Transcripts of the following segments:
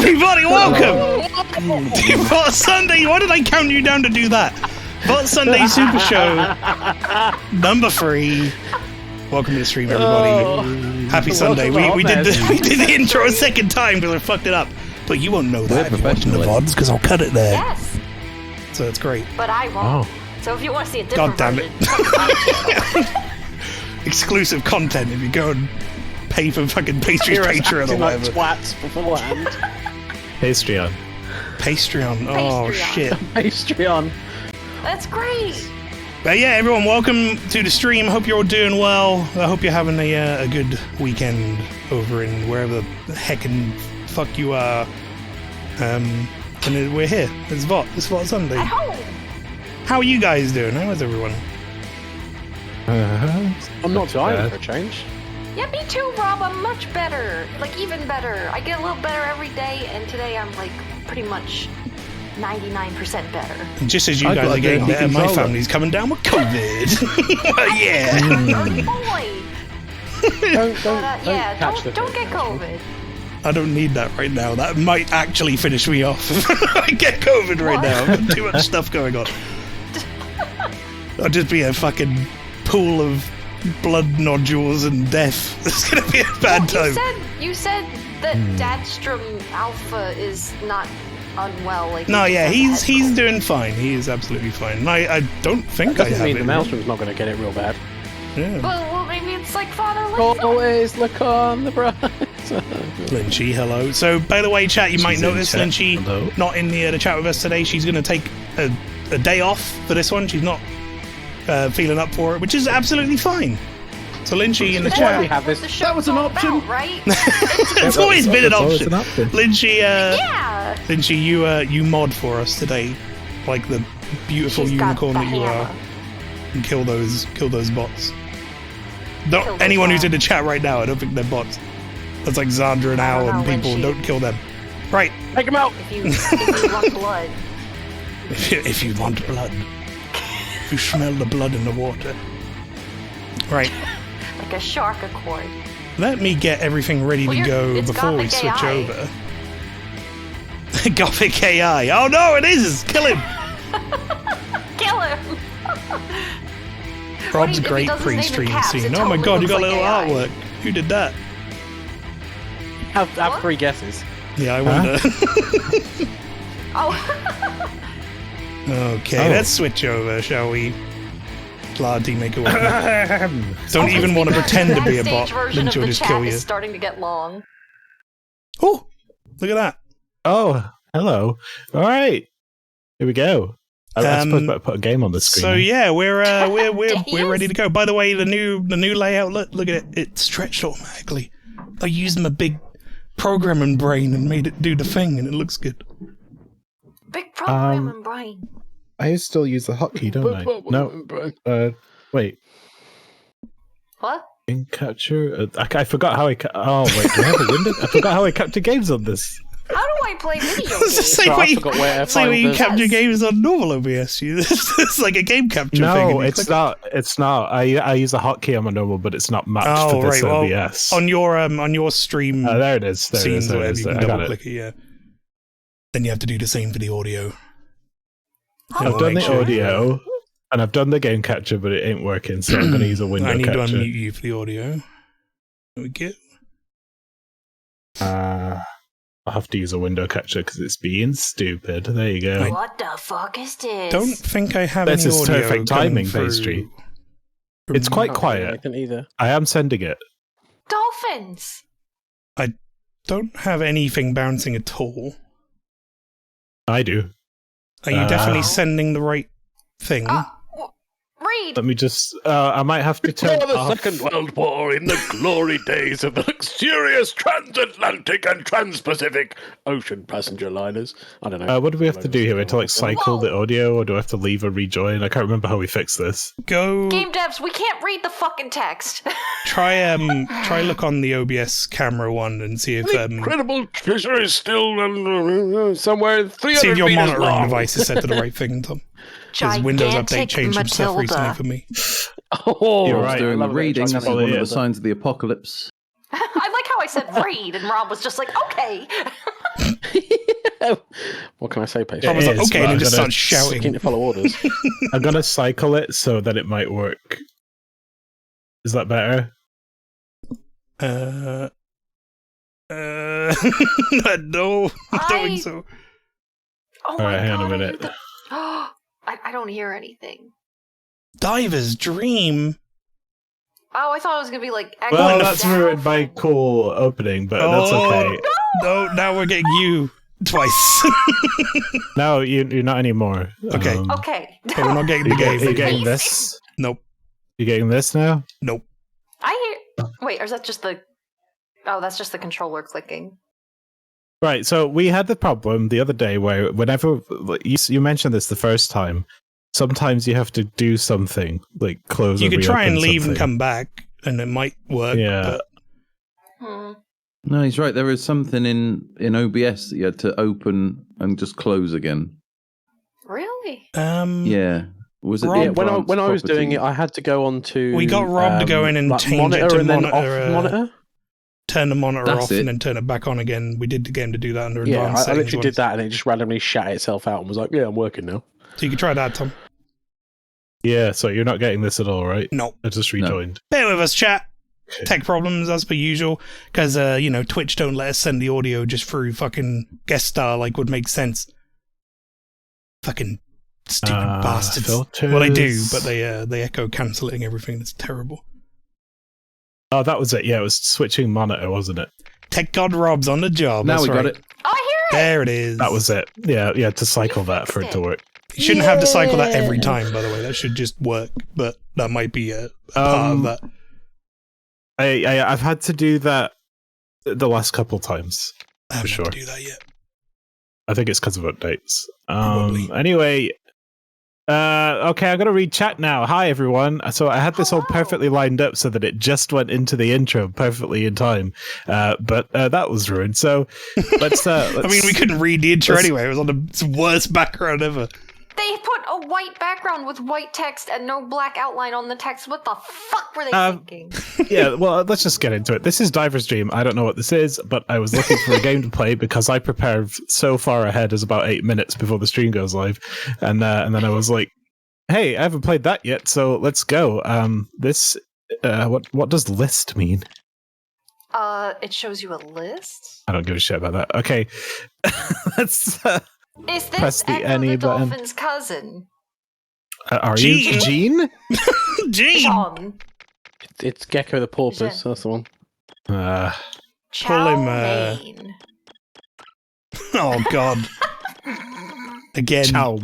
Everybody, welcome to VoT Sunday. Why did I count you down to do that? VoT Sunday Super Show number 3. Welcome to the stream, everybody. Happy Sunday. We did the intro a second time because I fucked it up. But you won't know that if you're watching the VODs because I'll cut it there. Yes. So it's great. But I won't. Oh. So if you want to see a different God damn it. Exclusive content if you go and pay for fucking Pastry's Patreon or whatever. Twats beforehand. Patreon. Oh shit. Patreon. That's great. But yeah, everyone, welcome to the stream. Hope you're all doing well. I hope you're having a good weekend over in wherever the heckin' fuck you are. And we're here. It's VoT. It's VoT Sunday. At home. How are you guys doing? How is everyone? I'm not dying for a change. Yeah, me too, Rob. I'm much better. Like, even better. I get a little better every day, and today I'm, like, pretty much 99% better. And just as you guys are getting better, my family's coming down with COVID. Yeah. Oh, boy. Don't get COVID. I don't need that right now. That might actually finish me off. I get COVID right now. I've got too much stuff going on. I'll just be a fucking pool of blood nodules and death. It's gonna be a bad time. You said that MaelstromALPHA is not unwell. Like no, yeah, he's doing fine. He is absolutely fine. I don't think I have mean it. The Maelstrom's not going to get it real bad. Yeah. Well, maybe it's like Father Lynch. Always look on the bright. Lynchy, hello. So, by the way, chat, you might notice Lynchy not in the chat with us today. She's going to take a day off for this one. She's not feeling up for it, which is absolutely fine. So, Lynchy in the chat. That was an option, about, right? It's always been an option. Lynchy, yeah. Lynchy, you mod for us today, like the beautiful unicorn that you are, and kill those bots. Don't anyone who's in the chat right now. I don't think they're bots. That's like Zandra and Al and people. Lynchy. Don't kill them. Right. Take them out. If you want blood. If you want blood. If you smell the blood in the water. Right. Like a shark accord. Let me get everything ready to go before we switch over. Gothic AI. Oh no, it is! Kill him! Kill him! Rob's great pre-stream scene. Oh my god, you got a little artwork. Who did that? Have 3 guesses. Yeah, I wonder. Oh. Okay, let's switch over, shall we? Lardy, make a way. Don't even want to pretend to be a bot. Then she'll just kill you. Is starting to get long. Oh, look at that. Oh, hello. All right, here we go. I suppose I put a game on the screen. So yeah, we're ready to go. By the way, the new layout. Look at it. It's stretched automatically. I used my big programming brain and made it do the thing, and it looks good. Big programming brain. I still use the hotkey, don't I? No. Wait. What? Game capture. I forgot how I. Oh wait, do I have a window? I forgot how I capture games on this. How do I play video games? Say when you capture games on normal OBS. It's like a game capture thing. No, it's not. It's not. I use a hotkey on my normal, but it's not matched for this OBS. On your stream. There it is. Scenes or whatever, you can double click it. Yeah. Then you have to do the same for the audio. I've done the audio, and I've done the game capture, but it ain't working, so I'm going to use a window capture. I need to unmute you for the audio. There we go. I'll have to use a window capture because it's being stupid. There you go. What the fuck is this? Don't think I have any audio. This is perfect timing, Pastry. It's quite quiet. I am sending it. Dolphins! I don't have anything bouncing at all. I do. Are you definitely sending the right thing? Read! Let me just... I might have to turn Before the off. Second World War, in the glory days of the luxurious transatlantic and trans-Pacific ocean passenger liners. I don't know. What do we have to do here? We have to like cycle the audio, or do I have to leave or rejoin? I can't remember how we fix this. Go... Game devs, we can't read the fucking text. Try look on the OBS camera one and see if... The incredible treasure is still somewhere 300 see if your meters monitoring long. device is set to the right thing, Tom. Because Windows Update changed some stuff recently for me. Oh, you're right. Doing the reading, that's one of the signs of the apocalypse. I like how I said read, and Rob was just like, okay. What can I say, I patient? was like, is, okay, but and I'm it just gonna starts shouting. Keen to follow orders. I'm gonna cycle it so that it might work. Is that better? No, I don't think so. Oh All my right, hang on a God, I minute. hear I don't hear anything. Diver's Dream. Oh, I thought it was gonna be like. Well, echoing that's down. ruined my cool opening, but that's okay. No, now we're getting you twice. No, you're not anymore. Okay. Okay. But we're not getting the You're game. getting this. Nope. You're getting this now. Nope. I hear. Wait, or is that just the? Oh, that's just the controller clicking. Right, so we had the problem the other day where whenever you mentioned this the first time, sometimes you have to do something like close. You or could try and reopen leave and something. come back, and it might work. Yeah. Hmm. No, he's right. There is something in OBS that you had to open and just close again. Really? Yeah. Was it? Rob- the When I advanced was doing it, properties? I had to go on to. We got Rob to go in and like change it monitor to and then monitor, off monitor. turn the monitor That's off it. and then turn it back on again. We did the game to do that under Yeah, advanced I settings literally once. did that, and it just randomly shat itself out and was like, "Yeah, I'm working now." So you could try that, Tom. Yeah, so you're not getting this at all, right? No. I just rejoined. Bear with us, chat. Tech problems as per usual, because Twitch don't let us send the audio just through fucking guest star like would make sense. Fucking stupid bastards. Filters. Well, they do, but they echo cancelling everything. It's terrible. Oh, that was it. Yeah, it was switching monitor, wasn't it? Tech God Rob's on the job. Now that's we right. got it. Oh, I hear it. There it is. That was it. Yeah, you had to cycle that for it to work. You shouldn't have to cycle that every time, by the way. That should just work, but that might be a part of that. I've had to do that the last couple times. I haven't sure. had to do that yet. I think it's because of updates. Probably. Anyway, okay, I'm going to read chat now. Hi, everyone. So I had this all perfectly lined up so that it just went into the intro perfectly in time, but that was ruined. So let's I mean, we couldn't read the intro anyway. It was on the worst background ever. They put a white background with white text and no black outline on the text. What the fuck were they thinking? Yeah, well, let's just get into it. This is Diver's Dream. I don't know what this is, but I was looking for a game to play because I prepared so far ahead as about 8 minutes before the stream goes live, and then I was like, "Hey, I haven't played that yet, so let's go." What does list mean? It shows you a list. I don't give a shit about that. Okay, let's. Is Press this the Echo any the button. Dolphin's cousin? Are you Gene? Gene! John. It's Gecko the Porpoise. Jen. That's the one. Call Chow him, mein. Oh, God. Again. Chow.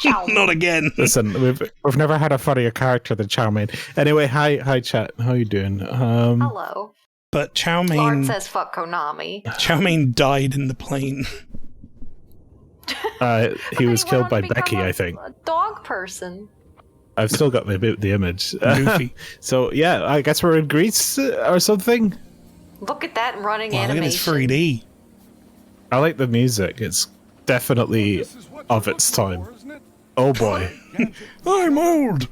Chow mein. Not again. Listen, we've never had a funnier character than Chow Mein. Anyway, hi chat. How you doing? Hello. But Chow Lauren Mein, says fuck Konami. Chow Mein died in the plane. He was He went killed on by to become Becky, I think. A dog person. I've still got the image. Goofy. So yeah, I guess we're in Greece or something. Look at that running Wow, look at this animation. 3D. I like the music. It's definitely of its time. Oh boy. I'm old.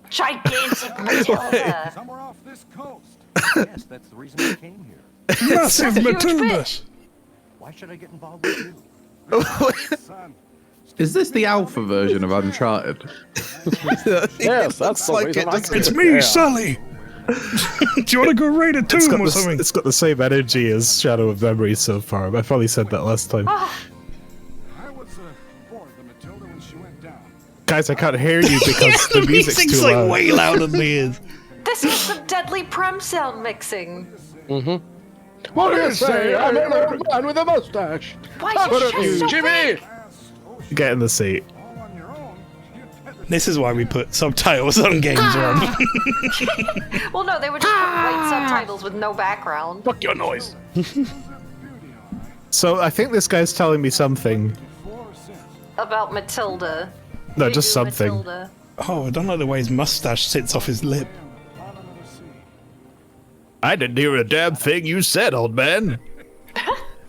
Gigantic Matilda. Somewhere off this coast. Yes, that's the reason we came here. Massive huge Matilda. fish. Why should I get involved with you? Son, Is this the alpha version of Uncharted? Yes, that's the reason I came It's here. me, Yeah. Sally. Do you want to go raid a tomb or something? It's got the same energy as Shadow of Memory so far. I probably said that last time. I was aboard the Matilda when she went down. Guys, I can't hear you because the music's music's too like loud. way louder than his. This is some deadly prem sound mixing. What do you say? I'm an old man with a mustache. Why What is are your you, chest so Jimmy? big? Get in the seat. All on your own. You'd better This is why we put subtitles on games, Rob. Well, no, they would just put white subtitles with no background. Fuck your noise. So I think this guy's telling me something. About Matilda. No, just Voodoo something. Matilda. Oh, I don't like the way his mustache sits off his lip. I didn't hear a damn thing you said, old man.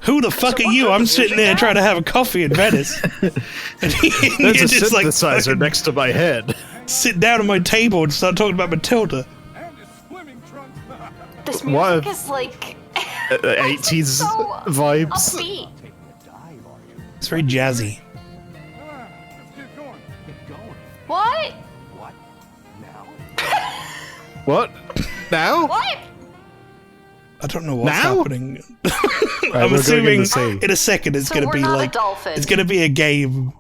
Who the fuck are you? I'm sitting there trying to have a coffee in Venice. And There's you a just like synthesizer fucking next to my head. sit down at my table and start talking about Matilda. This What? music is like 80s so vibes. upbeat. very jazzy. Come on, let's keep going. What? What? Now? What? I don't know what's Now? happening. Right, I'm we're assuming going in the sea. in a second it's So going to we're be not like a dolphin. it's going to be a game,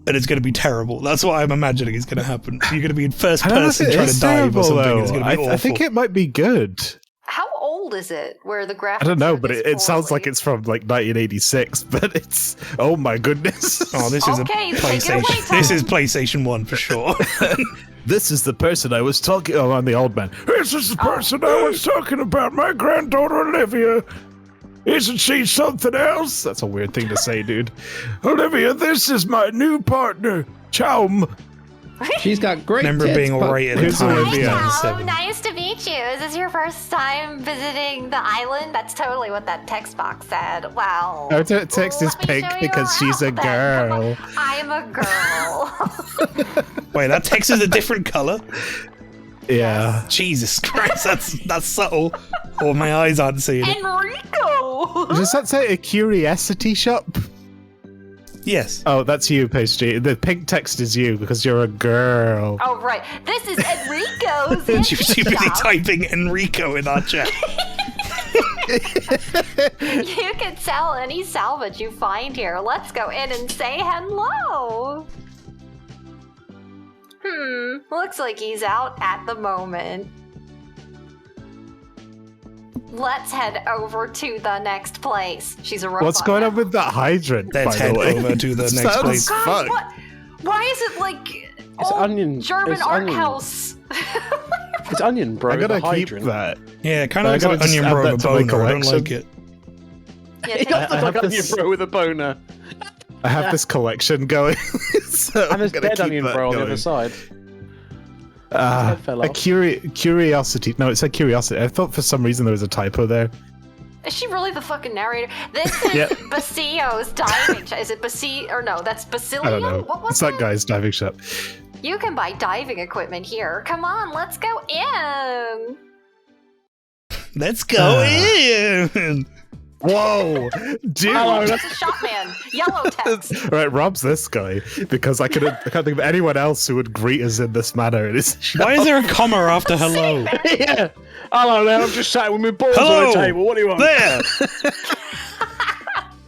and it's going to be terrible. That's what I'm imagining is going to happen. You're going to be in first I don't know if person it trying is to dive terrible, or something. though. It's going to be awful. I think it might be good. How old is it? Where the graphics? I don't know, are but this it sounds like poorly? it's from like 1986. But it's oh my goodness. Oh, this is a Okay, take it away, PlayStation. Tom. This is PlayStation 1 for sure. This is the person I was talking. Oh, I'm the old man. This is the person I was talking about. My granddaughter Olivia. Isn't she something else? That's a weird thing to say, dude. Olivia, this is my new partner, Chaum. She's got great Remember tits, being but- alright at the Here's time. Olivia. 2007. Nice to meet you. Is this your first time visiting the island? That's totally what that text box said. Wow. Our text is Let me pink show you because she's a around then. Come on. girl. I'm a girl. Wait, that text is a different color. Yeah. Jesus Christ, that's subtle. Or my eyes aren't seeing it. Enrico. Does that say a curiosity shop? Yes. Oh, that's you, Pastry. The pink text is you because you're a girl. Oh right, this is Enrico's. She was too busy shop. typing Enrico in our chat. You can sell any salvage you find here. Let's go in and say hello. Looks like he's out at the moment. Let's head over to the next place. She's a robot. What's going on now. with that hydrant? Let's by head the way? over to the next Sounds place. Guys, fun. what? Why is it like It's old onion- German it's art onion. house? It's onion, bro. I gotta the keep hydrant. that. Yeah, it kind of I looks gotta like just Onion add Bro that with a to my boner. I don't collection. like it. Yeah, It take does look I like have onion this- bro with a boner. I have this collection going. So And there's I'm gonna dead keep onion that bro on the going. other side. Ah, head fell a off. curiosity. No, it said curiosity. I thought for some reason there was a typo there. Is she really the fucking narrator? This is Yep. Basilio's diving. Is it Basilio? Or no, that's Basilio? I don't know. What was It's that guy's diving shop. You can buy diving equipment here. Come on, let's go in. Let's go in. Whoa, dude! It's the shop man. Yellow text. Right, Rob's this guy because I can't think of anyone else who would greet us in this manner. It is Why is there a comma after hello? Yeah. Hello there, I'm just sat with my balls Hello. on the table. What do you want? There.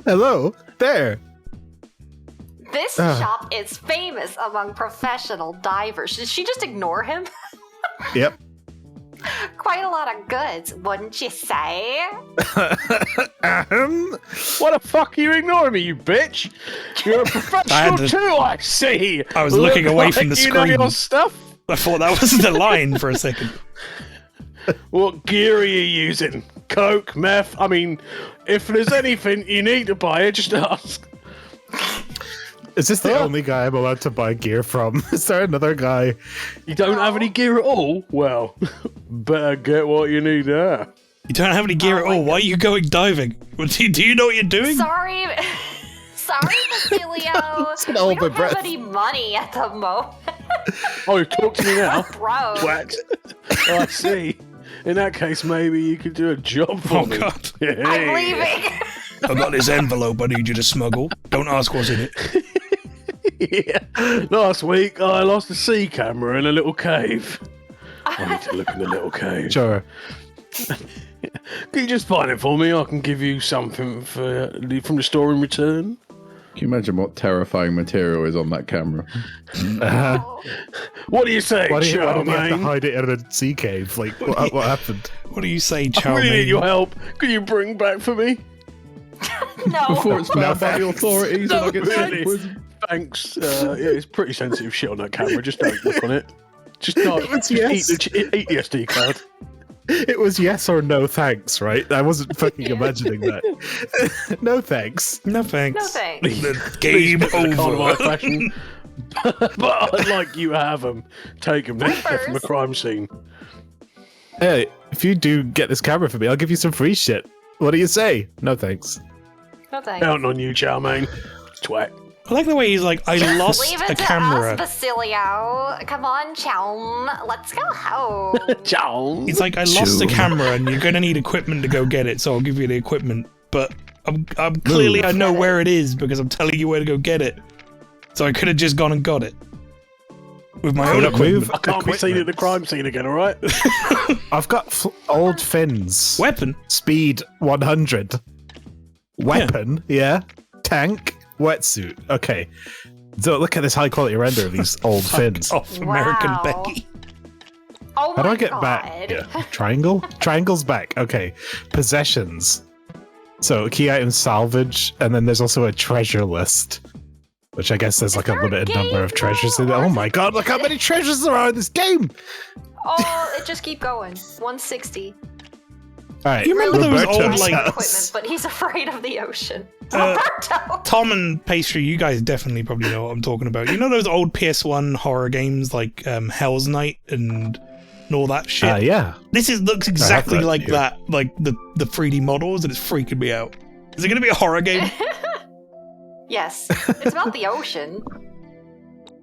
hello there. This shop is famous among professional divers. Should she just ignore him? Yep. Quite a lot of goods, wouldn't you say? What the fuck are you ignoring me, you bitch? You're a professional to- too, I see. I was looking Look away from like the you know screen. your stuff. I thought that was the line for a second. What gear are you using? Coke, meth? I mean, if there's anything you need to buy it, just ask. Is this the only guy I'm allowed to buy gear from? Is there another guy? You don't have any gear at all? Well, better get what you need there. You don't have any gear at all. Why are you going diving? Do you know what you're doing? Sorry. Sorry, Basilio. gonna hold We don't my breath. have any money at the moment. Oh, talk to me now. Bro. Twat. Oh, I see. In that case, maybe you could do a job for Oh me. god. Hey. I'm leaving. I've got this envelope I need you to smuggle. Don't ask what's in it. Yeah. Last week, I lost a sea camera in a little cave. I need to look in the little cave. Sure. Can you just find it for me? I can give you something from the store in return. Can you imagine what terrifying material is on that camera? What do you say, Why do you have to Charmaine? hide it in a sea cave? Like, what happened? What do you say, I really need your Charmaine? help. Can you bring back for me? No. Before it's found by the authorities and I get sent to really. prison. Thanks. Yeah, it's pretty sensitive shit on that camera. Just don't look on it. Just not. It's Just eat the SD card. It was yes or no thanks, right? I wasn't fucking imagining that. No thanks. No thanks. No thanks. The game Kind of over. old-fashioned. But I'd like you to have them. Take them. They're from the crime scene. Hey, if you do get this camera for me, I'll give you some free shit. What do you say? No thanks. No thanks. Counting on you, Charmaine. Twat. I like the way he's like, I lost Leave it a to camera. us, Basilio. Come on, Chaum. Let's go home. Ciao. He's like, I lost a camera and you're going to need equipment to go get it, so I'll give you the equipment. But I'm clearly I know where it is because I'm telling you where to go get it. So I could have just gone and got it with my own equipment. I can't be seen at the crime scene again, all right? I've got old fins. Weapon. Speed 100. Weapon, yeah. Tank. Wetsuit. Okay. So look at this high quality render of these old fins. Off American Wow. Becky. Oh How do my I get God. back? Yeah. Triangle? Triangle's back. Okay. Possessions. So key item salvage, and then there's also a treasure list. Which I guess there's like a there a limited number of game treasures in it. mode? Oh my god, look how many treasures there are in this game! Oh, it just keep going. 160. Alright, You remember those Roberto's old, like- house. Equipment, but he's afraid of the ocean. Uh, Roberto! Tom and Pastry, you guys definitely probably know what I'm talking about. You know those old PS1 horror games like Hell's Night and all that shit? Yeah. This looks exactly that, like yeah. that, like the 3D models, and it's freaking me out. Is it going to be a horror game? Yes, it's about the ocean.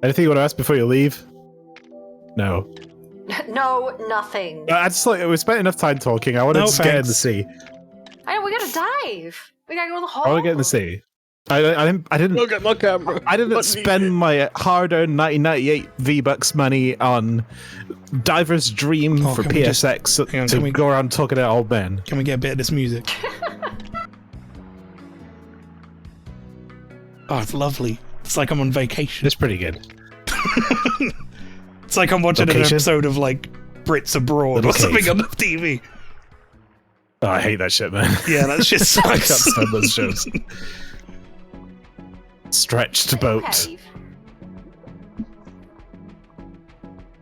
Anything you want to ask before you leave? No. No, nothing. I just like we spent enough time talking. I want to No, just get in the thanks. sea. I know, we gotta dive. We gotta go to the hole. I want to get in the sea. I didn't Look at my camera. I didn't spend my hard-earned 1998 V-Bucks money on Diver's Dream Oh, for can we just- PSX hang on, to can we- go around talking to old men. Can we get a bit of this music? Oh, it's lovely. It's like I'm on vacation. It's pretty good. It's like I'm watching an Location? episode of like Brits Abroad Little or something cave. on the TV. Oh, I hate that shit, man. Yeah, that shit I can't sucks. stand those shows. Stretched boat. Cave.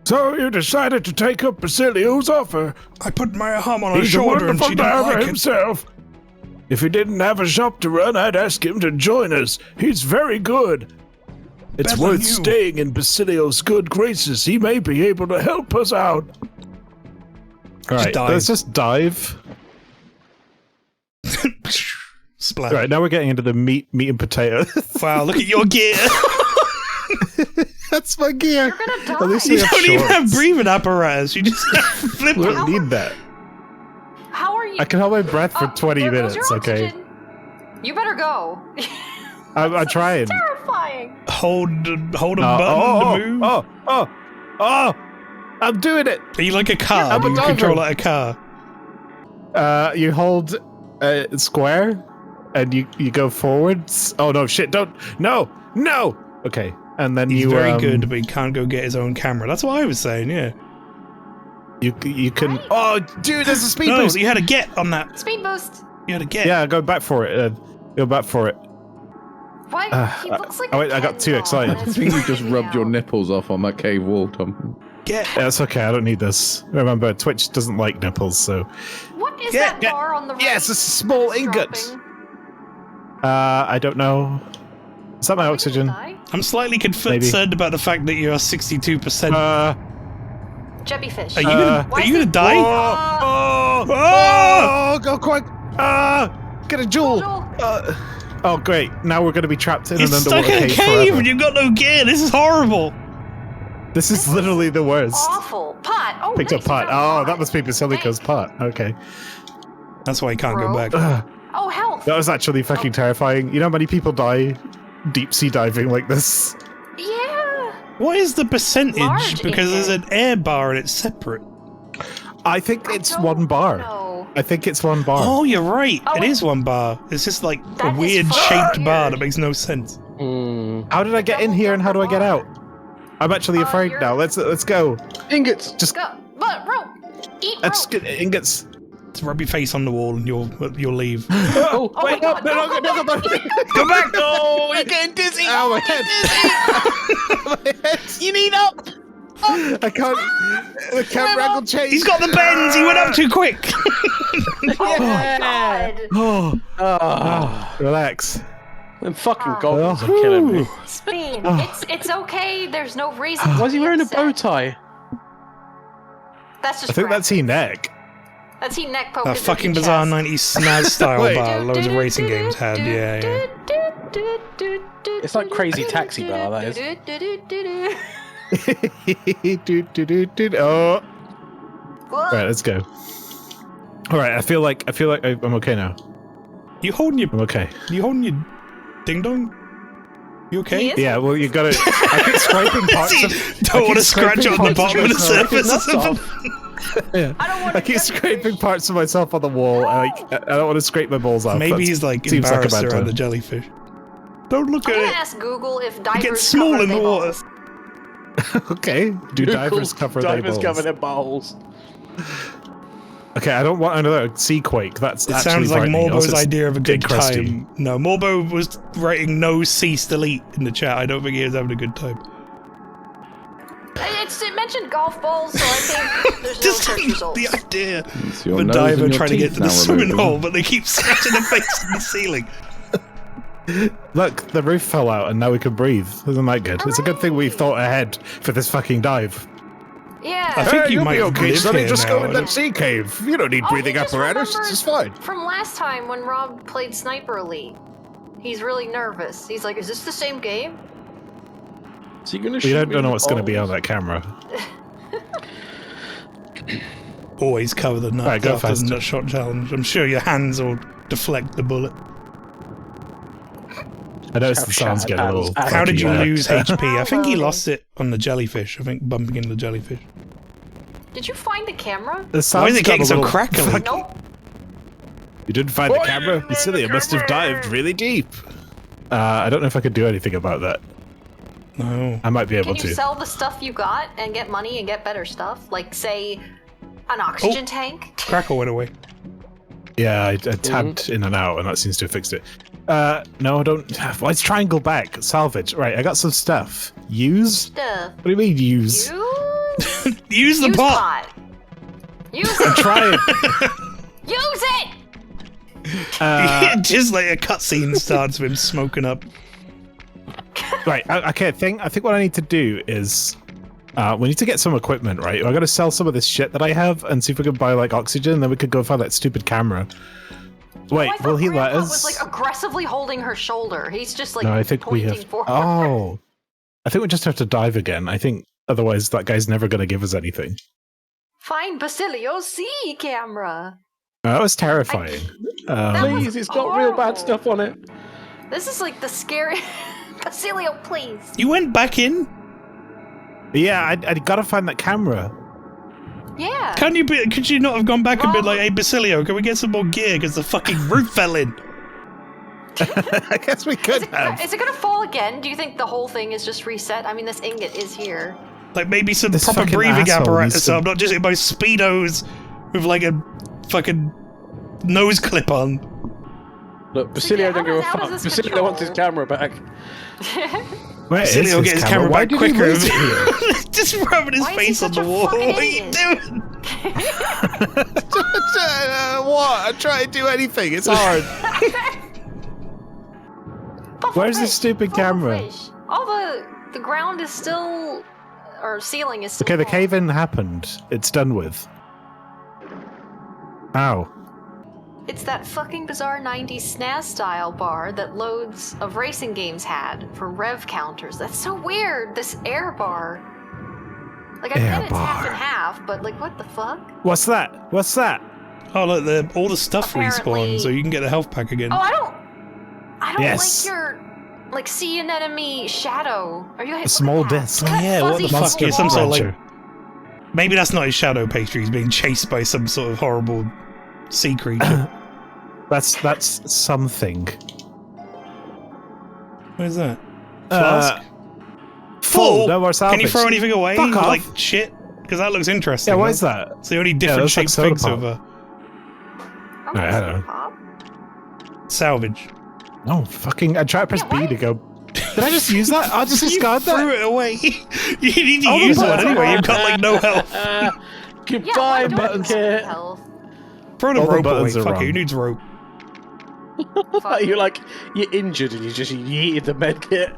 So you decided to take up Basilio's offer. I put my arm on her He's a shoulder and wonderful she didn't diver like it. himself. If he didn't have a shop to run, I'd ask him to join us. He's very good. It's Better than worth you. staying in Basilio's good graces. He may be able to help us out. All right, dive. let's just dive. Splat. All right, now we're getting into the meat and potato. Wow, look at your gear. That's my gear. You're gonna die. At least You we have don't even have shorts. breathing apparatus. You just flip We it. don't need that. How are you? I can hold my breath for Oh, 20 there goes minutes, your okay? oxygen. You better go. I'm trying. Terrifying. Hold a button Oh, to move. oh, I'm doing it. Are you like a car? I'm Do a you diver. control like a car? You hold square and you go forwards. Oh no, shit, don't. No. Okay. And then He's you very good, but he can't go get his own camera. That's what I was saying, yeah. You can. Oh, dude, there's a speed No, boost. you had a get on that. Speed boost. You had a get. Yeah, go back for it. Go back for it. Why? He looks like. oh, a wait, I got Ken too doll, excited. and I it's think you just freaking me rubbed your out. nipples off on that cave wall, Tom. Get. Yeah, it's okay. I don't need this. Remember, Twitch doesn't like nipples, so. What is Yeah, that yeah. bar on the right? Yes, it's a small that's ingot. dropping? I don't know. Is that my Are we oxygen? gonna die? I'm slightly Maybe. concerned about the fact that you're 62%. Jellyfish. Are you gonna, Why are is you gonna it- die? Oh, go quick! Get a jewel! Joel. Oh, great. Now we're going to be trapped in You're an stuck underwater in a cave cave forever. and you've got no gear. This is horrible. This is literally the worst. Awful. Pot. Oh, Picked nice, up pot. you found Oh, pot. that must be Basilico's pot. Okay. That's why you can't go Bro. back. Ugh, Oh, health. that was actually fucking terrifying. You know how many people die deep sea diving like this? Yeah. What is the percentage? Large Because there's ingot. an air bar and it's separate. I think I it's don't one bar. know. I think it's one bar. Oh, you're right. Oh, It wait. is one bar. It's just like That a is weird fucking shaped bar weird. that makes no sense. How did I get in here and how do I get out? I'm actually afraid you're- now. Let's go. Ingots. Just Go. But rope. Eat let's rope. get ingots. Just rub your face on the wall and you'll leave. Oh, Oh my God, no, no, go no, back. Go back! No, you're getting dizzy. Ow, my head. My head. You need up. I can't. The camera angle changed. He's got the bends. He went up too quick. Oh my God. Oh, relax. Them fucking Ah. goggles are killing me. Spain. Oh. It's okay. There's no reason. Why is he to be wearing a upset. bow tie? That's just. I think crap. that's neck. That's he neck poking. That fucking bizarre 90s snaz style Wait. bar loads of racing games had. Yeah. It's like Crazy Taxi bar, that is. Oh. Right, let's go. All right, I feel like I'm okay now. You holding your I'm okay. You holding your ding dong? You okay? He is? Yeah, well, you gotta. I keep scraping parts of. Don't want to scratch on the bottom of the surface or something. Yeah. I don't want I keep scraping parts of myself on the wall. I don't want to scrape my balls off. Maybe he's like seems like a embarrassed bad around time. the jellyfish. Don't look I'm at gonna it. ask Google if It divers gets small cover in the their water. balls. Okay. Do divers cover their Divers balls? cover their balls. Okay, I don't want another sea quake. That's It actually sounds like frightening. Morbo's Also, it's idea of a dead good crusty. time. No, Morbo was writing no cease delete in the chat. I don't think he was having a good time. It mentioned golf balls, so I think there's no Just search results. the idea It's your of a nose diver and your trying to get teeth to the now swimming removing. hole, but they keep scratching their face in the ceiling. Look, the roof fell out and now we can breathe. Isn't that good? It's a good thing we thought ahead for this fucking dive. Yeah. I think you might live here Just now. go in that sea cave. You don't need Oh, breathing he just apparatus. remembered It's fine. From last time when Rob played Sniper Elite. He's really nervous. He's like, is this the same game? Is he gonna We shoot don't me in know the what's going to be on balls? that camera. Always cover the nut Right, go after the faster. nut shot challenge. I'm sure your hands will deflect the bullet. I noticed the sounds getting a little. How did you funky there. lose HP? I think he lost it on the jellyfish. I think bumping into the jellyfish. Did you find the camera? The Why sounds is it got getting a so little crackly? funky. Nope. You didn't find the camera? You silly, it must have dived really deep. I don't know if I could do anything about that. No. I might be able Can you to. sell the stuff you got and get money and get better stuff? Like, say, an oxygen tank? Crackle went away. Yeah, I tabbed in and out, and that seems to have fixed it. No, I don't. Well, it's triangle back. Salvage. Right, I got some stuff. Use? Stuff. What do you mean use? Use? Use the Use pot. Use it! Try it. Use it! Just like a cutscene starts with him smoking up. Right. Okay. I think what I need to do is we need to get some equipment. Right. I got to sell some of this shit that I have and see if we can buy like oxygen. Then we could go find that stupid camera. Wait, Oh, I thought will he let Grandpa us? was like aggressively holding her shoulder. He's just like No, I think we pointing have. forward. Oh, I think we just have to dive again. I think otherwise that guy's never going to give us anything. Find Basilio's sea camera. That was terrifying. That was Please, it's got real bad horrible. stuff on it. This is like the scary. Basilio, please. You went back in? Yeah, I got to find that camera. Yeah. Could you not have gone back and been Rob- like, hey Basilio, can we get some more gear because the fucking roof fell in? I guess we could have. Is it gonna fall again? Do you think the whole thing is just reset? I mean, this ingot is here. Like maybe some This proper fucking breathing asshole apparatus needs so to- I'm not just in my Speedos with like a fucking nose clip on. Look, Basilio don't give a how does fuck. this Basilio wants his control? camera back. Where is Basilio his get his camera? camera Why back did he quicker. lose it here? Just rubbing his Why is he face on such the a wall. fucking What are you idiot? doing? What? I try to do anything. It's hard. Where's the stupid camera? All the ground is still, or ceiling is still. Okay, the falling. cave-in happened. It's done with. Ow. It's that fucking bizarre 90s SNES style bar that loads of racing games had for rev counters. That's so weird. This air bar. Like I Air get it's half bar. and half, but like what the fuck? What's that? What's that? Oh look, all the stuff Apparently- respawns, so you can get the health pack again. Oh, I don't Yes. like your like see an enemy shadow. Are you A small disc. Look at that Yeah, what the fuzzy fuck is some sort of, like- wall. Maybe that's not his shadow pastry. He's being chased by some sort of horrible sea creature. That's something. What is that? Flask? Full. No more Can salvage. you throw anything away? Fuck off. Like shit? Because that looks interesting. Yeah, what huh? is that? It's the only different looks like shaped soda thing so pop. far. Oh, Alright, is I it don't know. pop? Salvage. No, fucking. I tried to press Yeah, B why- to go. Did I just use that? I just You discard threw that. it away. You need to Oh, the use one button. anyway. You've got like no health. Yeah, Goodbye, why don't button you have kit. health? Throw the All the rope away. buttons are Fuck it. wrong. Who needs rope? Fuck. You're injured and you just yeeted the med kit.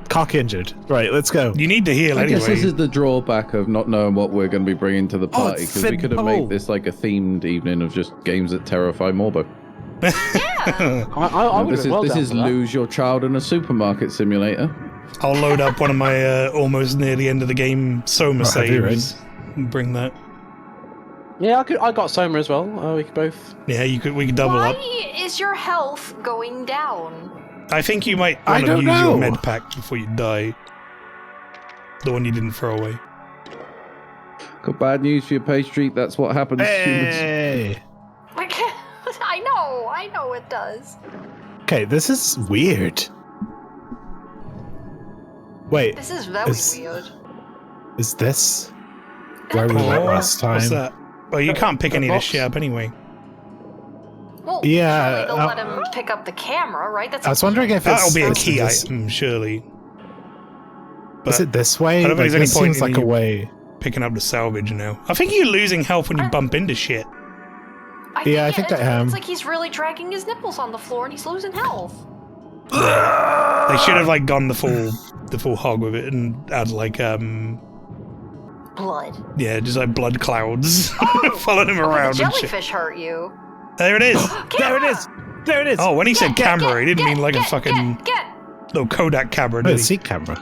Cock injured. Right, let's go. You need to heal I anyway. guess this is the drawback of not knowing what we're going to be bringing to the party, it's because we could have simple. made this like a themed evening of just games that terrify Morbo. Yeah. I would This is this is lose your child in a supermarket simulator. I'll load up one of my almost near the end of the game Soma Oh, have you, saves and bring that. Yeah, I got Soma as well. We could both. Yeah, we could double Why up. is your health going down? I think you might want to use your med pack before you die. The one you didn't throw away. Got bad news for your pastry. That's what happens. Hey. Like, I know it does. Okay, this is weird. Wait, This is very weird. is this where we went last time? What's that? Well, you can't pick any of this shit up anyway. Well, Yeah, surely they'll let him pick up the camera, right? That's I was wondering if That'll be a is key this- item, surely. Is it this way? I don't think Like, there's any this point seems in like a you way. picking up the salvage now. I think you're losing health when you bump into shit. I think I am. It's like he's really dragging his nipples on the floor and he's losing health. They should have like gone the full hog with it and add like Blood. yeah, just like blood clouds following him around The and shit. jellyfish hurt you. There it is. There it is. There it is. Oh, when he said camera, he didn't mean like a Get, fucking Get. little Kodak camera, No, did the he? seat camera.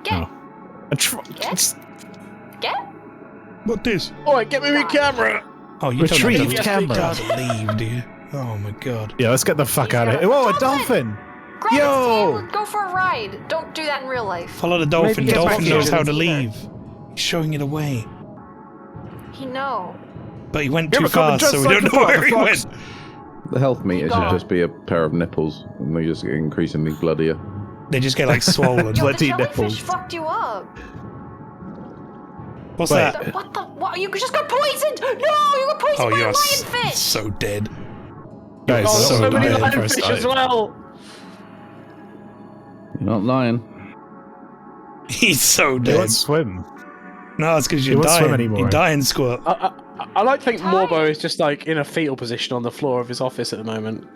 Get. Oh. What this? Alright, get me the camera! Oh, you told me Retrieve to camera. gotta leave, dude. Oh my god. Yeah, let's get the fuck out of here. Whoa, a dolphin! Grab Yo! its tail and go for a ride. Don't do that in real life. Follow the dolphin. Maybe get Dolphin back knows here. how to leave. He's showing it away. He know. But he went Yeah, too but coming fast, so we just don't like know the where he fox. went. The health meter should God. just be a pair of nipples, and they just get increasingly bloodier. They just get like swollen. Yo, the Bloody jellyfish nipples. fucked you up. What's Wait. that? What the? What? You just got poisoned! No, you got poisoned Oh, by a you're lionfish! so dead. Guys, Oh, so so many bad. lionfish as well! You're not lying. He's so They dead. won't swim. No, it's because He you're won't swim dying. anymore. You're dying, Squirt. I like to think Morbo is just like in a fetal position on the floor of his office at the moment.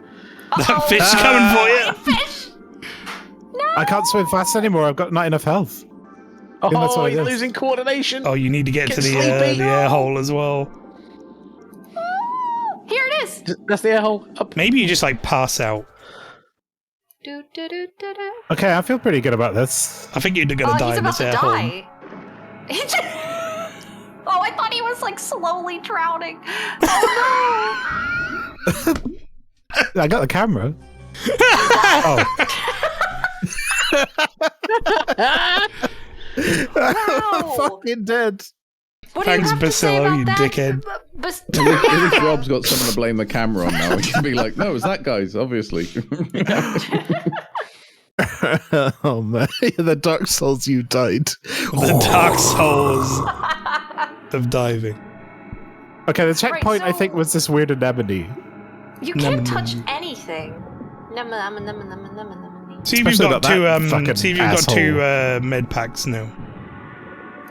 That fish coming for you. Fish! I can't swim fast anymore. I've got not enough health. that's Oh, what it he's is. losing coordination! Oh, you need to get Get to the sleepy. air hole as well. Here it is! That's the air hole. Up. Maybe you just like pass out. Do, do, do, do, do. Okay, I feel pretty good about this. I think you're gonna die He's in about this to air hole. die. Oh, I thought he was like slowly drowning. Oh I got the camera. Oh. no! Wow! Fucking dead. What do you Thanks, have to say Basillo, about you that? dickhead. At least Rob's got someone to blame the camera on now. He can be like, no, it's that guy's, obviously. Oh man, the Dark Souls you died. The dark souls of diving. Okay, the checkpoint I so- think was this weird anemone. You can't touch anything. Nom, nom, nom, nom, nom, nom, nom. See if you've Especially got not that two. fucking See if you've got asshole. two med packs now.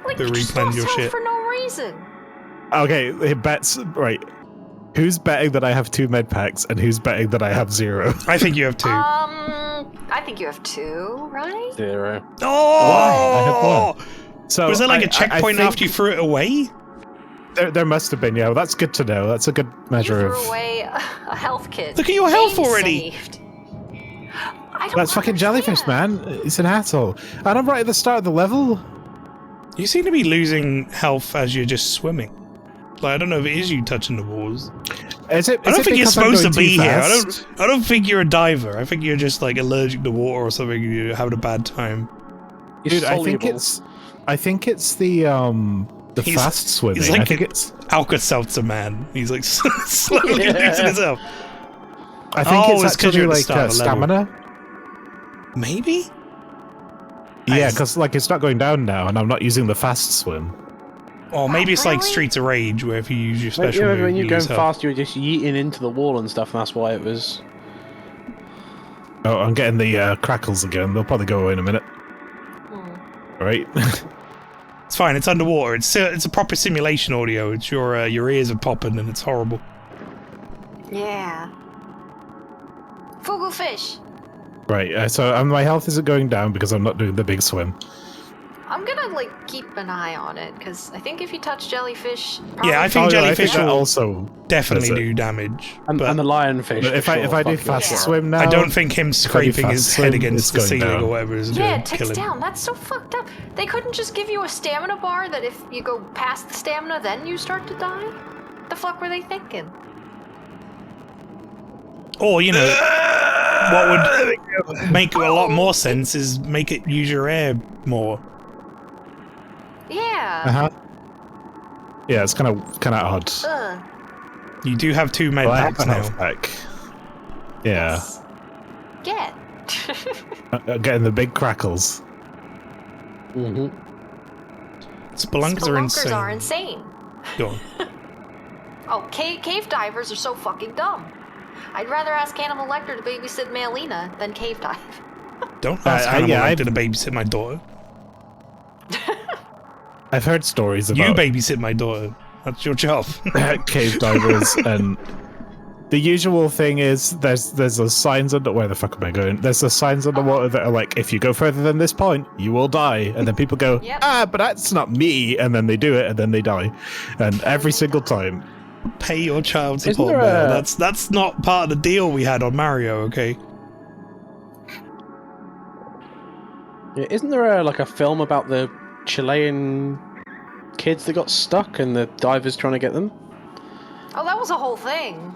Like, To you just replenish lost your health shit. for no reason. Okay, it bets right. Who's betting that I have 2 med packs and who's betting that I have 0? I think you have two. I think you have 2, right? 0. Oh! I have So Was there like a a checkpoint after you threw it away? There must have been, yeah. Well, that's good to know. That's a good You measure threw of. away a health kit. Look at your health Game already. saved. I don't That's fucking jellyfish, man. It's an asshole. And I'm right at the start of the level. You seem to be losing health as you're just swimming. Like, I don't know if it is you touching the walls. Is it? I don't think you're supposed to be here. Fast? I don't think you're a diver. I think you're just like allergic to water or something. You're having a bad time. Dude, I think it's the He's- fast swimming. he's like I think it's. Alka-Seltzer man. He's like slowly losing his health. I think Oh, it's it's 'cause actually you're at the like start of the level. stamina. Maybe? Yeah, because like it's not going down now, and I'm not using the fast swim. Or maybe it's like Really? Streets of Rage, where if you use your special Yeah, move, when you're you going lose health. fast, you're just yeeting into the wall and stuff, and that's why it was. Oh, I'm getting the crackles again. They'll probably go away in a minute. Right? It's fine. It's underwater. It's a proper simulation audio. It's your ears are popping and it's horrible. Yeah. Fugu fish. Right. So my health isn't going down because I'm not doing the big swim. I'm gonna like keep an eye on it because I think if you touch jellyfish, Yeah, I think jellyfish that will also definitely does it. do damage. And but the lionfish. But if I do fast Yeah. swim now, I don't think him scraping his fast head swim, against the it's going ceiling down. or whatever is Yeah, going it to ticks kill him. down. That's so fucked up. They couldn't just give you a stamina bar that if you go past the stamina, then you start to die? The fuck were they thinking? Or, you know, what would make a lot more sense is make it use your air more. Yeah. Yeah, it's kind of odd. Ugh. You do have 2 med Well, I have packs a now. health pack. Yeah, Get. getting the big crackles. Mm-hmm. Spelunkers are insane. Are insane. Go on. Oh, cave divers are so fucking dumb. I'd rather ask Hannibal Lecter to babysit Maelina than cave dive. Don't ask Hannibal yeah, Lecter to babysit my daughter. I've heard stories You about babysit my daughter. That's your job. cave divers, and the usual thing is there's those signs under where the fuck am I going? There's those signs underwater that are like, if you go further than this point, you will die. And then people go, Yep. but that's not me. And then they do it, and then they die. And every single time. Pay your child Isn't support there bill. a- That's not part of the deal we had on Mario, okay? Yeah, isn't there like a film about the Chilean kids that got stuck and the divers trying to get them? Oh, that was a whole thing.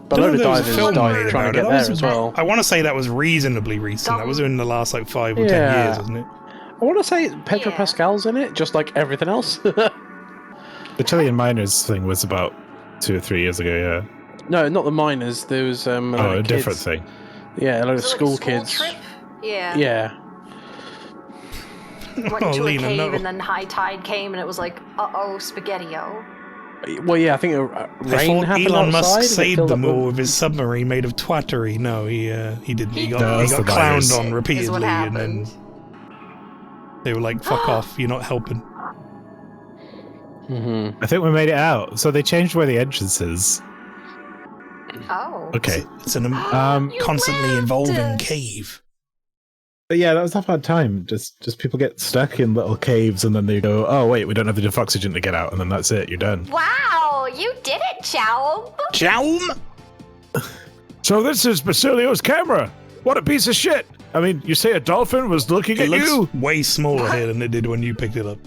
But a load of There was a divers film died made trying about to it. get That was- there as well. I want to say that was reasonably recent. That was in the last like 5 or 10 Yeah. years, wasn't it? I want to say Pedro Yeah. Pascal's in it, just like everything else. The Chilean miners thing was about 2 or 3 years ago, yeah. No, not the miners. There was a load Oh, a of different kids. thing. Yeah, a load of Was it like a school school kids. trip? Yeah. Yeah. Went Oh, into Lena, a cave no. and then high tide came and it was like, uh-oh, spaghetti-o. Well, yeah, I think I rain thought happened Elon outside. Musk and it saved filled them up all with his submarine made of twattery. No, he didn't. He No, got that's the clowned virus. on Is what repeatedly, and then happened. they were like, "Fuck off! You're not helping." I think we made it out. So they changed where the entrance is. Oh. Okay. It's an You constantly lived! evolving cave. But yeah, that was not bad time. Just people get stuck in little caves and then they go, oh wait, we don't have enough oxygen to get out, and then that's it, you're done. Wow, you did it, Chow. Chaum? So this is Basilio's camera. What a piece of shit. I mean, you say a dolphin was looking It at looks you? way smaller here than it did when you picked it up.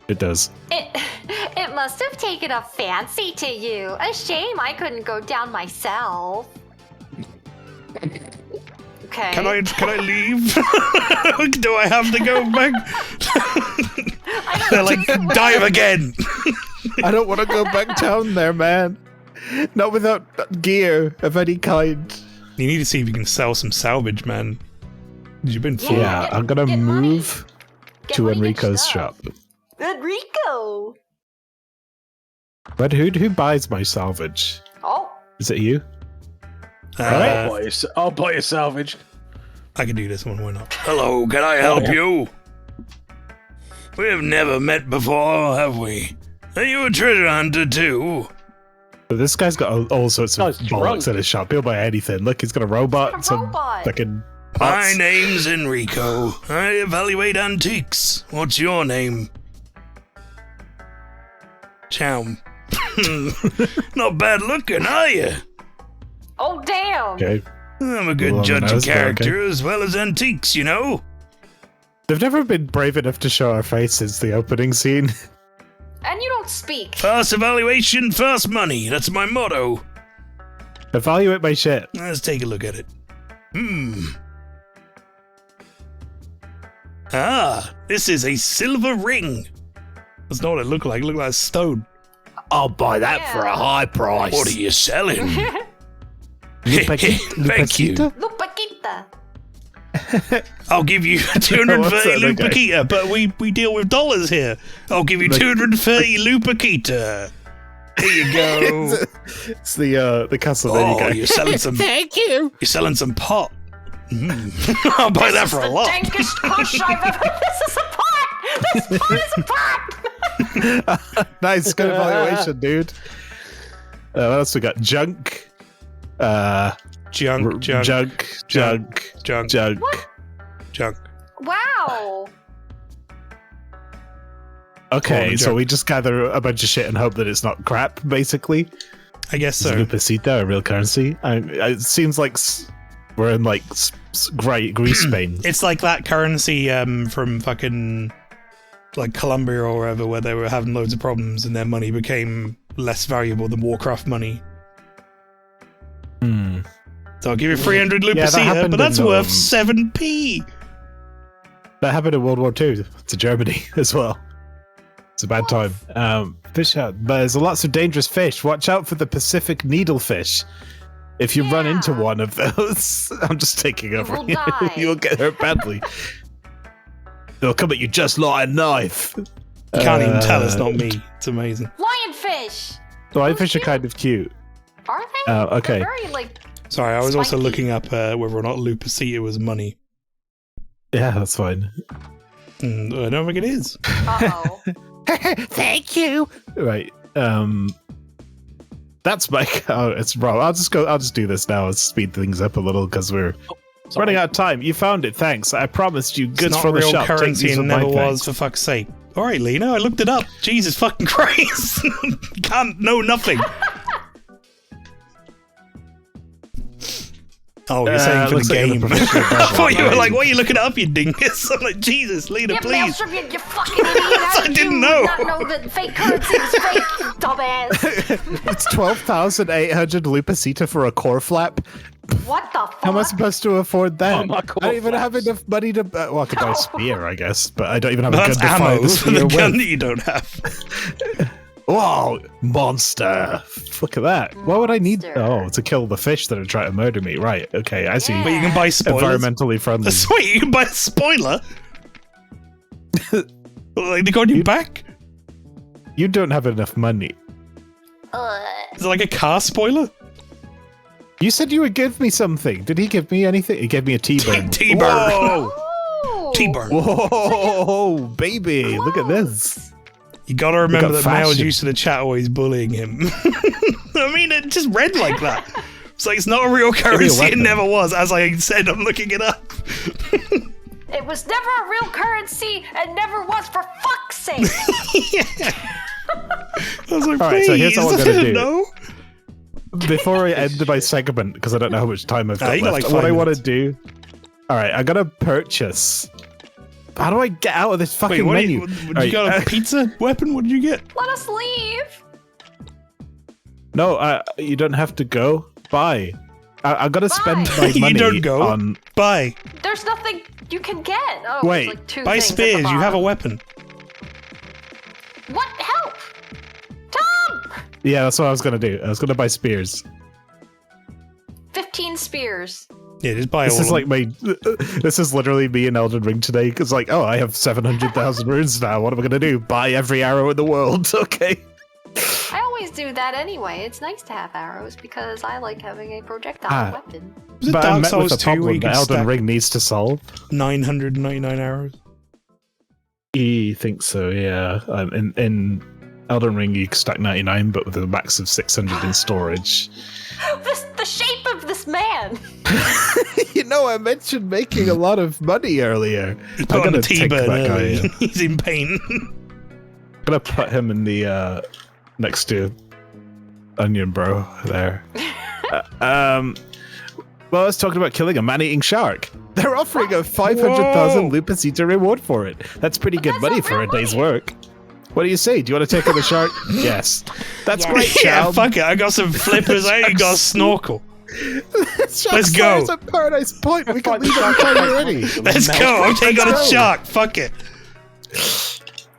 It does. It must have taken a fancy to you. A shame I couldn't go down myself. Okay. Can I leave? Do I have to go back? They're like, dive again. I don't want to go back down there, man. Not without gear of any kind. You need to see if you can sell some salvage, man. You've been fooled. Yeah, get- I'm gonna get money. move Get to money, get Enrico's stuff. shop. Enrico. But who buys my salvage? Oh. Is it you? I'll buy you salvage. I can do this one, why not? Hello, can I help you? We have never met before, have we? Are you a treasure hunter too? But this guy's got all sorts of Guy's bollocks drunk. in his shop. He'll buy anything. Look, he's got a robot. A some robot. fucking My pots. name's Enrico. I evaluate antiques. What's your name? Chow. Not bad looking, are you? Oh, damn. Okay. I'm a good Well, judge of that's character as well as antiques, you know? They've never been brave enough to show our face since the opening scene. And you don't speak. First evaluation, first money. That's my motto. Evaluate my shit. Let's take a look at it. Ah, this is a silver ring. That's not what it looked like. It looked like a stone. I'll buy that Yeah. for a high price. What are you selling? Lupaquita? Thank you. Lupaquita. I'll give you What's 230 that, okay? Lupaquita, but we deal with dollars here. I'll give you 230 Lupaquita. There you go. It's the castle. There you Oh, go. you're selling some. Thank you. You're selling some pot. I'll buy that for a The lot. dankest kush I've ever. This is a pot. This pot is a pot. Nice, good evaluation, dude. What else we got? Junk. Junk. Junk. Junk. What? Junk. Wow. Okay, so we just gather a bunch of shit and hope that it's not crap, basically. I guess Is so. Lupacita a real currency? It seems like we're in like Greece, Spain. It's like that currency from fucking like Colombia or wherever, where they were having loads of problems and their money became less valuable than Warcraft money. So I'll give you 300 Lupacita, but that's worth 7p. That happened in World War II to Germany as well. It's a bad time. Fish out. But there's lots of dangerous fish. Watch out for the Pacific needlefish. If you run into one of those, I'm just taking over. will die. You'll get hurt badly. They'll come at you just like a knife. You can't even tell it's not me. It's amazing. Lionfish! Lionfish are kind of cute. Are they? Oh, okay. They're very, like... Sorry, I was also Spiky. looking up whether or not Lupacita was money. Yeah, that's fine. I don't think it is. Uh-oh. Thank you. Right. That's my. Oh, it's wrong. I'll just do this now and speed things up a little because we're running out of time. You found it. Thanks. I promised you It's goods not for the real shop. Take currency these and with my never thanks. was, for fuck's sake. All right, Lena, I looked it up. Jesus fucking Christ. Can't know nothing. Oh, you're saying for the looks like you're game. the professional I thought you were barber. like, what are you looking it up, you dingus? I'm like, Jesus, Lena, Yeah, please. Maelstrom, you fucking idiot! How I did didn't you know. not know that fake currency was fake, dumbass? It's 12,800 Lupacita for a core flap. What the fuck? How am I supposed to afford that? Oh, my I core don't even have flaps. enough money to. Well, I could buy a spear, I guess, but I don't even have Well, a that's gun to fire ammo the for the spear gun with. that you don't have. Whoa, monster! Look at that. Why would I need? Monster. Oh, to kill the fish that are trying to murder me. Right. Okay, I see. Yeah. But you can buy spoilers. Environmentally friendly. Sweet, you can buy a spoiler. Like, they got you back? You don't have enough money. Is it like a car spoiler? You said you would give me something. Did he give me anything? He gave me a T-burn. T-burn. Whoa! Ooh. T-burn. Whoa, baby! Look at this. You gotta remember got that Mael's fashion. used to the chat always bullying him. I mean, it just read like that. It's like, it's not a real currency, it weapon. never was. As I said, I'm looking it up. It was never a real currency and never was, for fuck's sake! I was like, All right, please, so here's what we're I gonna didn't do. know. Before I end my segment, because I don't know how much time I've got you got left, like what 5 I want to minutes. do... Alright, I'm gonna purchase... How do I get out of this Wait, fucking what menu? did you Alright, got a pizza weapon? What did you get? Let us leave! no, you don't have to go. Buy. I'm gonna spend Buy. my You money don't go. on... Buy. There's nothing you can get! Oh, Wait. there's like 2 Buy things at the spears, you have a bottom. weapon. What? Help! Tom! Yeah, that's what I was gonna do. I was gonna buy spears. 15 spears. Yeah, just buy This all is of like them. my... This is literally me in Elden Ring today. Because like, oh, I have 700,000 runes now. What am I gonna do? Buy every arrow in the world. Okay. I always do that anyway. It's nice to have arrows because I like having a projectile Ah. weapon. Was it But Dark I'm met with Souls a 2 where problem you that can Elden stack Ring needs to solve. 999 arrows? I think so, yeah. In Elden Ring, you can stack 99, but with a max of 600 in storage. The shape of this man! You know, I mentioned making a lot of money earlier. He put on the T-burn that guy. early. He's in pain. I'm gonna put him in the next to Onion Bro there. Well, let's talk about killing a man-eating shark. They're offering a 500,000 Whoa. Lupacita reward for it. That's pretty good that's money not for a real day's money. work. What do you say? Do you want to take on the shark? Yes. That's Yes. great, Yeah, child. fuck it. I got some flippers. I ain't got a snorkel. Let's go. At Paradise Point. We can leave it already. Let's go. I'm taking on a Let's go. shark. Fuck it.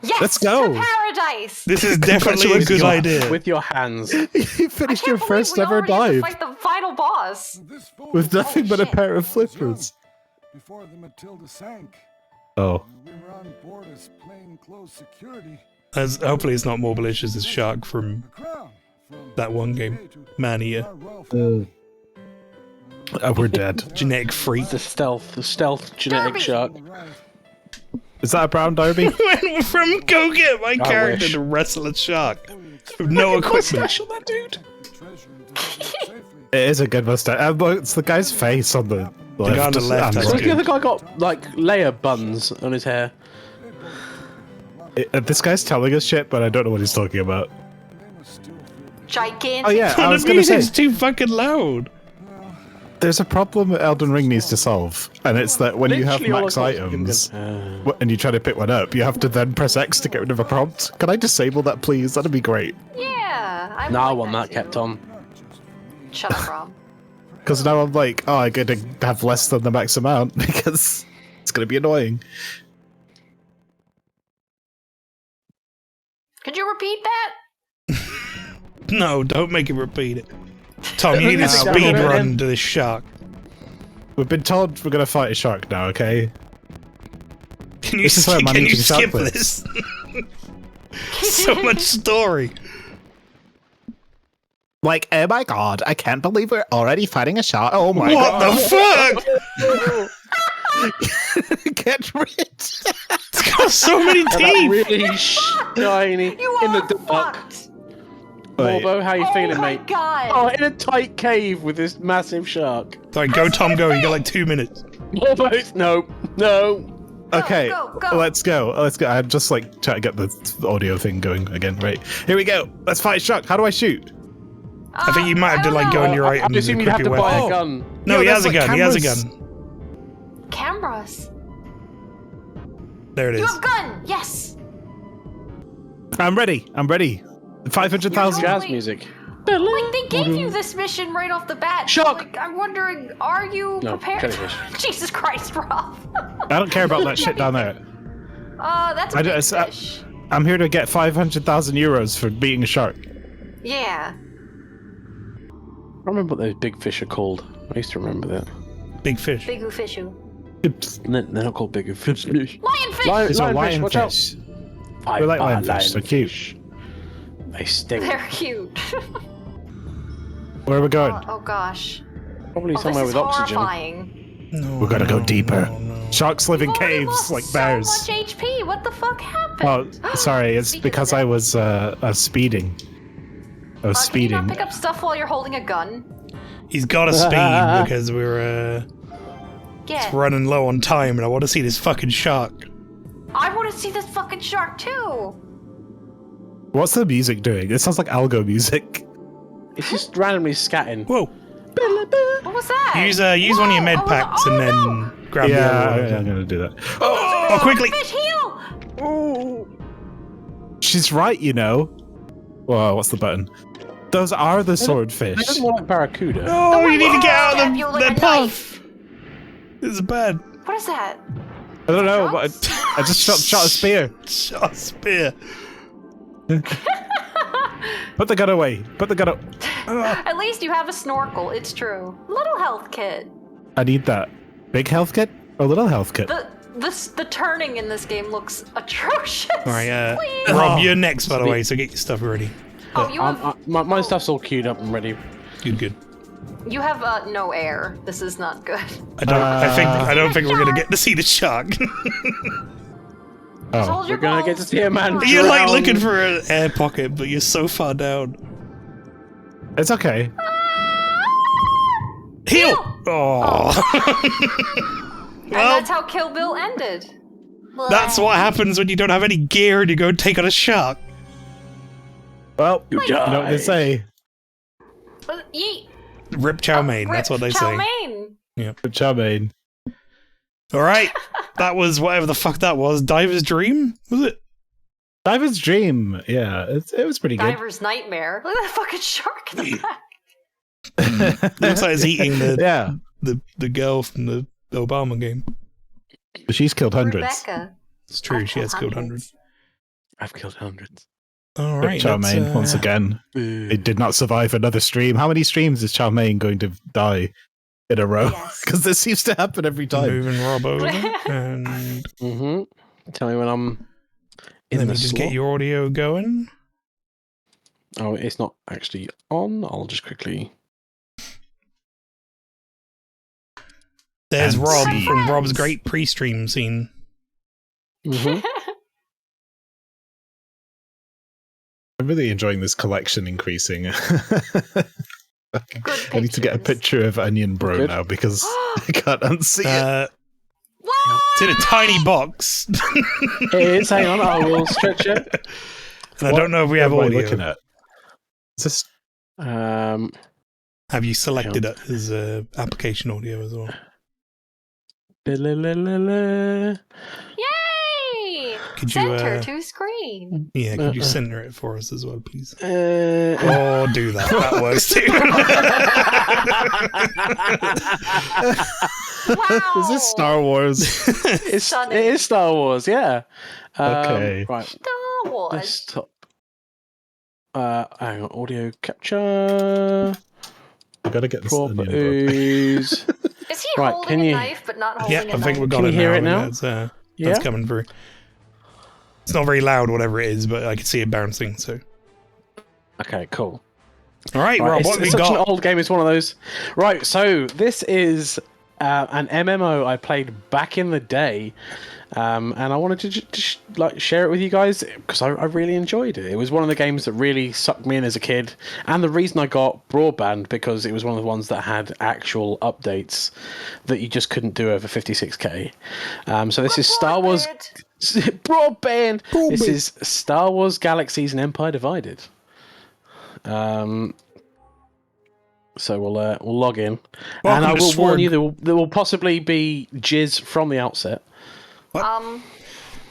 Yes! Let's go. To paradise! This is definitely a good idea. With your hands. You finished your I can't first believe we ever already have dive to fight the final boss. This boat with nothing but a shit. pair of flippers. Before the Matilda sank, Oh. we were on board as plainclothes security. Hopefully it's not more malicious as Shark from The crown from that one game. UK to Mania. our royal family. We're dead. Genetic freak. The stealth genetic Derby. shark. All right. Is that a brown derby? Went from go get my character wish. to wrestle a shark. With no equipment. that dude. The treasure and deliver it safely. It is a good mustache. It's the guy's face on the left. guy on the left and has So good. the other guy got like layer buns on his hair. This guy's telling us shit, but I don't know what he's talking about. Gigantic. Oh yeah, I was The gonna say music's too fucking loud. there's a problem Elden Ring needs to solve, and it's that when you have Literally all max across the items kingdom. and you try to pick one up, you have to then press X to get rid of a prompt. Can I disable that, please? That'd be great. Yeah. I No, I like want that too. kept on. Shut up, Rob. Because now I'm like, oh, I get to have less than the max amount because it's gonna be annoying. Could you repeat that? No, don't make him repeat it. Tom, you need a No, speed we're run gonna- to this shark. We've been told we're gonna fight a shark now, okay? Can you, This is where I'm can you managing shark skip clips. this? So much story. Like, oh my god, I can't believe we're already fighting a shark. Oh my What god. the fuck? Get rid. It's got so many That teeth. really shiny You in are the dark. fucked. Wait. Morbo, how you Oh feeling, my mate? god. Oh, in a tight cave with this massive shark. Sorry, go Tom, go. You got like 2 minutes. Morbo, no. Okay, go, go. let's go. Let's go. I'm just like trying to get the audio thing going again. Right, here we go. Let's fight a shark. How do I shoot? I think you might have to like go on your I items and assume you'd equip have to your buy weapon. a gun. No, Yo, he has there's, a like, gun. He has a cameras. gun. Cameras. There it You is. have gun. Yes. I'm ready. 500,000. Jazz Wait. music. Like they gave you this mission right off the bat. Shark. Like, I'm wondering, are you No, prepared? jellyfish. Jesus Christ, Rob. I don't care about that shit down there. That's a I big just- fish. I'm here to get 500,000 euros for beating a shark. Yeah. I remember what those big fish are called. I used to remember that. Big fish. Big fishu. They're not called big fish. Lionfish. It's a Lionfish, watch out. lionfish. We like lionfish, they're cute. They stink. They're cute. Where are we going? Oh gosh. Probably Oh, somewhere this with is oxygen. horrifying. No, We're gonna go no, deeper. no, no. Sharks live in You've already caves lost like bears. So much HP. What the fuck Oh, happened? sorry. It's Speaking of because that, I was speeding. I was Can you not speeding. pick up stuff while you're holding a gun? He's got to speed because we're Yeah. running low on time, and I want to see this fucking shark. I want to see this fucking shark too. What's the music doing? It sounds like algo music. It's just randomly scatting. Whoa! What was that? Use one of your med Whoa, packs and then no. grab the Yeah, other one. I'm gonna do that. Oh, quickly! Fish heal. She's right, you know. Whoa, what's the button? Those are the swordfish. It doesn't look like barracuda. Oh, you need to get out Stab of you the, with the a puff! This is bad. What is that? I don't know, but I just shot a spear. Shot a spear. Put the gun away. Put the gun up. At least you have a snorkel. It's true. Little health kit. I need that. Big health kit or little health kit? The turning in this game looks atrocious. Alright, Please. Rob, you're next, by the way, so get your stuff ready. Oh, you have My stuff's all queued up and ready. Good. you have no air. This is not good. I don't think we're gonna get to see the shark. Just Oh, hold your We're gonna get to balls. see a man You're like drown. looking for an air pocket, but you're so far down. it's okay. Heal! Oh. And that's how Kill Bill ended. That's what happens when you don't have any gear and you go take on a shark. Well, You you know what they died. say. Yeet. Rip chow mein, that's what they Chow say. mein. Chow mein. Alright, that was whatever the fuck that was. Diver's Dream? Was it? Diver's Dream. Yeah, it was pretty good. Diver's Nightmare. Look at that fucking shark in the back. Looks like it's eating Yeah, the girl from the Obama game. she's killed hundreds. Rebecca. It's true, she has killed hundreds. I've killed hundreds. Alright, Chow let's, mein, once again. It did not survive another stream. How many streams is Chow mein going to die in a row? Yes. Because this seems to happen every time. moving Rob over and Mm-hmm. Tell me when I'm in let the me just slot. get your audio going. Oh, it's not actually on. I'll just quickly. There's And Rob see. from Rob's great pre-stream scene. Mm-hmm. I'm really enjoying this collection increasing. Good I need to get a pictures. picture of Onion Bro Good. now because I can't unsee it. What? It's in a tiny box. It is. Hang on, I will stretch it. And I don't know if we have What am I audio. looking at? Is this? Have you selected it as application audio as well? Yay! Could you, Center to screen. Yeah, could you center it for us as well, please? Oh, Oh, do that. That works too. Wow! Is this Star Wars? Stunning. it is Star Wars, yeah. Okay. Right. Star Wars. Desktop. Hang on, audio capture. I gotta get this onion book. Properties. Is he Right, holding can a you- knife but not holding Yeah, a I knife? think we got Can it you hear now. it now? That's Yeah? coming through. It's not very loud, whatever it is, but I can see it bouncing. So, Okay, cool. all right, Rob, It's what have we such an got? old game. It's one of those. Right, so this is an MMO I played back in the day, and I wanted to just like share it with you guys because I really enjoyed it. It was one of the games that really sucked me in as a kid, and the reason I got broadband because it was one of the ones that had actual updates that you just couldn't do over 56k. So this is Star Wars broadband. This is Star Wars Galaxies and Empire Divided. So we'll log in, Welcome and I to will warn Swerg. you there will possibly be jizz from the outset.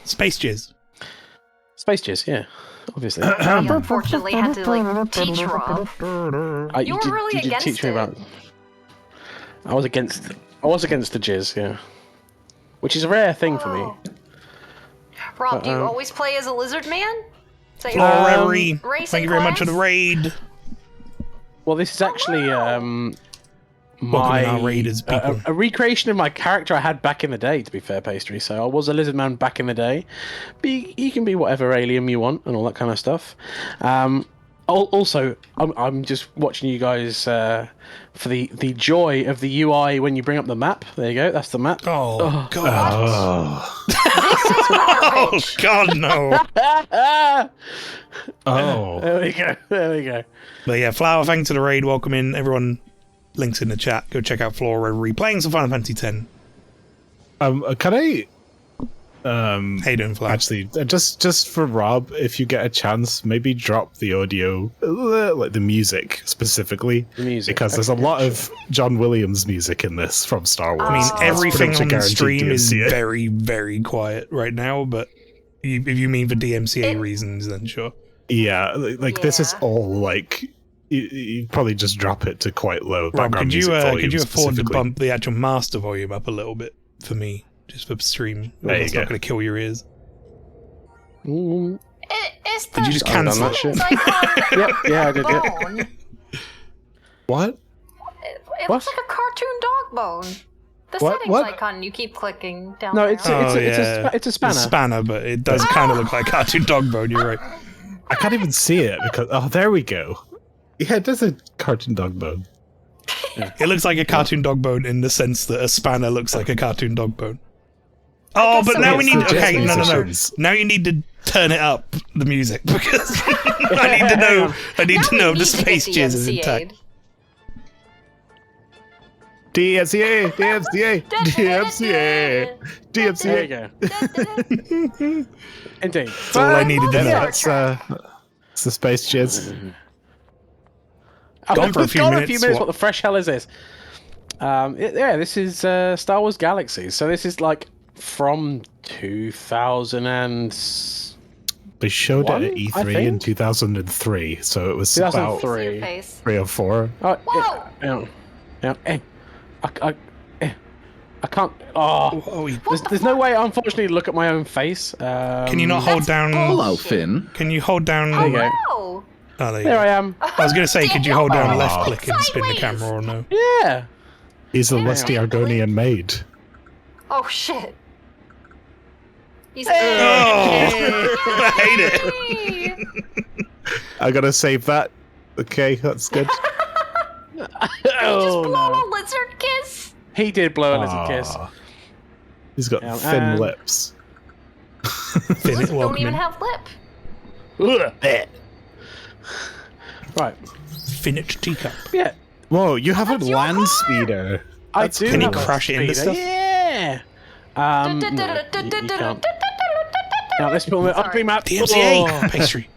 Space Jizz. Space jizz, yeah, obviously. I unfortunately had to like teach Rob. You were really did against teach me it. about. I was against the jizz, yeah, which is a rare thing for me. Rob, do you always play as a lizard man? Is that Florary. racing Thank you very much for the class? raid. Well, this is actually Welcome my in our raiders, people. a recreation of my character I had back in the day. To be fair, Pastry. So I was a lizard man back in the day. But you can be whatever alien you want and all that kind of stuff. Also, I'm just watching you guys for the joy of the UI when you bring up the map. There you go. That's the map. Oh, God. Oh. Oh, God, no. Oh. There we go. There we go. But yeah, Flower, thanks to the raid. Welcome in. Everyone, links in the chat. Go check out Flora Reverie playing some Final Fantasy X. Can I? How you doing, Flower? Actually, just for Rob, if you get a chance, maybe drop the audio, like the music specifically, The music. because there's a lot of John Williams music in this from Star Wars. I mean, That's everything pretty much a on the guaranteed stream is DMCA. very, very quiet right now, but if you mean for DMCA reasons, then sure. Yeah, like this is Yeah. all like you probably just drop it to quite low. Rob, background could you music volume afford to specifically. bump the actual master volume up a little bit for me, just for stream? There you It's go. not going to kill your ears. Mm. Is Did you just cancel that it? shit. icon Yep. Yeah, I did. Yeah. bone? What? It looks like a cartoon dog bone. The What? settings What? icon you keep clicking down No, there. it's a spanner. It's a spanner, but it does kind of look like cartoon dog bone. You're right. I can't even see it because there we go. Yeah, it does a cartoon dog bone. It looks like a cartoon dog bone in the sense that a spanner looks like a cartoon dog bone. Oh, but so. now we need. It's Okay, no. musicians. Now you need to turn it up, the music, because I need to know. I need to know if the space jizz is intact. DMCA, DMCA, DMCA, There DMCA. you go. Indeed. That's all I needed to know. That's it's the space jizz. Gone for a few minutes, What the fresh hell is this? This is Star Wars Galaxies. So this is like from 2000 and They showed it One, at I E3 in think? 2003, so it was about 2003. Your face. 3 or 4. Oh, Whoa! I can't. Oh, Oh, there's no way, unfortunately, to look at my own face. can you not hold down? Hello, Finn. Can you hold down? There you go. Oh! Oh, there you There go. I am. I was going to say, could you hold down Oh. left click and spin the Sideways. camera or no? Yeah. He's a lusty Argonian maid. Oh shit! He's Oh, I hate it. Hey! I gotta save that. Okay, that's good. Did he just blow a lizard kiss? He did blow a lizard kiss. Aw. He's got Yeah, thin and- lips. Finn, Lizards don't welcome even in. have lip. Right. Finnish teacup. Yeah. Whoa, you have a that's your land car! speeder. I That's do. Can you have a crash it into speeder. stuff? Yeah. No, you can't. Now let's put the ugly map. DMCA pastry.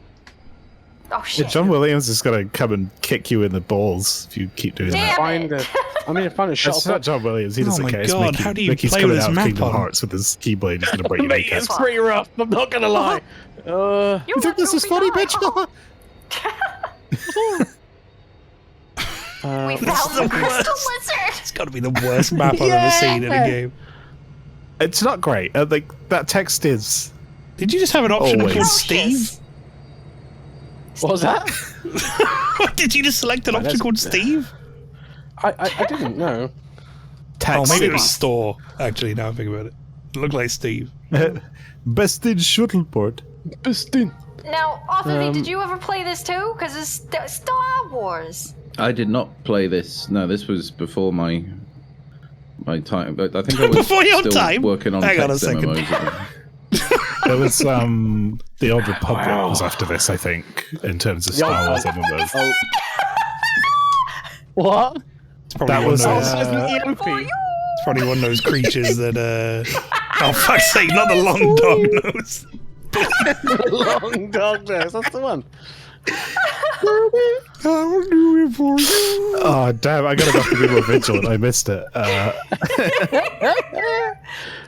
Oh Yeah, shit. John Williams is gonna come and kick you in the balls if you keep doing that. Damn it. Find a shot. That's not John Williams. He Oh doesn't my care. It's God, Mickey. how do you Mickey's play coming with this out of map Kingdom on? Hearts with his keyblade. He's gonna break your Mate, kneecaps. it's pretty rough. I'm not gonna lie. You think this is funny, bitch? We This found is the the crystal worst. lizard. It's got to be the worst map I've ever seen in a game. It's not great. Like that text is. Did you just have an option Always. called Steve? What was that? Did you just select an option that's- called Steve? I didn't know. Oh, maybe it was Steve. Store. Actually, now I think about it. It looked like Steve. Best in shuttleport. Now, Arthur, did you ever play this too? Because it's Star Wars. I did not play this. No, this was before my time. But I think I was Before your still time? working on Hang on a text second. MMOs. It was the Old Republic was after this, I think, in terms of Star Wars MMOs. Oh. What? It's probably That one of was, those, it's probably one of those creatures that. Oh fuck's sake! Not the long dog nose. Long dog nose. That's the one. I'll do it for you. Oh damn! I gotta have to be more vigilant. I missed it.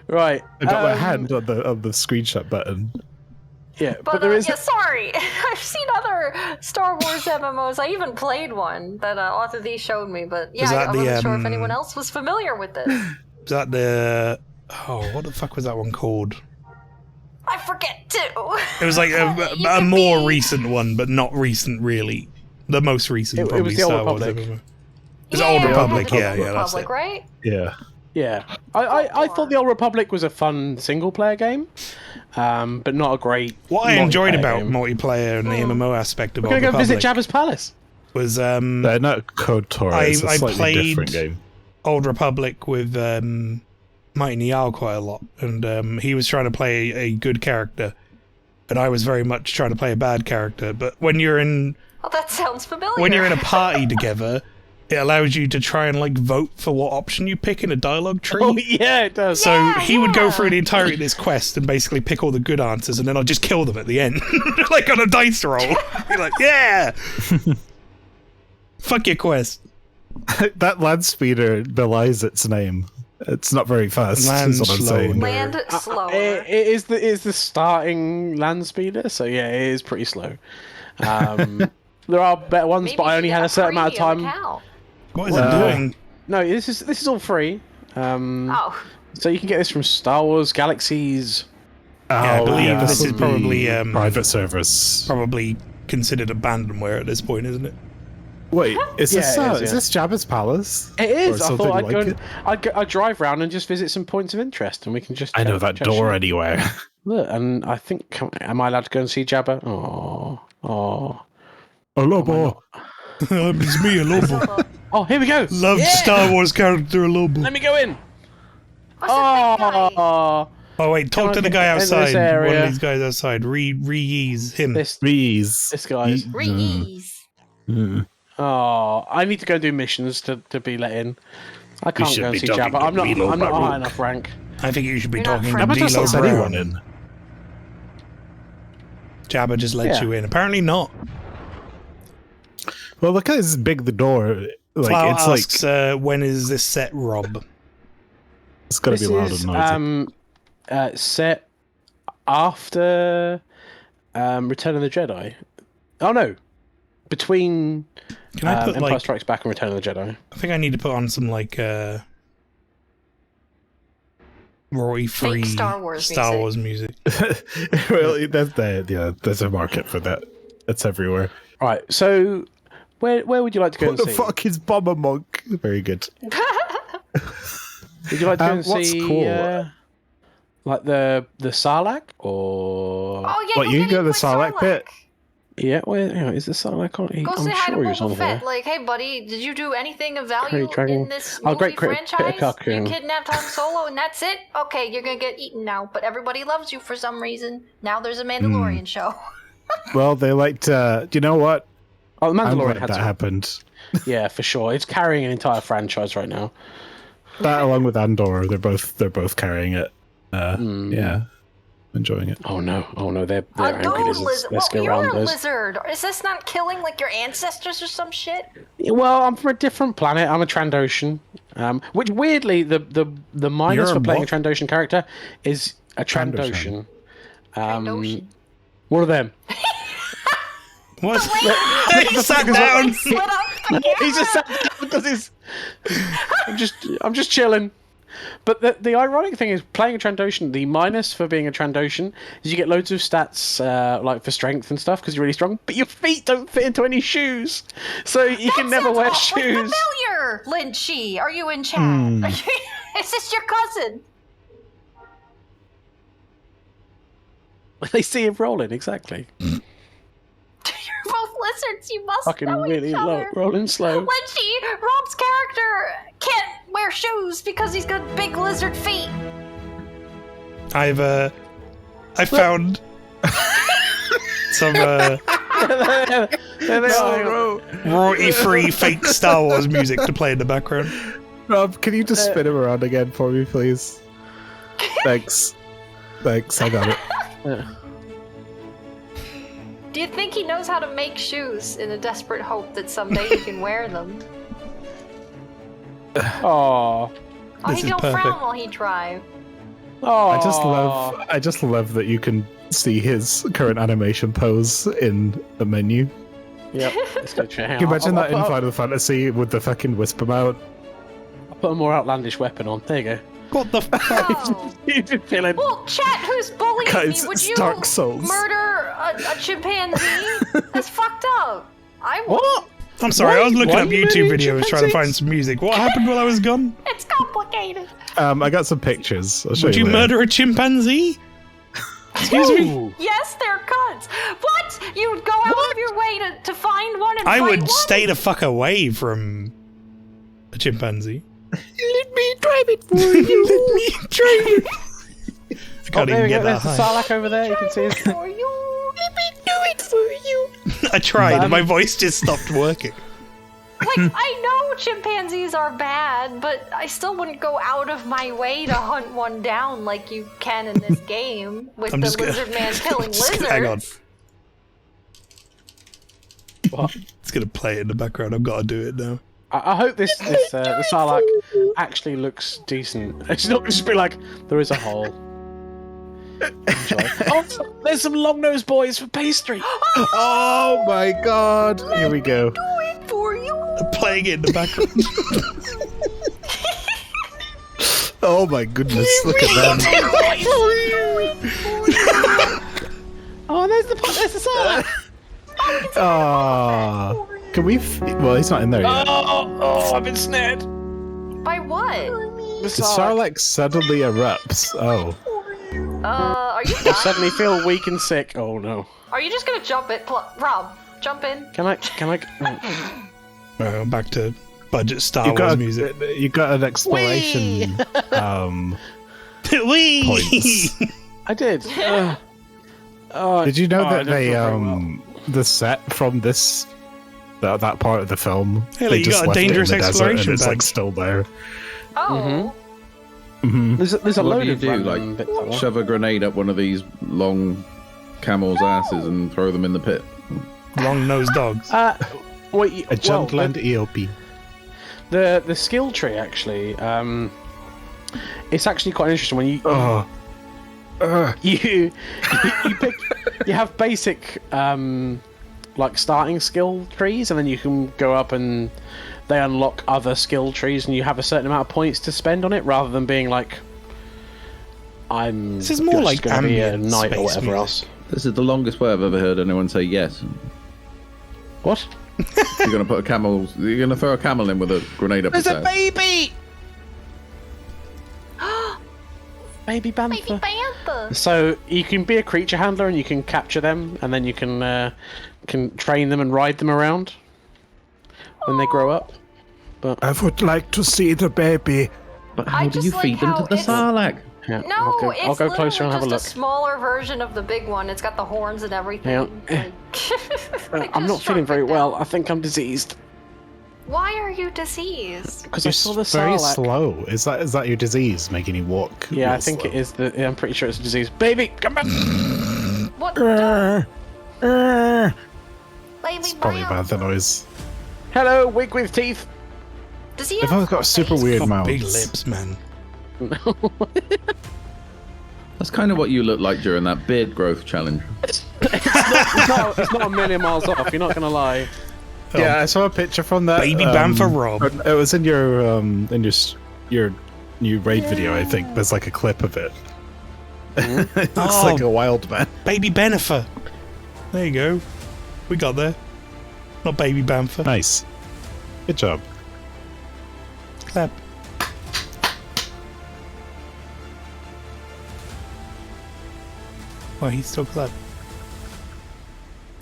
Right. I got my hand on the screenshot button. Yeah, But there is. yeah, sorry. I've seen other Star Wars MMOs. I even played one that Arthur D showed me. But yeah, Is that I the, wasn't sure if anyone else was familiar with this. Is that the? Oh, what the fuck was that one called? I forget too. It was like You a can more be- recent one, but not recent really. The most recent, It probably was the Old Star Wars. Republic. MMO. It's Old Yeah, Republic, the yeah, Old yeah, that's Republic, it. right? Yeah. Yeah, I thought the Old Republic was a fun single player game, but not a great. What I enjoyed multiplayer about game. multiplayer and the MMO aspect of We're Old gonna go visit Republic Jabba's palace. was They're not KOTOR. It's a I slightly played- different game. Old Republic with Mighty Niall quite a lot, and he was trying to play a good character, and I was very much trying to play a bad character. But when you're in Oh, that sounds familiar. when you're in a party together, it allows you to try and like vote for what option you pick in a dialogue tree. Oh yeah, it does. So Yeah, he would go yeah. through the entirety of this quest and basically pick all the good answers, and then I'd just kill them at the end, like on a dice roll. Be like, yeah, fuck your quest. That land speeder belies its name. It's not very fast. Land is what I'm slow. saying. Land slower. It is the starting land speeder, so yeah, it is pretty slow. There are better ones, Maybe but I you only should had get a certain amount of premium time. account. What is it doing? No, this is all free. Oh, So you can get this from Star Wars Galaxies. Yeah, I Oh, believe yeah, this is would probably be private service. probably considered abandonware at this point, isn't it? Wait, is this Yeah, it is, is yeah. this Jabba's palace? It is. Or I something thought like it? I'd drive around and just visit some points of interest, and we can just. I know that just door anywhere. Look, and I think am I allowed to go and see Jabba? Oh. Oh, Lobo. It's me, a Lobo. Oh, here we go. Loved Yeah! Star Wars character, a Lobo. Let me go in. what's that big guy? Oh, Oh wait, talk Come to on, the guy enter this outside. One area. of these guys outside. Re-ease him. this Please. guy's. Re-ease. Oh, I need to go and do missions to be let in. I can't should go and be see talking Jabba. to I'm not Relo high Baroque. enough rank. I think you should be You're not talking to friendly. Jabba just D'Lo lets anyone Brown. in. Jabba just lets Yeah. you in. Apparently not. Well, look at how big the door. Like Plow it's like asks, when is this set, Rob? it's gonna This be loud is and noisy. set after Return of the Jedi. Oh no, between Can I put Empire like? Strikes Back and Return of the Jedi. I think I need to put on some like royalty-free Fake Star Wars music. Well, there's a market for that. It's everywhere. All right, so where would you like to go What and the see? fuck is Bomber Monk? Very good. Would you like to go and What's see cool? like the Sarlacc or Oh yeah, What, go you get go in the with Sarlacc pit? yeah? Where is the Sarlacc on? Go I'm say hi to sure he was on Boba here. Fett. Like, hey buddy, did you do anything of value Great dragon. in this Oh, movie great franchise? Pittercock, You yeah. kidnapped Han Solo and that's it? Okay, you're gonna get eaten now, but everybody loves you for some reason. Now there's a Mandalorian show. Well, they liked. Do you know what? Oh, the I'm Mandalorian glad had that some. happened. Yeah, for sure. It's carrying an entire franchise right now. That along with Andor, they're both carrying it. Yeah, enjoying it. Oh no, they're A angry gold lizards. lizard. Let's Well, go you're around a those. lizard. Is this not killing like your ancestors or some shit? Well, I'm from a different planet. I'm a Trandoshan. Which weirdly, the minus You're for a playing what? a Trandoshan character is a Trandoshan. Trandoshan. Trandoshan. One of them. What? He sat down. Split up the He's just sat down because he's. I'm just chilling. But the ironic thing is, playing a Trandoshan, the minus for being a Trandoshan is you get loads of stats like for strength and stuff because you're really strong, but your feet don't fit into any shoes, so you can never wear shoes. Familiar, Lynchy. Are you in chat? Is this your cousin? They see him rolling exactly. You're both lizards. You must Fucking know really each low, other. rolling slow. Lynchy, Rob's character can't wear shoes because he's got big lizard feet. I found some royalty-free fake Star Wars music to play in the background. Rob, can you just spin him around again for me, please? Thanks. Thanks, I got it. Do you think he knows how to make shoes in a desperate hope that someday he can wear them? Aww. Oh, This he is don't perfect. frown while he drive. Aww. I just love that you can see his current animation pose in the menu. Yep. Let's go check. Can you imagine that in Final Fantasy with the fucking whisper mount? I'll put a more outlandish weapon on. There you go. What the fuck? Oh. You've been feeling. Well, chat, who's bullying Guys, me? Would it's you Dark Souls. murder a chimpanzee? That's fucked up. I would. What? I'm sorry, I was looking Why up are you YouTube murdering videos trying to find chimpanzees? some music. What happened while I was gone? It's complicated. I got some pictures. I'll show Would you later. murder a chimpanzee? Excuse me? Yes, they're cunts. What? You would go out of your way to find one and I fight would one? stay the fuck away from a chimpanzee. Let me drive it for you. Let me drive it. I Oh, can't there even we get go. that There's the high. Sarlacc over there. You can see his. For you. Let me do it for you. I tried and my voice just stopped working. Like, I know chimpanzees are bad, but I still wouldn't go out of my way to hunt one down like you can in this game with I'm the just gonna- lizard man killing lizards. Hang on. What? It's going to play in the background. I've got to do it now. I hope the Sarlacc actually looks decent. It's not just be like there is a hole. Enjoy. Oh, there's some long-nosed boys for pastry. Oh my god. Here we go. Do it for you. Playing it in the background. Oh my goodness. Look at them. Oh, there's the Sarlacc. Ah. Can we? Well, he's not in there yet. Oh, I've been snared. By what? The The Sarlacc. Sarlacc suddenly erupts. Oh. Are you I done? suddenly feel weak and sick. Oh no. Are you just gonna jump it? Rob, jump in. Can I? Right, I'm back to budget Star You Wars got music. you got an exploration Whee! points. I did. Did you know I that don't they feel very well. the set from this that part of the film Hey, they you just got a left it in dangerous the desert exploration and it's like badge. still there. Oh. There's a What load do you of do? random bits Like, like shove a grenade up one of these long camels' asses and throw them in the pit? Long-nosed dogs. Wait, A Juntland EOP. the skill tree actually, it's actually quite interesting when you Oh. you pick, you have basic like starting skill trees, and then you can go up and they unlock other skill trees, and you have a certain amount of points to spend on it, rather than being like This is more just like gonna be a ambient knight or space whatever music. else. This is the longest way I've ever heard anyone say yes. What? You're gonna put a camel. You're gonna throw a camel in with a grenade up its ass. baby! Baby Baby bantha. Bantha. So you can be a creature handler and you can capture them, and then you can train them and ride them around when they grow up. I would like to see the baby. But I how do just you like feed them how to the it's- Sarlacc? Yeah, No, I'll go closer and have a just look. a smaller version of the big one. It's got the horns and everything. Yeah. Like, I I'm just not feeling shrunk very it well. down. I think I'm diseased. Why are you diseased? Because I saw the very Sarlacc. slow. Is that your disease making you walk? Yeah, I real think slow? it is. I'm pretty sure it's a disease. Baby, come back! What? Baby It's probably Brown. bad, the noise. Hello, wig with teeth. Does he They've have all got super face? weird Got mouths. big lips, man. That's kind of what you look like during that beard growth challenge. It's not a million miles off. You're not gonna lie. Yeah, I saw a picture from that. Baby Bamfer Rob. It was in your new raid video, I think. There's like a clip of it. It looks Oh. like a wild man. Baby Benifer. There you go. We got there. Not Baby Bamfer. Nice. Good job. Clap. Well, he's still clap.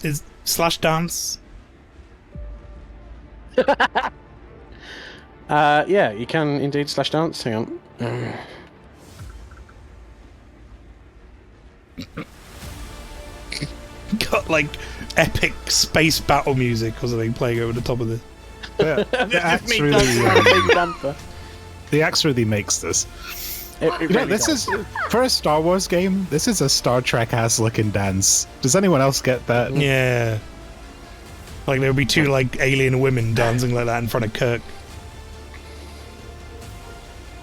Is slash dance? Yeah, you can indeed slash dance. Hang on. Got like epic space battle music or something playing over the top of this. Yeah, the axe really makes this. This is for a Star Wars game. This is a Star Trek ass looking dance. Does anyone else get that? Yeah. Like there would be two like alien women dancing like that in front of Kirk.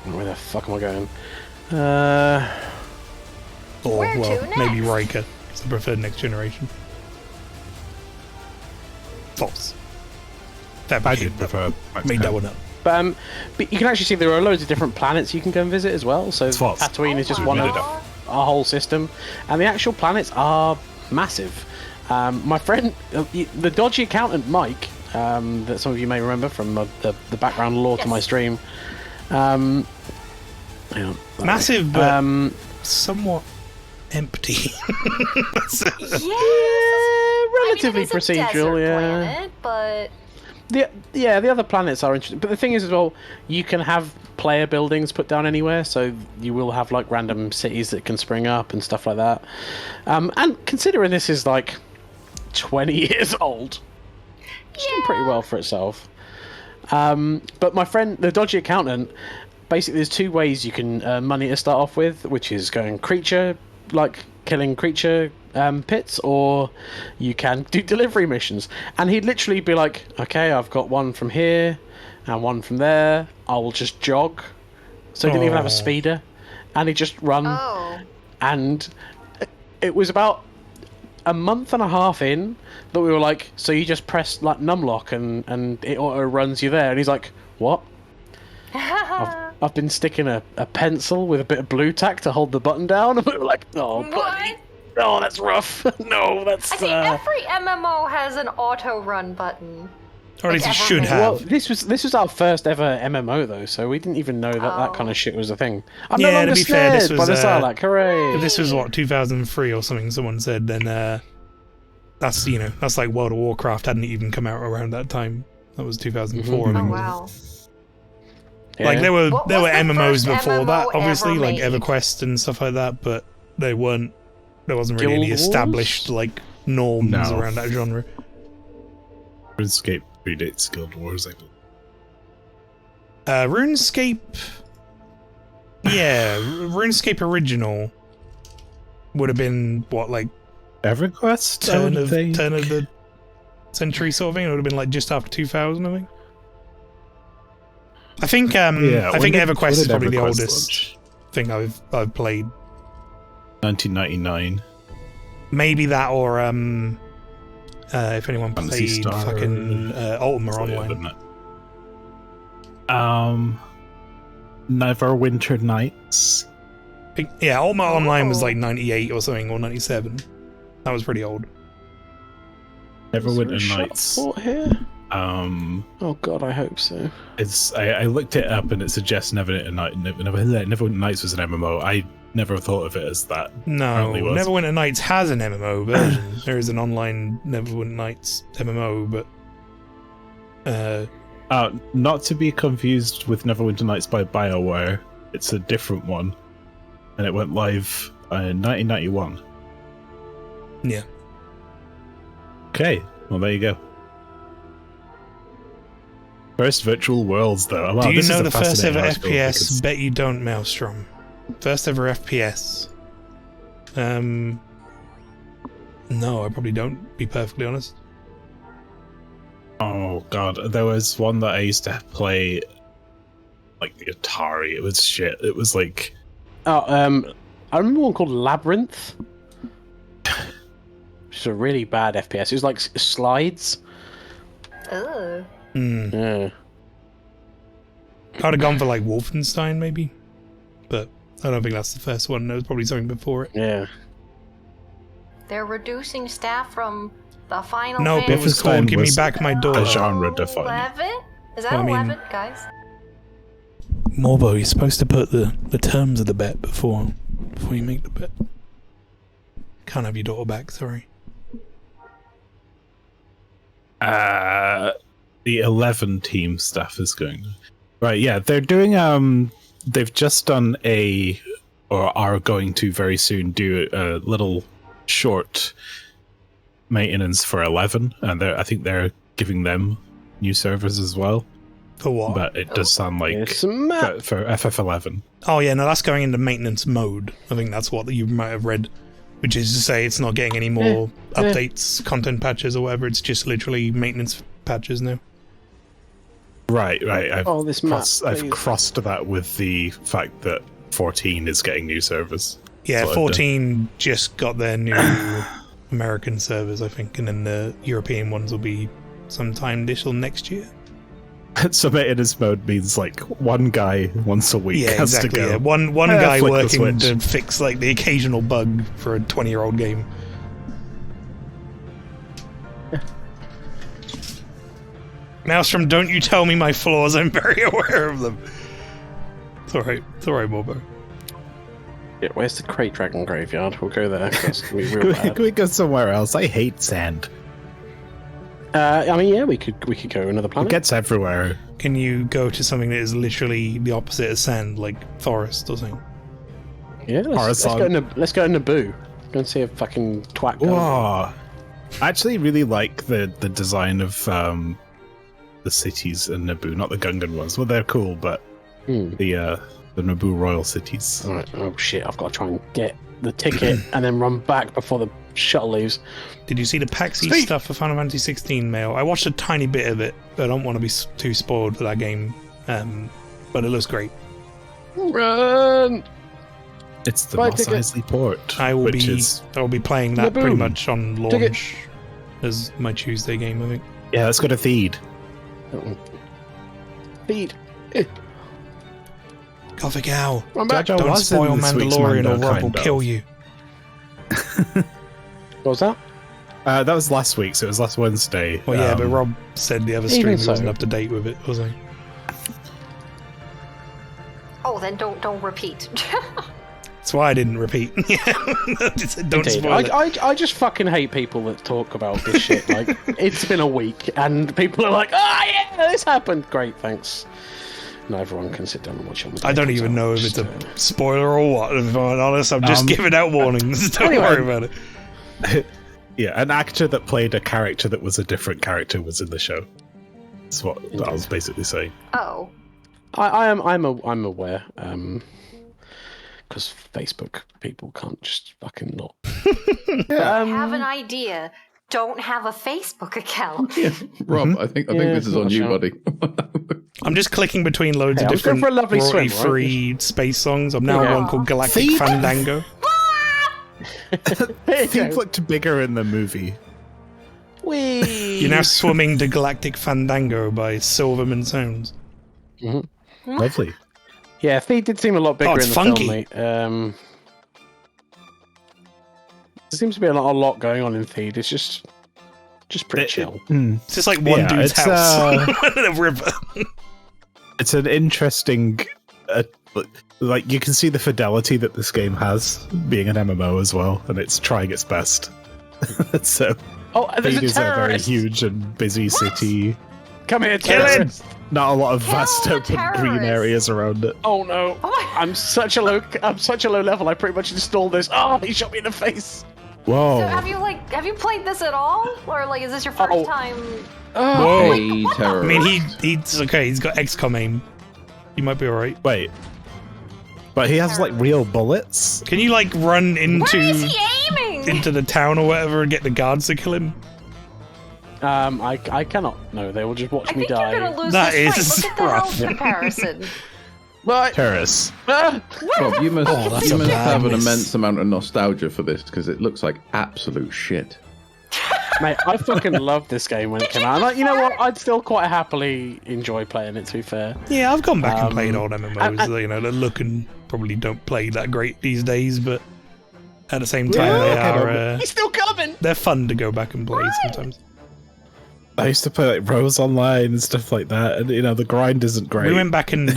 Where the fuck am I going? Or Where to well, maybe next? Riker. Because I prefer Next Generation. False. I did prefer. Made that one up. But you can actually see there are loads of different planets you can go and visit as well. So false. Tatooine is just Oh one my of God. a whole system, and the actual planets are massive. My friend, the dodgy accountant Mike, that some of you may remember from the background lore to Yes. my stream. Hang on. Massive, but Um, somewhat empty. Yeah, relatively it's a procedural, desert yeah. planet, but the other planets are interesting, but the thing is as well, you can have player buildings put down anywhere, so you will have like random cities that can spring up and stuff like that. And considering this is like 20 years old, it's doing pretty well for itself. But my friend, the dodgy accountant, basically there's two ways you can earn money to start off with, which is going creature, like killing creature pits, or you can do delivery missions. And he'd literally be like, okay, I've got one from here and one from there, I'll just jog. So he didn't even have a Aw. speeder, and he'd just run. oh, And it was about a month and a half in that we were like, so you just press like numlock and it auto runs you there. And he's like, what? I've been sticking a pencil with a bit of blue tack to hold the button down. And we were like, oh, buddy. what? No, that's rough. No, that's I think every MMO has an auto run button. Or at least it should Like, have. well, this was our first ever MMO though, so we didn't even know that that kind Oh. of shit was a thing. I'm Yeah, no to longer be fair, this snared by the was, Sarlacc. Hooray! If this was what 2003 or something, someone said, then that's that's like World of Warcraft hadn't even come out around that time. That was 2004. I Oh think. wow. Like Yeah. there were What there was were the MMOs first before that, MMO obviously, ever like made? EverQuest and stuff like that, but they weren't. There wasn't really any Guild Wars? established like norms No. around that genre. RuneScape predates Guild Wars, I believe. RuneScape. Yeah, RuneScape original would have been what, like EverQuest? turn of the century sort of thing. It would have been like just after 2000, I think. I think I when think did- EverQuest when is did probably the EverQuest oldest launch? thing I've played. 1999. Maybe that, or if anyone Fantasy played Star. fucking Ultima So, yeah, Online. didn't it? Neverwinter Nights. Yeah, Ultima Online was Oh. like 98 or something, or 97. That was pretty old. Neverwinter Is there a Nights. shot port here? Oh god, I hope so. It's I looked it up and it suggests Neverwinter Nights was an MMO. I never thought of it as that. No, Apparently was. Neverwinter Nights has an MMO version. There is an online Neverwinter Nights MMO, but Not to be confused with Neverwinter Nights by BioWare. It's a different one, and it went live in 1991. yeah. Okay, well there you go. First virtual worlds, though. Wow, Do you this is know a the first ever fascinating article FPS? because- Bet you don't, Maelstrom. First ever FPS. No, I probably don't, be perfectly honest. Oh god, there was one that I used to play, like the Atari. It was shit. It was like, I remember one called Labyrinth. Which is a really bad FPS. It was like slides. Ugh. Yeah. I'd have gone for like Wolfenstein, maybe. But I don't think that's the first one. There was probably something before it. Yeah. They're reducing staff from the Final Nope, it Fantasy. was called Give Me was Back My a Door. genre defining. 11? Is that Well, I mean- 11, guys? Morbo, you're supposed to put the terms of the bet before you make the bet. Can't have your daughter back, sorry. The 11 team stuff is going. Right, yeah, they're doing. They've just done or are going to very soon do a little short maintenance for 11, and I think they're giving them new servers as well. For what? But it does sound like It's a map. for FF11. Oh yeah, no, that's going into maintenance mode. I think that's what you might have read, which is to say it's not getting any more updates, content patches or whatever. It's just literally maintenance patches now. Right. I've This map. I've please. crossed that with the fact that 14 is getting new servers. Yeah, That's what I've 14 just got their new American servers, I think, and then the European ones will be sometime this or next year. So maintenance mode means like one guy once a week Yeah, has exactly. to go. Yeah. One guy flick the working switch. to fix like the occasional bug for a 20-year-old game. Maelstrom, don't you tell me my flaws. I'm very aware of them. It's alright. It's alright, Morbo. Yeah, where's the Crate Dragon graveyard? We'll go there. That's gonna be Can real we, bad. can we go somewhere else? I hate sand. I mean, yeah, we could go another It planet. gets everywhere. Can you go to something that is literally the opposite of sand, like forest or something? Yeah, let's go to Naboo. Go and see a fucking twat. Guy. Whoa. I actually really like the design of the cities in Naboo, not the Gungan ones. Well, they're cool, but the Naboo royal cities. All right. Oh shit! I've got to try and get the ticket and then run back before the shuttle leaves. Did you see the PAX East Sweet. stuff for Final Fantasy 16, Mail? I watched a tiny bit of it, but I don't want to be too spoiled for that game. But it looks great. Run! It's the Buy Mos ticket. Eisley port, I will be playing that Naboo. pretty much on launch Ticket. as my Tuesday game, I think. Yeah, let's go to Theed. Feed. Gothic Owl. I'm back. Jaja Don't was spoil in this week's Mandalorian Mando, or Rob will kind of. kill you. What was that? That was last week, so it was last Wednesday. Well, yeah, but Rob said the other stream even he wasn't so. up to date with it, was he? Oh, then don't repeat. That's why I didn't repeat. Yeah. Don't Indeed. spoil it. I just fucking hate people that talk about this shit. Like, it's been a week and people are like, "Oh yeah, this happened." Great, thanks. Now everyone can sit down and watch it. I don't even know if it's a spoiler or what, if I'm honest. I'm just giving out warnings. Don't Anyway. worry about it. Yeah, an actor that played a character that was a different character was in the show. That's what I was basically saying. Oh. I'm aware. Because Facebook people can't just fucking not. Have an idea. Don't have a Facebook account. Rob, I think this is on you, sure. buddy. I'm just clicking between loads Hey, of I was going different for a lovely swim, right? royalty-free space songs. I'm now on one called Galactic Thief? Fandango. Thief looked bigger in the movie. Whee! You're now swimming to Galactic Fandango by Silverman Sounds. Lovely. Yeah, Feed did seem a lot bigger it's in the funky. film, mate. There seems to be a lot going on in Feed. It's just pretty chill. It's just like one Yeah, dude's it's, house in a river. It's an interesting, like you can see the fidelity that this game has, being an MMO as well, and it's trying its best. So, Oh, there's Theed a is a very terrorist! huge and busy city. Come here, Kill him! terrorist! Not a lot of vast Kill the open green terrorist. areas around it. Oh no! Oh my- I'm such a low level. I pretty much installed this. Oh, he shot me in the face. Whoa! So have you played this at all? Or like is this your first Oh. time Whoa. Hey, terror. I mean, he's okay. He's got XCOM aim. You might be all right. Wait. But he has like real bullets? Can you like run Where is he aiming? into the town or whatever and get the guards to kill him? I cannot. No, they will just watch I me think die. you're gonna lose That this is fight. Look at the rough. health comparison. Terrorists. Rob, you must, that's you a must have an bad miss. immense amount of nostalgia for this because it looks like absolute shit. Mate, I fucking loved this game when it came out. And you know what? I'd still quite happily enjoy playing it, to be fair. Yeah, I've gone back and played old MMOs. and- You know, they look and probably don't play that great these days, but at the same time, they are. He's still coming! They're fun to go back and play sometimes. I used to play like Rose Online and stuff like that, and you know the grind isn't great. We went back and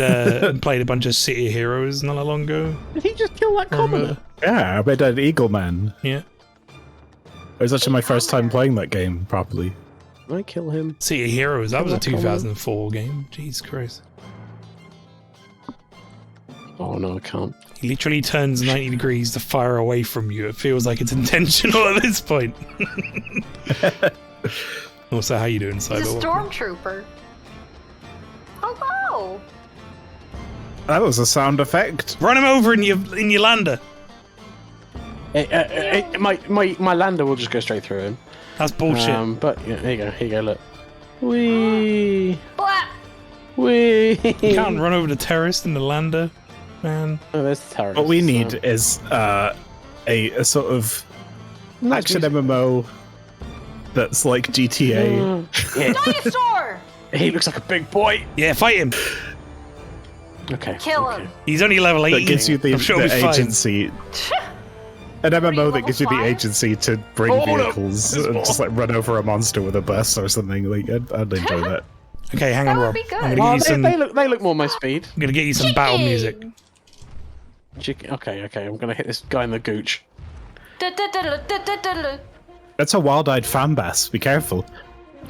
played a bunch of City of Heroes not that long ago. Did he just kill that commoner? Yeah, I made an Eagle Man. Yeah, It was actually my first time playing that game properly. I kill him. City of Heroes. That was a that commoner? 2004 game. Jesus Christ. Oh no, I can't. He literally turns 90 degrees to fire away from you. It feels like it's intentional at this point. Also, how you doing, He's a Cyber? stormtrooper. Hello. That was a sound effect. Run him over in your lander. My lander will just go straight through him. That's bullshit. But yeah, here you go, look. Wee, Blah. wee. You can't run over the terrorist in the lander, man. Oh, there's the terrorist. What we need is a sort of action MMO that's like GTA. Yeah, Dinosaur. he looks like a big boy. Yeah, fight him. Okay. Kill okay. him. He's only level 80. That gives you the I'm sure it'll be fine. agency. An MMO that gives you the level five? agency to bring Oh, no. vehicles There's and more. just like run over a monster with a bus or something. Like I'd enjoy that. Okay, hang on, That would Rob. be good. I'm gonna Well, get you some. they look more my speed. I'm gonna get you some battle music. Chicken. Okay. I'm gonna hit this guy in the gooch. That's a wild-eyed fan bass. Be careful.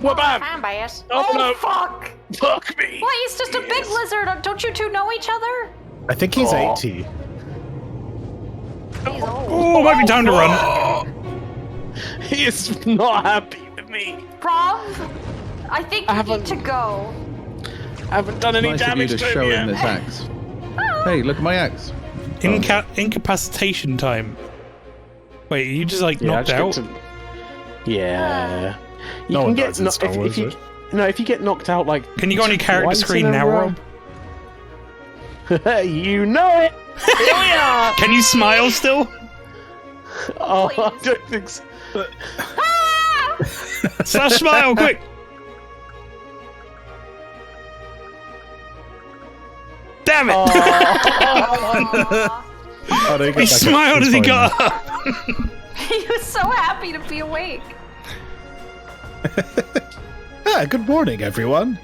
What bam? Fan bass. Oh, no. Fuck. Fuck me. What? He's just a big lizard. Don't you two know each other? I think he's Oh. 80. He's old. Oh, might be time to run. He is not happy with me. Rob, I think you haven't- need to go. I haven't done any Nice of you damage to to show him him yet. this axe. Hey, look at my axe. Incapacitation time. Wait, you just like Yeah, I knocked just out? got to- Yeah. You No can one get does in no- Star Wars, if you right? no, if you get knocked out like. Can you go on your character twice screen in a now, row- Rob? You know it. Here we are. Can you smile still? Oh, I don't think so. Slash smile, quick! Damn it! Oh, no, He smiled as he got up. He was so happy to be awake. Ah, good morning, everyone.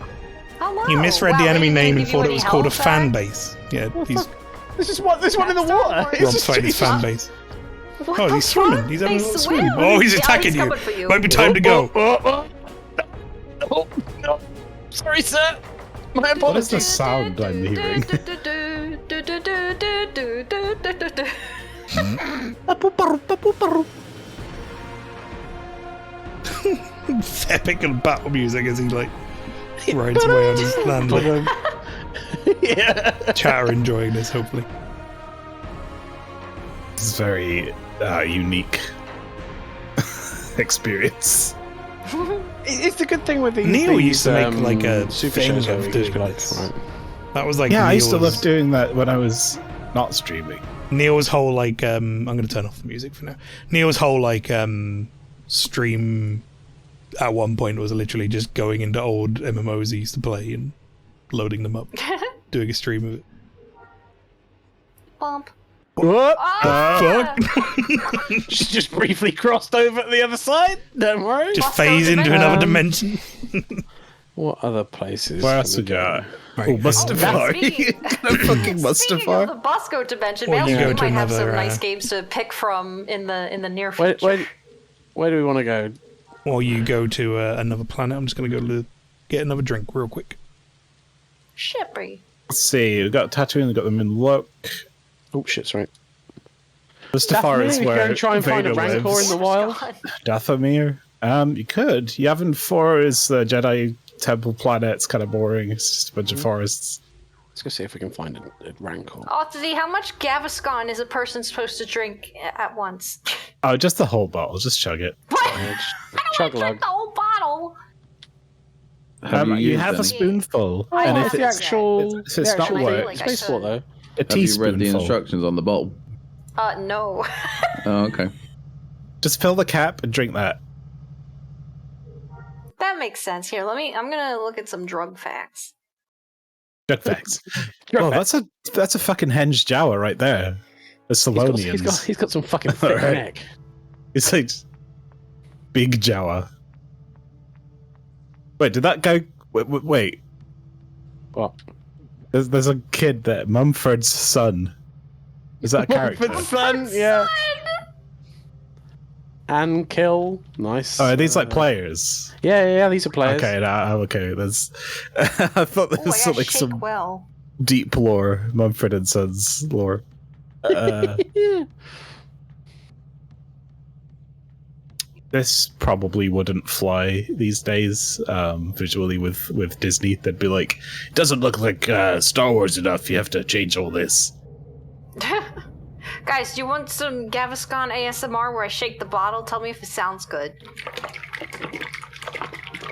Hello. You misread Wow, the they enemy didn't name give and you thought it any was called a health fan back? base. Yeah, he's This is one in the That's water. not It's Rob's just- fighting his fan base. What Oh, the he's swimming. fuck? He's having a They little swim. swim. Oh, he's Yeah, attacking you. coming for you. Might be time to go. Oh, no. Sorry, sir. My What is apologies. the sound I'm hearing? Epic and battle music as he like rides away on his lander. Yeah. Chat are enjoying this, hopefully. This is very unique experience. It's the good thing with these. Neil used to make like a super thing shows. of Where we just be doing like, this. right. That was like Yeah, I used to Neil's- love doing that when I was not streaming. Neil's whole like I'm gonna turn off the music for now. Neil's whole like stream at one point was literally just going into old MMOs he used to play and loading them up, doing a stream of it. Bump. What? Ah! She just briefly crossed over to the other side. Don't worry. Just Busto phase into another dimension. dimension. What other places? Where can else we we got? Right. Oh, Mustafar. Speaking- Fucking Speaking Mustafar. of the Bosco dimension, Or you Maelstrom go to might have some another, nice games to pick from in the near Where, future. where do we want to go? Or you go to another planet. I'm just gonna go to get another drink real quick. Shippy. Let's see. We've got Tatooine, we've got them in Look. Oh shit! Sorry. Mustafar is we go where and try and find a Vader Rancor lives. in the wild. God. Dathomir. You could. Yavin 4 is the Jedi Temple planet. It's kind of boring. It's just a bunch of forests. Let's go see if we can find a rancor. Ozzy, how much Gaviscon is a person supposed to drink at once? Oh, just the whole bottle. Just chug it. What? I don't want Chug to lug. drink the whole bottle. You used have a any? spoonful. I and have if the it's, actual- if it's the not actual work- work, Like I spaceport though. a Have you read the teaspoonful. instructions on the bottle? No. Oh, okay. Just fill the cap and drink that. That makes sense. Here, I'm gonna look at some drug facts. Drug facts. Well, that's a fucking henge Jawa right there. The Salonians. He's got some fucking thick Alright. neck. It's like big Jawa. Wait, did that guy? Wait. What? There's a kid there, Mumford's son. Is that a character? Mumford's son, yeah. And kill, nice. Oh, are these like players? Yeah, these are players. Okay, I'm okay. There's. I thought there Oh, was I gotta like shake some well. deep lore, Mumford and Sons lore. This probably wouldn't fly these days visually with Disney. They'd be like, it doesn't look like Star Wars enough. You have to change all this. Guys, do you want some Gaviscon ASMR where I shake the bottle? Tell me if it sounds good.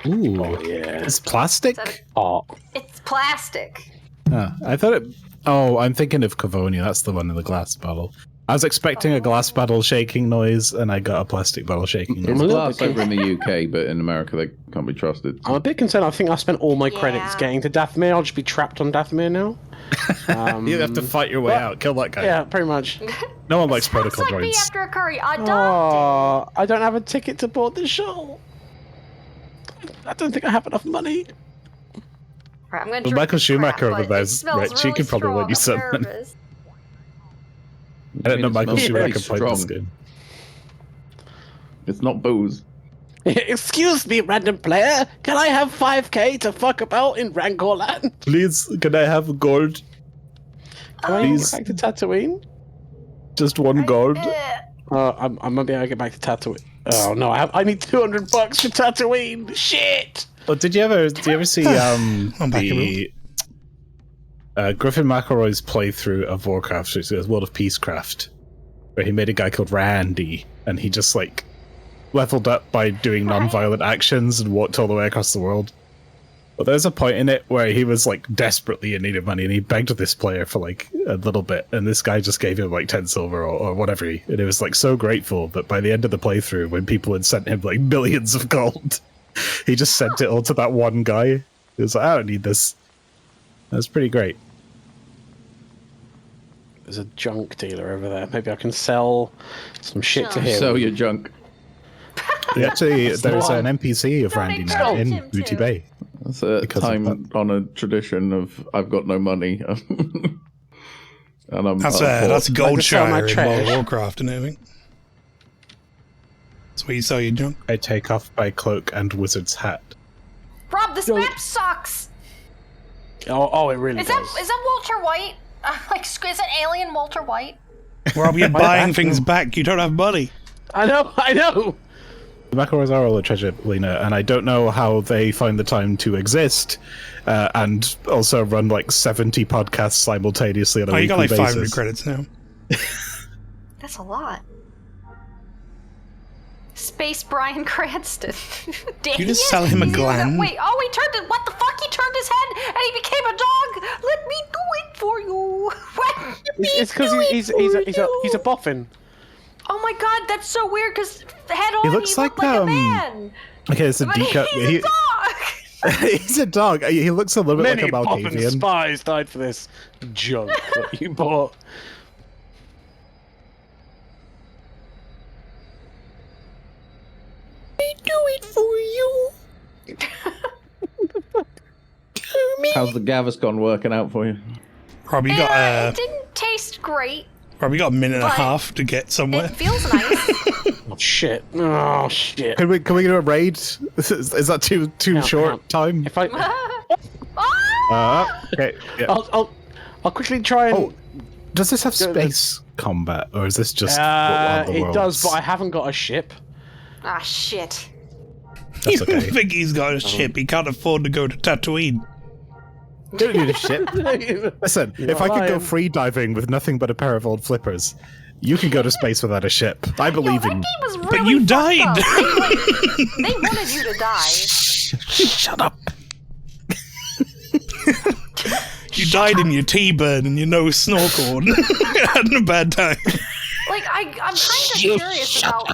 Ooh, Yeah. it's plastic. Is that Oh, It's plastic. I thought it. Oh, I'm thinking of Cavonia. That's the one in the glass bottle. I was expecting a glass bottle shaking noise, and I got a plastic bottle shaking There's noise. glass over in the UK, but in America they can't be trusted. I'm a bit concerned. I think I spent all my Yeah. credits getting to Dathomir. I'll just be trapped on Dathomir now. You have to fight your way out. Kill that guy. Yeah, pretty much. No one likes Sounds protocol like me droids. after a curry. Adopted. Oh, I don't have a ticket to board the shuttle. I don't think I have enough money. Right, I'm gonna Well, drink Michael this Schumacher crap, over but there it is smells rich. He really could probably strong. let you I'm something. nervous. I don't know It Michael smells very Schumacher played this strong. game. It's not booze. Excuse me, random player. Can I have 5k to fuck about in Rancor Land? Please, can I have gold? Can I even Please. get back to Tatooine? Just one gold. I might be able to get back to Tatooine. Oh no, I need $200 for Tatooine. Shit. Oh, did you ever see I'm back the Griffin McElroy's playthrough of Warcraft, which is World of Peacecraft, where he made a guy called Randy, and he just like leveled up by doing non-violent actions and walked all the way across the world. But there's a point in it where he was like desperately in need of money, and he begged this player for like a little bit, and this guy just gave him like 10 silver or whatever, and it was like so grateful that by the end of the playthrough, when people had sent him like billions of gold, he just sent it all to that one guy. He was like, I don't need this. That's pretty great. There's a junk dealer over there. Maybe I can sell some shit to him. Sell your junk. Actually, there's not- an NPC of Randy now encourage in him Booty to. Bay. That's a Because of time-honored tradition of I've got no money, and I'm. That's poor. that's Goldshire sell my in World of trash. Warcraft, and everything. That's where you sell your junk. I take off my cloak and wizard's hat. Rob, this map sucks. Oh, it really Is does. that Walter White? Like, is that alien Walter White? Rob, you're buying have things to. back. You don't have money. I know. The McElroys are all a treasure, Lena, and I don't know how they find the time to exist and also run like 70 podcasts simultaneously on a Oh, you weekly got like 500 basis. credits now. That's a lot. Space Bryan Cranston. You just sell him a gland? Wait, oh, he turned it. What the fuck? He turned his head and he became a dog. Let me do it for you. What? It's because he's a boffin. Oh my god, that's so weird. Because head on, He he looks looked like, like a man. Okay, it's a But deco. he's a dog. He's a dog. He looks a little bit Many like a boffin Malkavian. spies died for this junk that you bought. How's the Gaviscon working out for you? Rob, you got It didn't taste great. Rob, you got a minute and a but half to get somewhere. It feels nice. Oh shit! Oh shit! Can we do a raid? Is that too No, short no. time? If I, Okay. Yeah. I'll quickly try and. Oh, does this have space combat, or is this just it World does, Worlds? but I haven't got a ship. Ah, shit. That's okay. think he's got a ship. He can't afford to go to Tatooine. Don't need a ship. Listen, if I could go free diving with nothing but a pair of old flippers, you can go to space without a ship. I believe That in. game was really But you fucked died. up. They wanted you to die. Shut up. You died in your T-burn and your nose snorkeled. Having a bad time. Like, I'm kind of curious about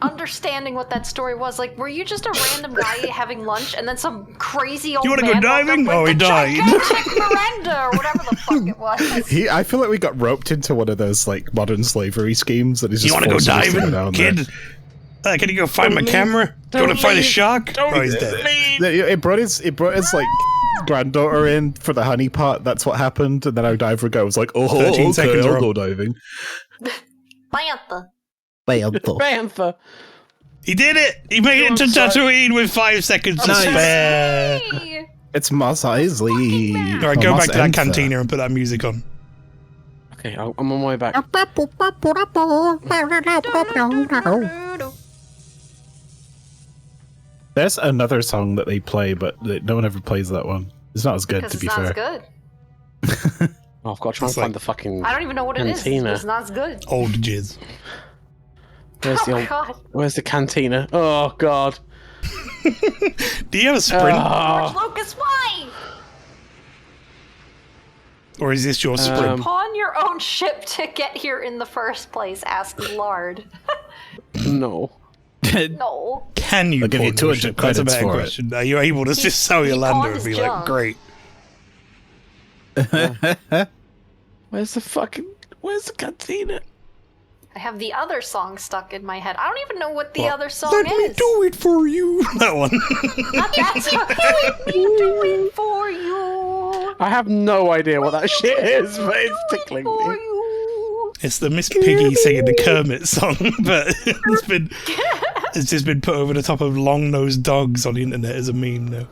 understanding what that story was. Like, were you just a random guy having lunch and then some crazy old You wanna man go walked diving? up with Oh, he the died. gigantic Miranda or whatever the fuck it was? I feel like we got roped into one of those like modern slavery schemes that is You just. want to go forcing us to diving, down there. kid? Can you go find my camera? Do you want to find a shark? Oh, he's dead. It brought his like granddaughter in for the honey pot. That's what happened, and then our diver guy was like, "Oh, 13 okay, seconds, I'll Rob. go diving." Bantha. Bantha. He did it! He made it to Tatooine with 5 seconds to Nice. spare. Hey! It's Mos Eisley. All right, go back to that cantina and put that music on. Okay, I'm on my way back. There's another song that they play, but no one ever plays that one. It's not as good, Because to it's be not as fair. good. Oh, I've got to try and It's like- find the fucking. I don't even know what it is. Cantina. It's not as good. Old jizz. Where's the Oh old? god. Where's the cantina? Oh god. Do you have a sprint? Oh, Lucas, why? Or is this your sprint? Pawn your own ship to get here in the first place, asked Lard. no. No. Can you I'll give you pawn 200 your ship? That's a credits better for it. question. Are you able to just sell your he lander pawned and his be like, junk. great? Where's the fucking? Where's the cantina? I have the other song stuck in my head. I don't even know what the other song Let me is. do it for you. That one. Not that song. Let me do it for you. I have no idea what that shit is, but it's tickling For me. you. It's the Miss Piggy singing the Kermit song, but it's just been put over the top of long-nosed dogs on the internet as a meme now.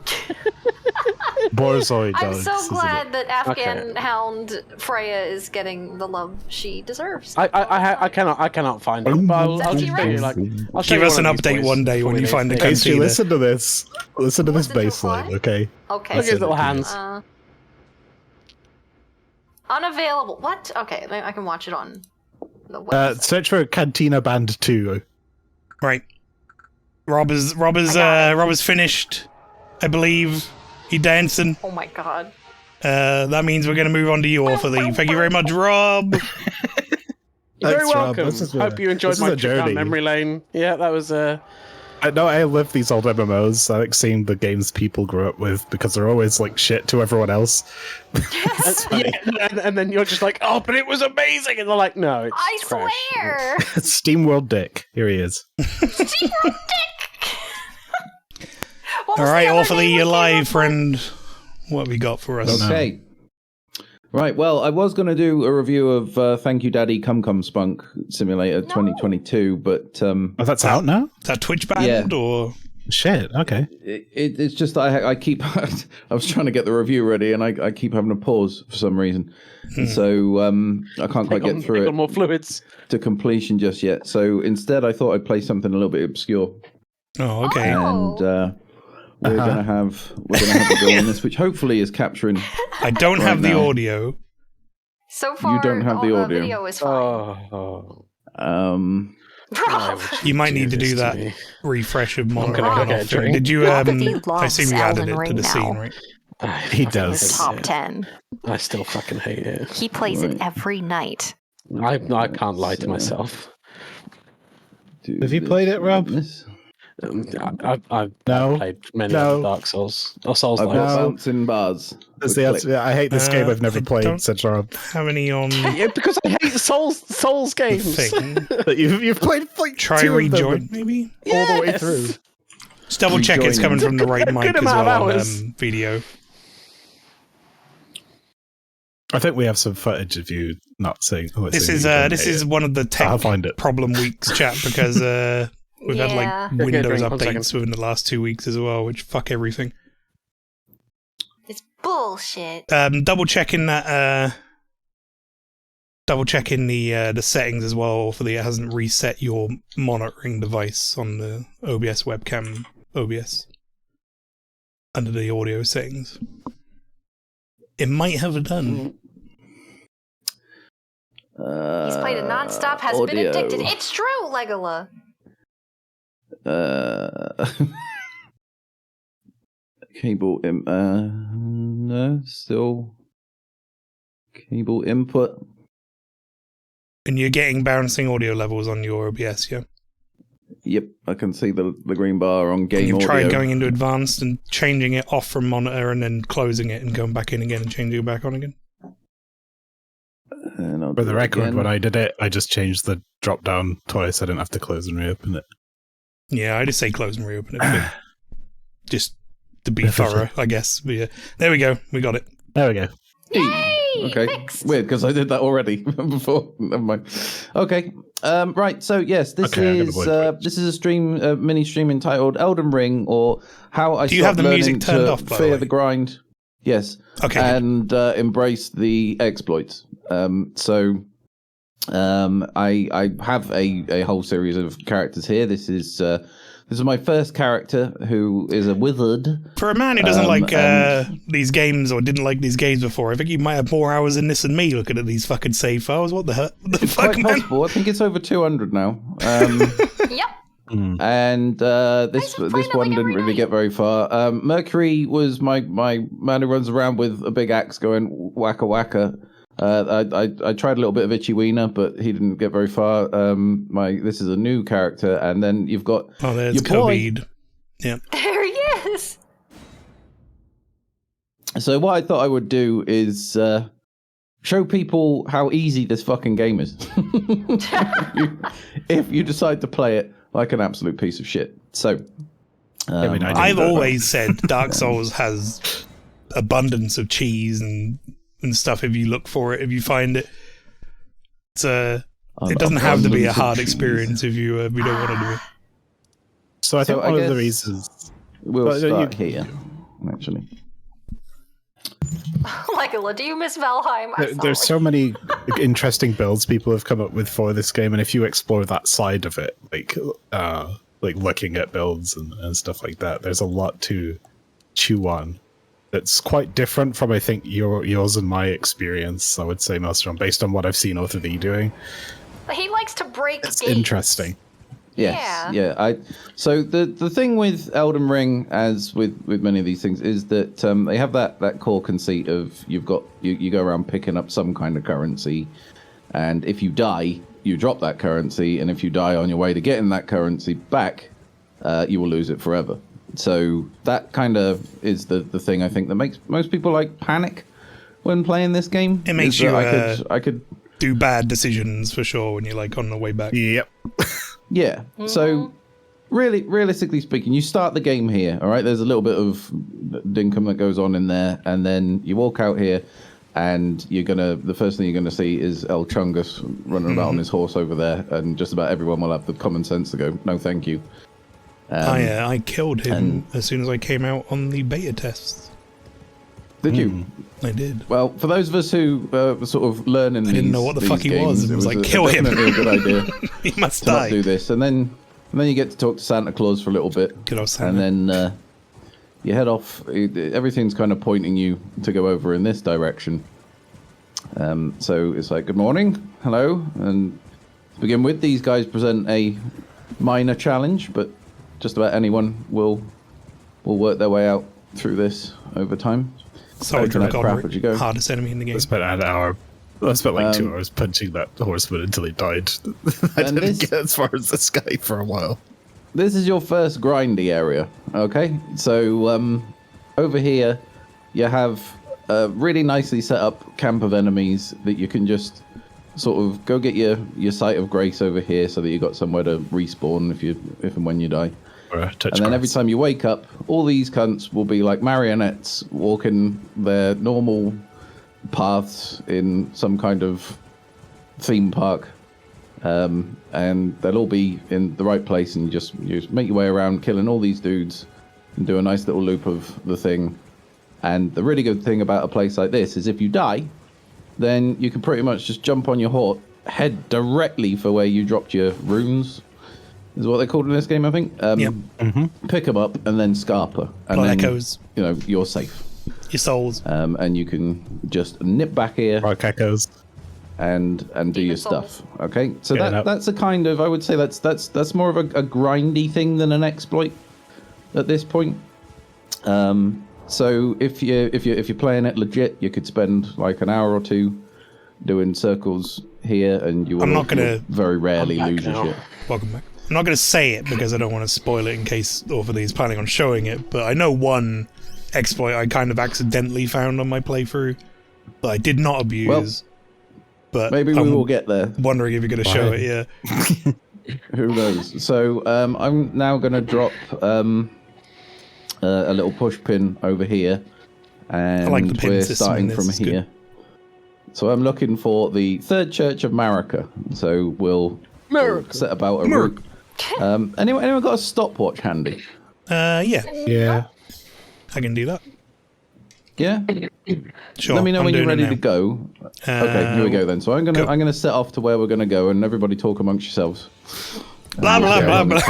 Borzoi I'm dogs. so isn't glad it? that Afghan Hound Freya is getting the love she deserves. I cannot find it. But I'll That's just show you, T-Rex? like, I'll show Give you us one an of these update boys one day before when we you leave. find the Hey, Stu, cantina. listen to this. Listen to this Listen to bass line, what? okay? Okay. Look at his little hands. Unavailable. What? Okay, I can watch it on the website. Search for Cantina Band 2. Right. Rob is finished, I believe. He dancing. Oh my god. That means we're going to move on to you all for the. Thank you very much, Rob. You're very Thanks, Rob. welcome. This is Hope you enjoyed this is my a trip down journey. memory lane. Yeah, that was I know I love these old MMOs. I like seeing the games people grew up with because they're always like shit to everyone else. yeah, and then you're just like, oh, but it was amazing, and they're like, no, it's I trash. swear. Steam World Dick. Here he is. What All was right, the all other for name we the came live up with? friend. What have we got for us? Okay. Right, well, I was going to do a review of Thank You Daddy Come Come Spunk Simulator 2022, but Oh, that's out now? Is that Twitch banned or? Shit, okay. it's just that I keep... I was trying to get the review ready, and I keep having to pause for some reason. So I can't quite get through Take on it more fluids. to completion just yet. So instead, I thought I'd play something a little bit obscure. Oh, okay. Oh. And we're gonna have a go on this, which hopefully is capturing. I don't have the now. audio. So far, don't have all the the audio. video is fine. Oh, Rob. You might need to do this that me. refresh of gonna monitor. go on get a off. drink. Did you? Rob, he I loves assume you added Elden it to Ring the scene, now. right? He does. His top 10. I still fucking hate it. He plays it Right. every night. I can't lie to myself. Have you played it, Rob? I've No. played many No. other Dark Souls or Souls I've like. got bouncing bars. That's with the click. answer. I hate this game. I've never I played, don't- said Rob. How many on Yeah, because I hate Souls games. thing? But you've played like Try two of them rejoin, maybe. all the way Yes. through. Just double check it's coming from the right Good mic as amount of well on hours. video. I think we have some footage of you not saying. This is one of the I'll tech find it. problem weeks, chat, because we've had like Yeah. Okay, Windows drink, 1 updates second. within the last 2 weeks as well, which fuck everything. It's bullshit. Double checking that. Double checking the settings as well for it hasn't reset your monitoring device on the OBS webcam OBS under the audio settings. It might have done. He's played it non-stop, has been audio. addicted. It's true, Legola. Cable no, still cable input. And you're getting bouncing audio levels on your OBS, yeah? Yep, I can see the green bar on game And you've audio. tried going into advanced and changing it off from monitor and then closing it and going back in again and changing it back on again? And I'll For do the it record, again. when I did it, I just changed the drop down twice. I didn't have to close and reopen it. Yeah, I just say close and reopen it. But just to be thorough, I guess. But yeah. There we go. We got it. There we go. Yay! Okay, Fixed. weird because I did that already before. Never mind. Okay, right. So yes, this Okay, I'm gonna is avoid Twitch. this is a stream, mini stream entitled Elden Ring, or how I Do you have stopped the learning music turned to off, by the fear way? the grind. Yes. Okay. And embrace the exploits. I have a whole series of characters here. This is my first character, who is a wizard. For a man who doesn't like and- these games or didn't like these games before, I think you might have more hours in this than me looking at these fucking save files. What the hell? What the It's fuck, quite man? possible. I think it's over 200 now. Yep. And this Guys, I'm playing one it like didn't every really night. get very far. Mercury was my man who runs around with a big axe going wacka wacka. I tried a little bit of Itchy Wiener, but he didn't get very far. This is a new character, and then you've got Oh, there's your boy. COVID. Yeah. There he is. So what I thought I would do is show people how easy this fucking game is. if you decide to play it like an absolute piece of shit. So I mean, I didn't I've know. always said Dark Souls has abundance of cheese and stuff if you look for it, if you find it. It's it doesn't have to be a abundance of hard cheese. experience if you don't want to do it. So I think So I one of the guess- reasons. we'll But, start here, actually. Legola, do you miss Valheim? I'm There's sorry. so many interesting builds people have come up with for this game, and if you explore that side of it, like looking at builds and stuff like that, there's a lot to chew on. That's quite different from, I think, yours and my experience. I would say, Maelstrom, based on what I've seen O3V doing. He likes to break It's gates. interesting. Yes, yeah. So the thing with Elden Ring, as with many of these things, is that they have that core conceit of you go around picking up some kind of currency, and if you die, you drop that currency, and if you die on your way to getting that currency back, you will lose it forever. So that kind of is the thing I think that makes most people like panic when playing this game. It makes is you, that I could Do bad decisions for sure when you're like on the way back. Yep. Yeah. So, really, realistically speaking, you start the game here. All right. There's a little bit of dinkum that goes on in there, and then you walk out here, and the first thing you're gonna see is El Chungus running about on his horse over there, and just about everyone will have the common sense to go, no, thank you. I killed him as soon as I came out on the beta tests. Did you? I did. Well, for those of us who were sort of learning, I didn't know what the fuck he was, and was like, kill him. Definitely a good idea He must to not die. do this, and then you get to talk to Santa Claus for a little bit. Good old Santa. And then you head off. Everything's kind of pointing you to go over in this direction. So it's like, good morning, hello. And to begin with, these guys present a minor challenge, but just about anyone will work their way out through this over time. Soldier of Crap, where'd you God, go? hardest enemy in the game. I spent an hour. I spent like 2 hours punching that horseman until he died. I And didn't this- get as far as this guy for a while. This is your first grindy area, okay? So over here, you have a really nicely set up camp of enemies that you can just sort of go get your site of grace over here, so that you got somewhere to respawn if and when you die. Or touch And then every grass. time you wake up, all these cunts will be like marionettes walking their normal paths in some kind of theme park. And they'll all be in the right place, and you just make your way around killing all these dudes and do a nice little loop of the thing. And the really good thing about a place like this is if you die, then you can pretty much just jump on your horse, head directly for where you dropped your runes is what they're called in this game, I think. Yep. Pick them up and then Scarpa, and Blood then echoes. you're safe. Your souls. And you can just nip back here Rock echoes. and do your souls. stuff. Okay, so Get it up. that's a kind of, I would say that's more of a grindy thing than an exploit at this point. So if you're playing it legit, you could spend like an hour or two doing circles here, and you will I'm not gonna- you'll very rarely lose your now. shit. Welcome back. I'm not going to say it because I don't want to spoil it in case Orphathese is planning on showing it, but I know one exploit I kind of accidentally found on my playthrough that I did not abuse. But Maybe we I'm will get there. wondering if you're going to show it, yeah. Who knows? So I'm now going to drop a little push pin over here, and like the pin we're system starting in from this, it's here. So I'm looking for the Third Church of America. So we'll set about a route. Anyone got a stopwatch handy? Yeah, Yeah. I can do that. Yeah. Sure. Let me know I'm when you're doing it ready to now. go. Okay, here we go then. So I'm gonna set off to where we're gonna go, and everybody talk amongst yourselves. Blah, blah, Yeah, blah, blah.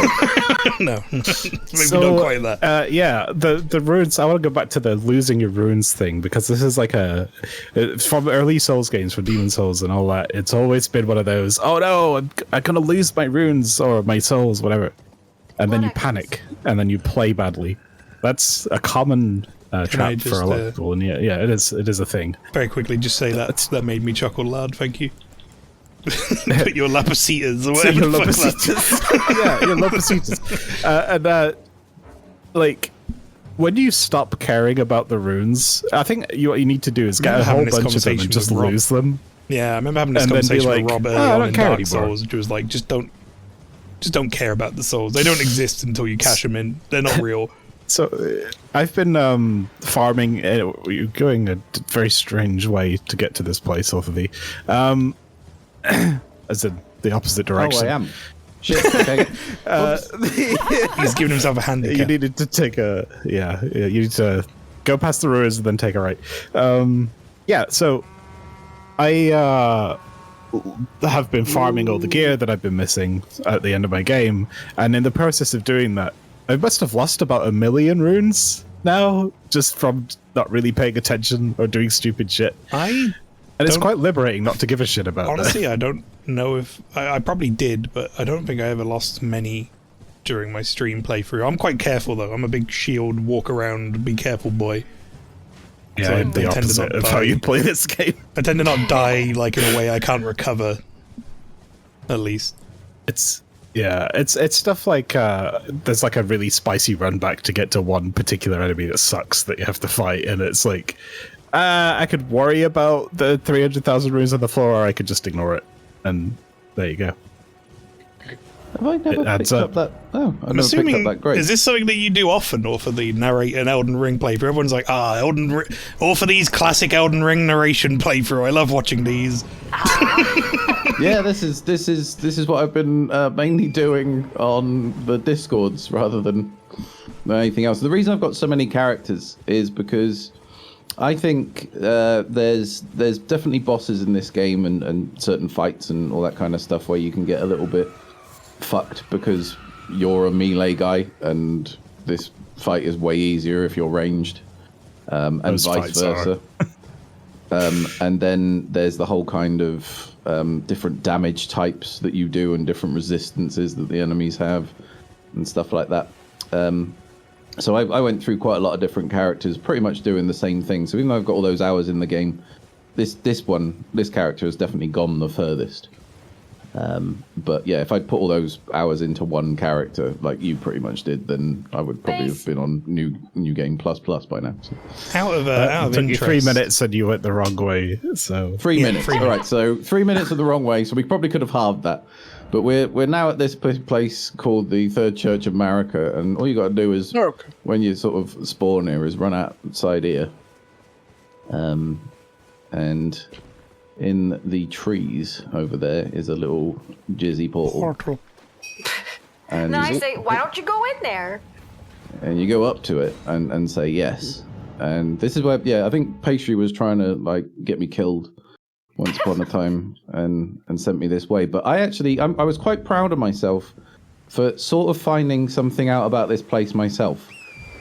No, maybe not quite that. Yeah, the runes. I want to go back to the losing your runes thing, because this is like from early Souls games, from Demon Souls and all that. It's always been one of those. Oh no, I'm gonna lose my runes or my souls, whatever. And then you panic, and then you play badly. That's a common trap for a lot of people, and yeah, it is a thing. Very quickly, just say that made me chuckle loud, thank you. Put your lapacitas or whatever Your the fuck that- yeah, your Lapacitas. And like, when you stop caring about the runes, I think what you need to do is get a whole having this bunch of them conversation and just with Rob. lose them. Yeah, I remember having this And then be conversation like, with Rob early "Oh, I on don't in care Dark anymore." Souls, which was like, just don't care about the souls. They don't exist until you cash them in. They're not real. So I've been farming. You're going a very strange way to get to this place, off of the, as in the opposite direction. Oh, I am. Shit. Okay. He's giving himself a handicap. You needed to take you need to go past the ruins and then take a right. Yeah, so I have been farming all the gear that I've been missing at the end of my game, and in the process of doing that, I must have lost about 1 million runes now, just from not really paying attention or doing stupid shit. And it's quite liberating not to give a shit about that. Honestly, I don't know if I probably did, but I don't think I ever lost many during my stream playthrough. I'm quite careful though. I'm a big shield, walk around, be careful boy. Yeah, So I the tend to opposite not of how die. you play this game. I tend to not die like in a way I can't recover. At least. It's stuff like there's like a really spicy run back to get to one particular enemy that sucks that you have to fight, and it's like I could worry about the 300,000 runes on the floor, or I could just ignore it, and there you go. Have I never adds picked up up. that? Oh, I've I'm never picked assuming, up that grade. is this something that you do often, or for the narrate an Elden Ring playthrough? Everyone's like, Elden Ring, or for these classic Elden Ring narration playthrough. I love watching these. Yeah, this is what I've been mainly doing on the Discords rather than anything else. The reason I've got so many characters is because I think there's definitely bosses in this game and certain fights and all that kind of stuff where you can get a little bit fucked because you're a melee guy and this fight is way easier if you're ranged, and Those vice fights are. versa. And then there's the whole kind of different damage types that you do and different resistances that the enemies have and stuff like that. So I went through quite a lot of different characters, pretty much doing the same thing. So even though I've got all those hours in the game, this character has definitely gone the furthest. But yeah, if I'd put all those hours into one character like you pretty much did, then I would probably have been on New Game Plus by now. So. Out of It took you interest, 3 minutes and you went the wrong way. So 3 minutes. 3 All right, so 3 minutes of the wrong way. So we probably could have halved that. But we're now at this place called the Third Church of America, and all you got to do is when you sort of spawn here is run outside here, and in the trees over there is a little jizzy portal. And, Then I say, why don't you go in there? and you go up to it and say yes. And this is where, yeah, I think Pastry was trying to like get me killed once upon a time and sent me this way. But I was quite proud of myself for sort of finding something out about this place myself.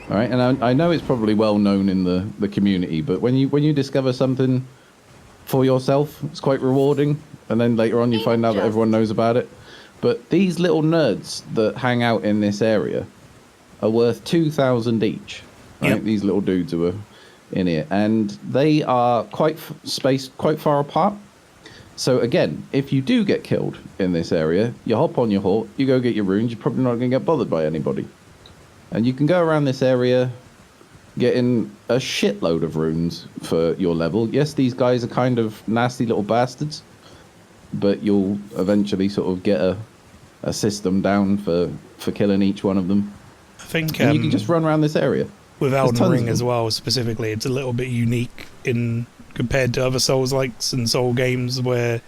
All right, and I know it's probably well known in the community, but when you discover something for yourself, it's quite rewarding. And then later on, you find out that everyone knows about it. But these little nerds that hang out in this area are worth 2,000 each. Right, Yep. these little dudes who are in here, and they are quite spaced quite far apart. So again, if you do get killed in this area, you hop on your horse, you go get your runes. You're probably not going to get bothered by anybody, and you can go around this area getting a shitload of runes for your level. Yes, these guys are kind of nasty little bastards, but you'll eventually sort of get a system down for killing each one of them. I think And you can just run around this area. with There's Elden tons Ring of as them. well, specifically, it's a little bit unique in compared to other Souls-likes and Soul games where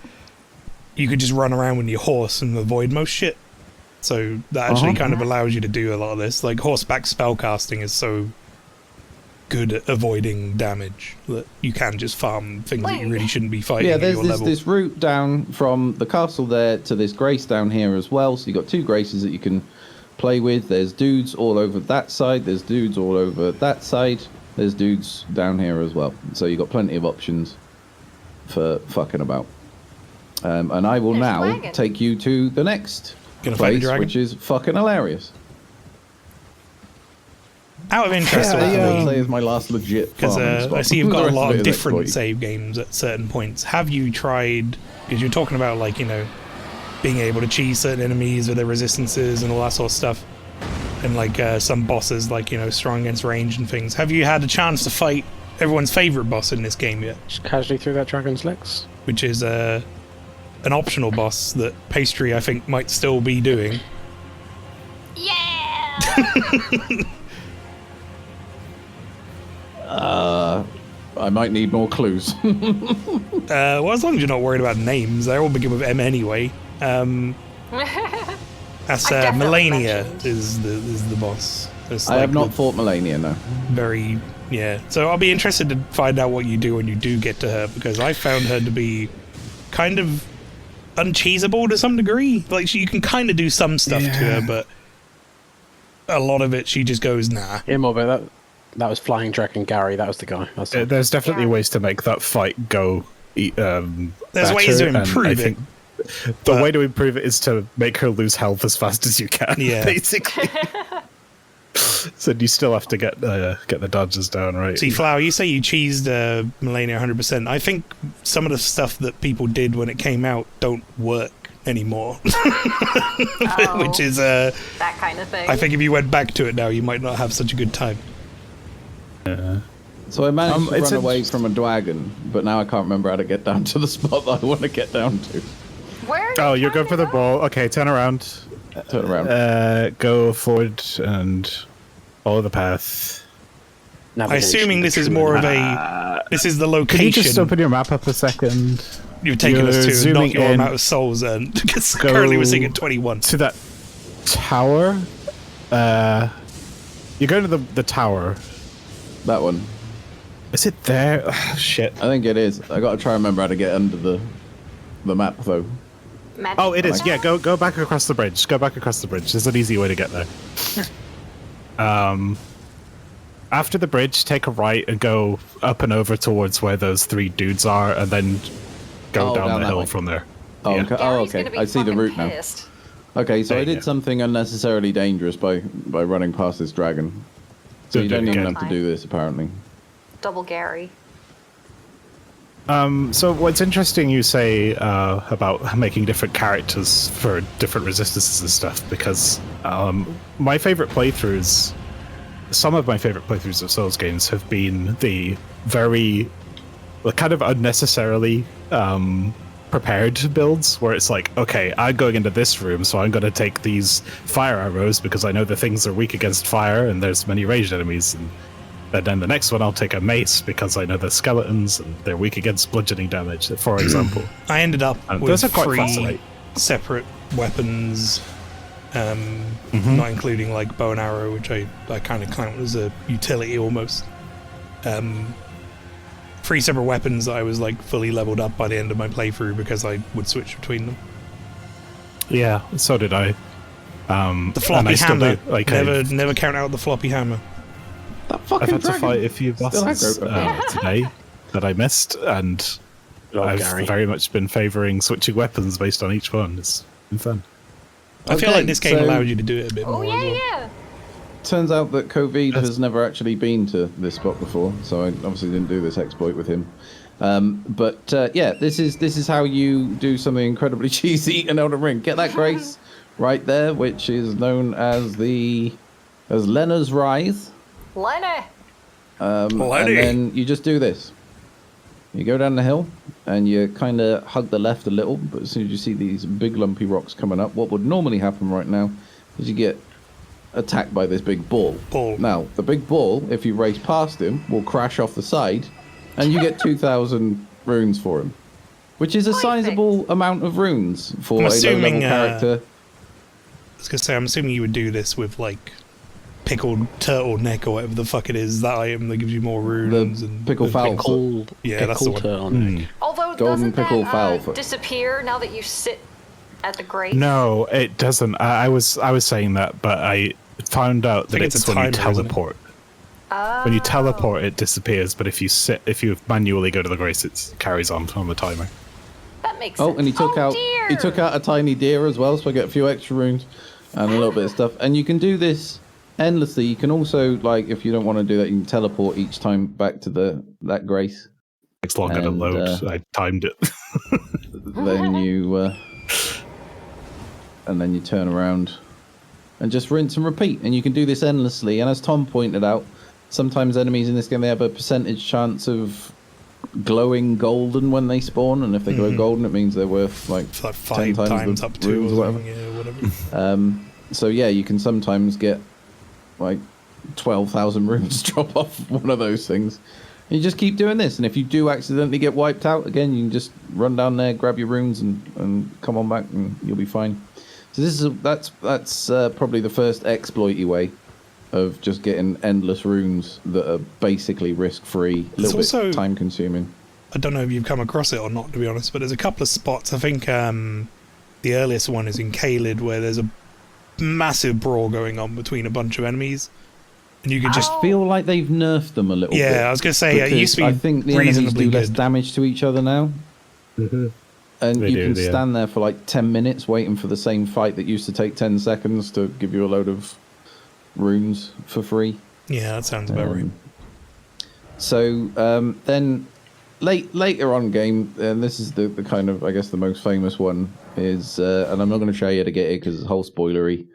you could just run around with your horse and avoid most shit. So that actually kind of allows you to do a lot of this. Like, horseback spellcasting is so good at avoiding damage that you can just farm things that you really shouldn't be fighting Yeah, at there's your this, level. this route down from the castle there to this grace down here as well. So you've got 2 graces that you can play with. There's dudes all over that side. There's dudes all over that side. There's dudes down here as well. So you've got plenty of options for fucking about. And I will There's a now dragon. take you to the next Gonna fight the place, dragon? which is fucking hilarious. Out of interest, I would say is my last legit because farming spot. I see you've The got a rest lot it of is different exploity. save games at certain points. Have you tried, because you're talking about, like, you know, being able to cheese certain enemies with their resistances and all that sort of stuff, and like some bosses, like, you know, strong against range and things. Have you had a chance to fight everyone's favorite boss in this game yet? Just casually through that dragon's legs. Which is an optional boss that Pastry, I think, might still be doing. Yeah! I might need more clues. Well, as long as you're not worried about names, they all begin with M anyway. That's I definitely Melania mentioned. is the boss. It's I like have not the fought Melania, no. very, yeah. So I'll be interested to find out what you do when you do get to her, because I found her to be kind of uncheesable to some degree. Like, you can kind of do some stuff to her, but a lot of it she just goes, nah. Yeah, more but that was Flying Dragon Gary. That was the guy. That's the- There's definitely Yeah. ways to make that fight go. There's ways to improve it. The but- way to improve it is to make her lose health as fast as you can. Yeah. Basically. So you still have to get the dodges down, right? See, Flower, you say you cheesed Melania 100%. I think some of the stuff that people did when it came out don't work anymore. Oh, Which is, that kind of thing. I think if you went back to it now, you might not have such a good time. So I managed to it's run away interesting. from a dragon, but now I can't remember how to get down to the spot that I want to get down to. Where are Oh, you you're going for the trying to ball. Okay, turn around. Turn around. Go forward and follow the path. I'm Navigation, assuming this is more of a... This is the Can you location just open your map up a second? you've taken us you're to, not zooming your in. amount of souls earned. Because Go currently we're sitting at 21. To that tower. You're going to the tower. That one. Is it there? Ugh, shit. I think it is. I got to try and remember how to get under the map, though. Magic Oh, it is. Ball? Yeah, go back across the bridge. Go back across the bridge. There's an easy way to get there. After the bridge, take a right and go up and over towards where those 3 dudes are, and then go Oh, down down the that hill way. from there. Oh, Yeah. okay. Gary's gonna be I see the fucking route now. pissed. Okay, so There I you did go. something unnecessarily dangerous by running past this dragon. So Don't you do don't it even again. have to do this, apparently. Double Gary. So what's interesting you say about making different characters for different resistances and stuff, because my favorite playthroughs, some of my favorite playthroughs of Souls games have been the very kind of unnecessarily prepared builds, where it's like, okay, I'm going into this room, so I'm going to take these fire arrows because I know the things are weak against fire and there's many ranged enemies, and then the next one I'll take a mace because I know the skeletons and they're weak against bludgeoning damage, for example. I ended up with those are quite 3 fascinating. separate weapons, not including like bow and arrow, which I kind of count as a utility almost. 3 separate weapons that I was like fully leveled up by the end of my playthrough because I would switch between them. Yeah, so did I. The floppy and I still hammer. do. Like, Never count out the floppy hammer. That I've fucking had to dragon. fight a few bosses today that I missed, and I've Gary. very much been favouring switching weapons based on each one. It's been fun. I feel Okay, like this game so- allowed you to do it a bit Oh more. yeah, as well. yeah. Turns out that COVID has never actually been to this spot before, so I obviously didn't do this exploit with him. Yeah, this is how you do something incredibly cheesy in Elden Ring. Get that grace right there, which is known as Lena's Rise. Lenny. And Lenny. then you just do this. You go down the hill, and you kind of hug the left a little, but as soon as you see these big lumpy rocks coming up, what would normally happen right now is you get attacked by this big ball. Now, the big ball, if you race past him, will crash off the side, and you get 2,000 runes for him, which is a sizable amount of runes for I'm a assuming, low-level character. I was gonna say, I'm assuming you would do this with like pickled turtleneck or whatever the fuck it is. That item that gives you more runes The and pickle fowl. Yeah, that's the one. turtleneck. Although Golden doesn't pickle that fowl. disappear now that you sit at the grate? No, it doesn't. I was saying that, but I found out that think it's it's a when you timer, isn't it? teleport. When you teleport, it disappears. But if you manually go to the grace, it carries on the timer. That makes Oh, sense. and he took out a tiny deer as well, so I get a few extra runes and a little bit of stuff. And you can do this endlessly. You can also, like, if you don't want to do that, you can teleport each time back to that grace. It's longer to And, load. I timed it. Then you and then you turn around and just rinse and repeat. And you can do this endlessly. And as Tom pointed out, sometimes enemies in this game, they have a percentage chance of glowing golden when they spawn, and if they glow golden, it means they're worth like It's like 10 5 times the up to runes or or whatever. something, yeah, whatever. So yeah, you can sometimes get like 12,000 runes drop off one of those things. And you just keep doing this, and if you do accidentally get wiped out again, you can just run down there, grab your runes, and come on back, and you'll be fine. So that's probably the first exploity way of just getting endless runes that are basically risk-free, a little also- bit time-consuming. I don't know if you've come across it or not, to be honest, but there's a couple of spots. I think the earliest one is in Caelid, where there's a massive brawl going on between a bunch of enemies, and you can just I feel like they've nerfed them a little bit. yeah. I was gonna say it used to be I think the enemies reasonably do less good. damage to each other now. And They you do, can yeah. stand there for like 10 minutes waiting for the same fight that used to take 10 seconds to give you a load of runes for free. Yeah, that sounds about right. So then later on game, and this is the kind of, I guess, the most famous one, is, and I'm not going to show you how to get it because it's a whole spoilery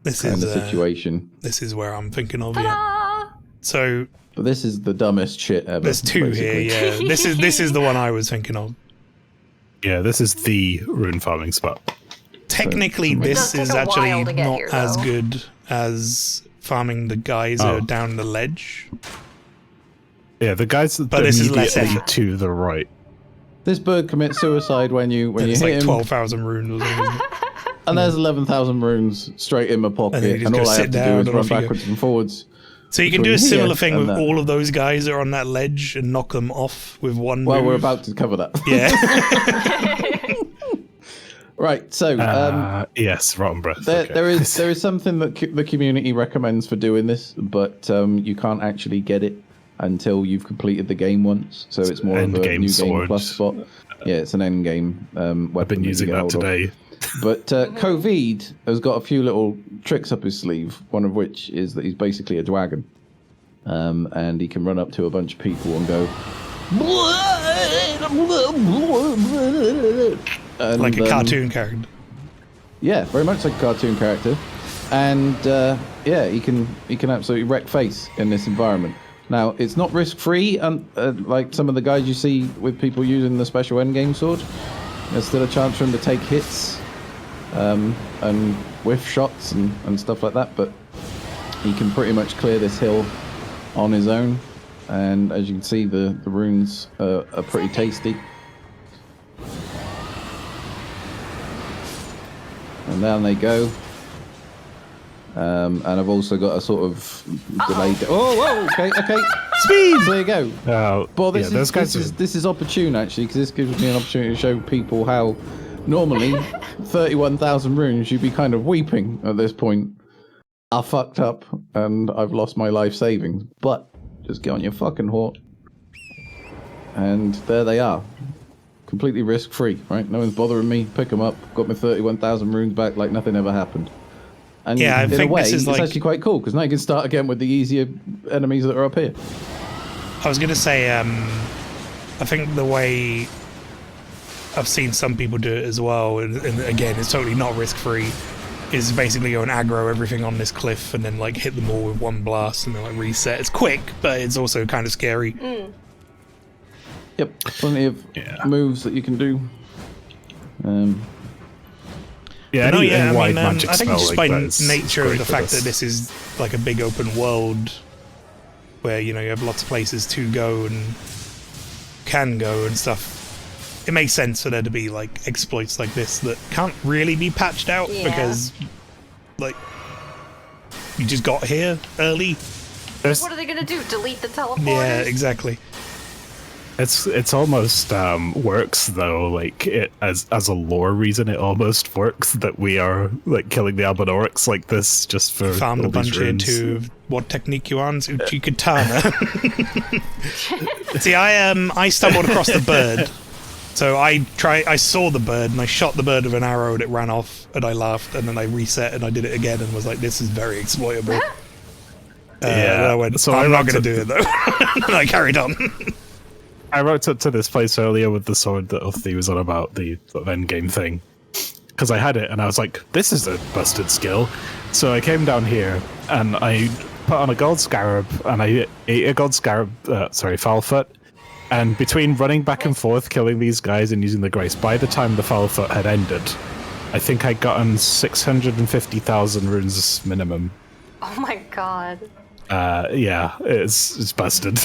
This kind is of situation. this is where I'm thinking of. Yeah. Ta-da! So But this is the dumbest shit ever. there's two basically. here. Yeah, this is the one I was thinking of. Yeah, this is the rune farming spot. Technically, It this does is take a while actually to get not here, as though. good as farming the geyser down the ledge. Yeah, the guys But this is less immediately effort. to the right. This bird commits suicide when you It's hit like him, 12,000 runes or something. and there's 11,000 runes straight in my pocket, And then you just and go all I sit have to down do is and run off you go. backwards and forwards. So you can do a Between similar here thing and with that. all of those guys are on that ledge and knock them off with one Well, move. we're about to cover that. Yeah. Right, so Yes, rotten breath. there, okay. there is something that the community recommends for doing this, but you can't actually get it until you've completed the game once. So it's more of End a game new sword. game plus spot. Yeah, it's an end game weapon. I've been you using get that hold of. today. But Covid has got a few little tricks up his sleeve. One of which is that he's basically a dragon, and he can run up to a bunch of people and go. And, Like a cartoon character. Yeah, very much like a cartoon character, and yeah, he can absolutely wreck face in this environment. Now, it's not risk-free, like some of the guys you see with people using the special endgame sword. There's still a chance for him to take hits and whiff shots and stuff like that, but he can pretty much clear this hill on his own. And as you can see, the runes are pretty tasty. And down they go. And I've also got a sort of delayed. Oh, whoa, okay. Speed. There you go. Well, yeah, those guys this is opportune actually, because this gives me an opportunity to show people how normally 31,000 runes, you'd be kind of weeping at this point. I fucked up and I've lost my life savings. But just get on your fucking hort. And there they are. Completely risk-free, right? No one's bothering me. Pick them up. Got my 31,000 runes back like nothing ever happened. And Yeah, I in a think way, this is it's like- actually quite cool, because now you can start again with the easier enemies that are up here. I was going to say, I think the way I've seen some people do it as well, and again, it's totally not risk-free, is basically go and aggro everything on this cliff and then like hit them all with one blast and then like reset. It's quick, but it's also kind of scary. Yep, plenty of moves that you can do. Yeah, No, any yeah, wide I magic think spell just like by that is nature of great the for fact this. that this is like a big open world where, you know, you have lots of places to go and can go and stuff, it makes sense for there to be like exploits like this that can't really be patched out because like you just got here early. There's- What are they gonna do? Delete the teleporters? Yeah, exactly. It's almost works though, like it as a lore reason. It almost works that we are like killing the Albinorics like this just for Found all a bunch these here runes. too. What technique you on? Uchikatana. See, I stumbled across the bird. So I saw the bird and I shot the bird with an arrow and it ran off and I laughed and then I reset and I did it again and was like, this is very exploitable. And I went, so I'm I not wrote going to do it though. And I carried on. I wrote up to this place earlier with the sword that Uthi was on about, the sort of end game thing, because I had it and I was like, this is a busted skill. So I came down here and I put on a gold scarab and I ate a gold scarab, foul foot. And between running back and forth, killing these guys and using the grace, by the time the foul foot had ended, I think I'd gotten 650,000 runes minimum. Oh my god. Yeah, it's busted.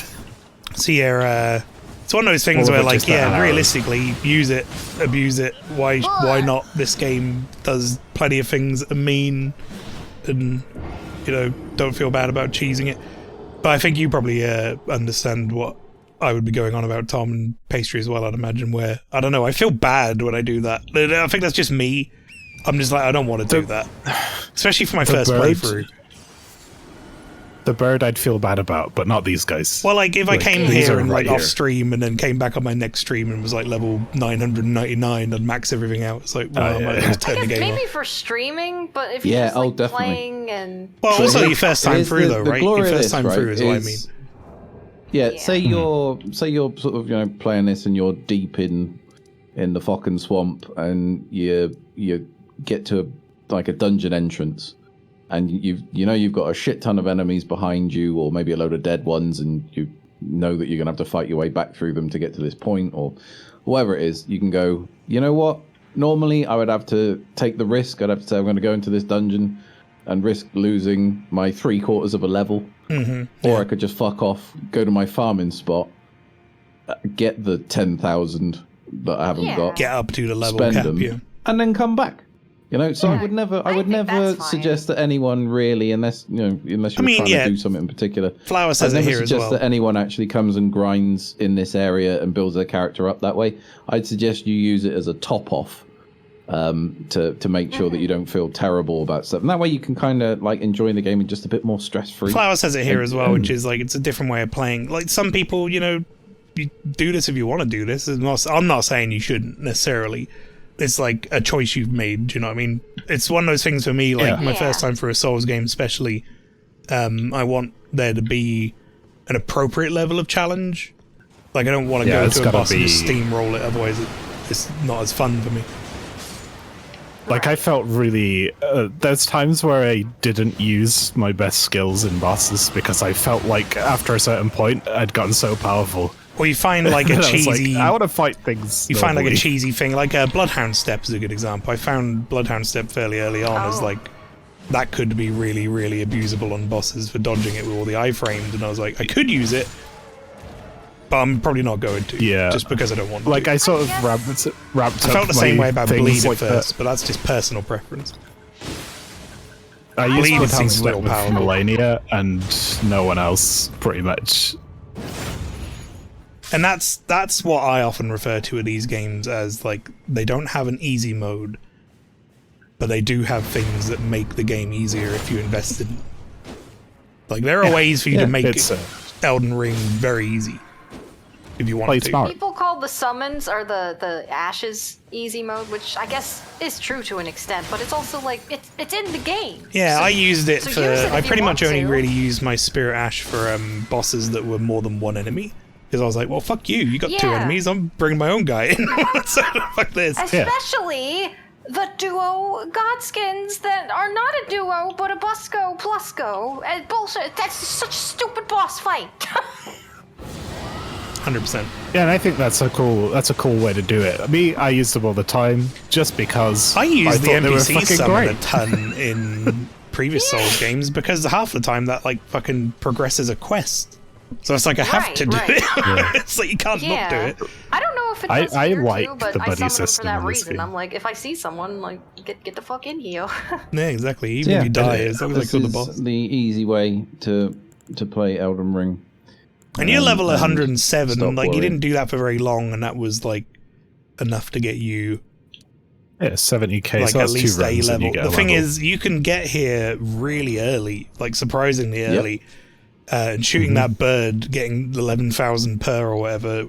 So yeah, it's one of those things All of where it like, just that yeah, arrow. realistically, use it, abuse it. Why not? This game does plenty of things that are mean and, you know, don't feel bad about cheesing it. But I think you probably understand what I would be going on about, Tom, and pastry as well, I'd imagine, where, I don't know, I feel bad when I do that. I think that's just me. I'm just like, I don't want to do that. Especially for my first bird? playthrough. The bird I'd feel bad about, but not these guys. Well, like, if I Like, came these here are and, like, right off here. stream and then came back on my next stream and was, like, level 999 and max everything out, it's like, well, I might yeah. just turn the game Maybe off. for streaming, but if you're Yeah, just like definitely. playing and Well, So also here- your first time here's through, though, the right? glory Your of first this, time right, through is what I mean. is- Yeah, Yeah. say you're sort of, you know, playing this and you're deep in the fucking swamp and you get to like a dungeon entrance and you've got a shit ton of enemies behind you or maybe a load of dead ones and you know that you're gonna have to fight your way back through them to get to this point or whatever it is. You can go, you know what? Normally I would have to take the risk. I'd have to say I'm going to go into this dungeon and risk losing my 3/4 of a level. Or I could just fuck off, go to my farming spot, get the 10,000 that I haven't Yeah. got, Get up to the level spend cap, them, yeah. and then come back. You know, so Yeah. I would never I think that's fine. suggest that anyone really, unless you're mean, trying yeah. to do something in particular. Flower says I'd it never here as suggest well. that anyone actually comes and grinds in this area and builds their character up that way. I'd suggest you use it as a top off. To make sure that you don't feel terrible about stuff, and that way you can kind of like enjoy the game and just a bit more stress free. Flower says it here as well, which is like, it's a different way of playing. Like, some people, you know, you do this if you want to do this. I'm not saying you shouldn't necessarily. It's like a choice you've made, do you know what I mean? It's one of those things for me, like, Yeah. my first time for a Souls game especially, I want there to be an appropriate level of challenge. Like, I don't want to Yeah, go it's to a gotta boss and be- just steamroll it, otherwise it's not as fun for me. Like, I felt really... there's times where I didn't use my best skills in bosses because I felt like after a certain point I'd gotten so powerful. Or you find like a And I was cheesy... I want to fight things You find like a normally. cheesy thing, like Bloodhound Step is a good example. I found Bloodhound Step fairly early on as like, that could be really, really abusable on bosses for dodging it with all the iframes, and I was like, I could use it, but I'm probably not going to, Yeah. just because I don't want to. Like, I sort of wrapped I up felt the same my way about things Bleed like at first, but that's just personal preference. I used Bleed Bloodhound seems Step little with powerful. Melania and no one else, pretty much. And that's what I often refer to in these games as, like, they don't have an easy mode, but they do have things that make the game easier if you invest in. Like, there are ways for you to make Elden Ring very easy if you want to. Smart. People call the summons or the ashes easy mode, which I guess is true to an extent, but it's also like it's in the game. Yeah, so, I used it so for. use it I if you pretty much want only to. really used my Spirit Ash for bosses that were more than one enemy. Because I was like, well, fuck you. You got two Yeah. enemies. I'm bringing my own guy in. So fuck this. Especially the duo godskins that are not a duo, but a Busco Plusco. Bullshit. That's such a stupid boss fight. 100%. Yeah, and I think that's a cool way to do it. I use them all the time just because I use the thought they were NPC fucking summon a great. ton in previous Souls games because half the time that like fucking progresses a quest. So it's like I have to do it. It's like you can't not do it. I don't know if it does I here like too, but the I buddy summon them for system that in this reason. game. I'm like, if I see someone, like, get the fuck in here. Yeah, exactly. Even if you die, as long as I This kill the is boss. the easy way to play Elden Ring. And you're level and 107. stop Like you worrying. didn't do that for very long, and that was like enough to get you Yeah, 70k. like so at that's least two A runs and level. you get The a thing level. is, you can get here really early, like surprisingly early, and shooting that bird, getting 11,000 per or whatever.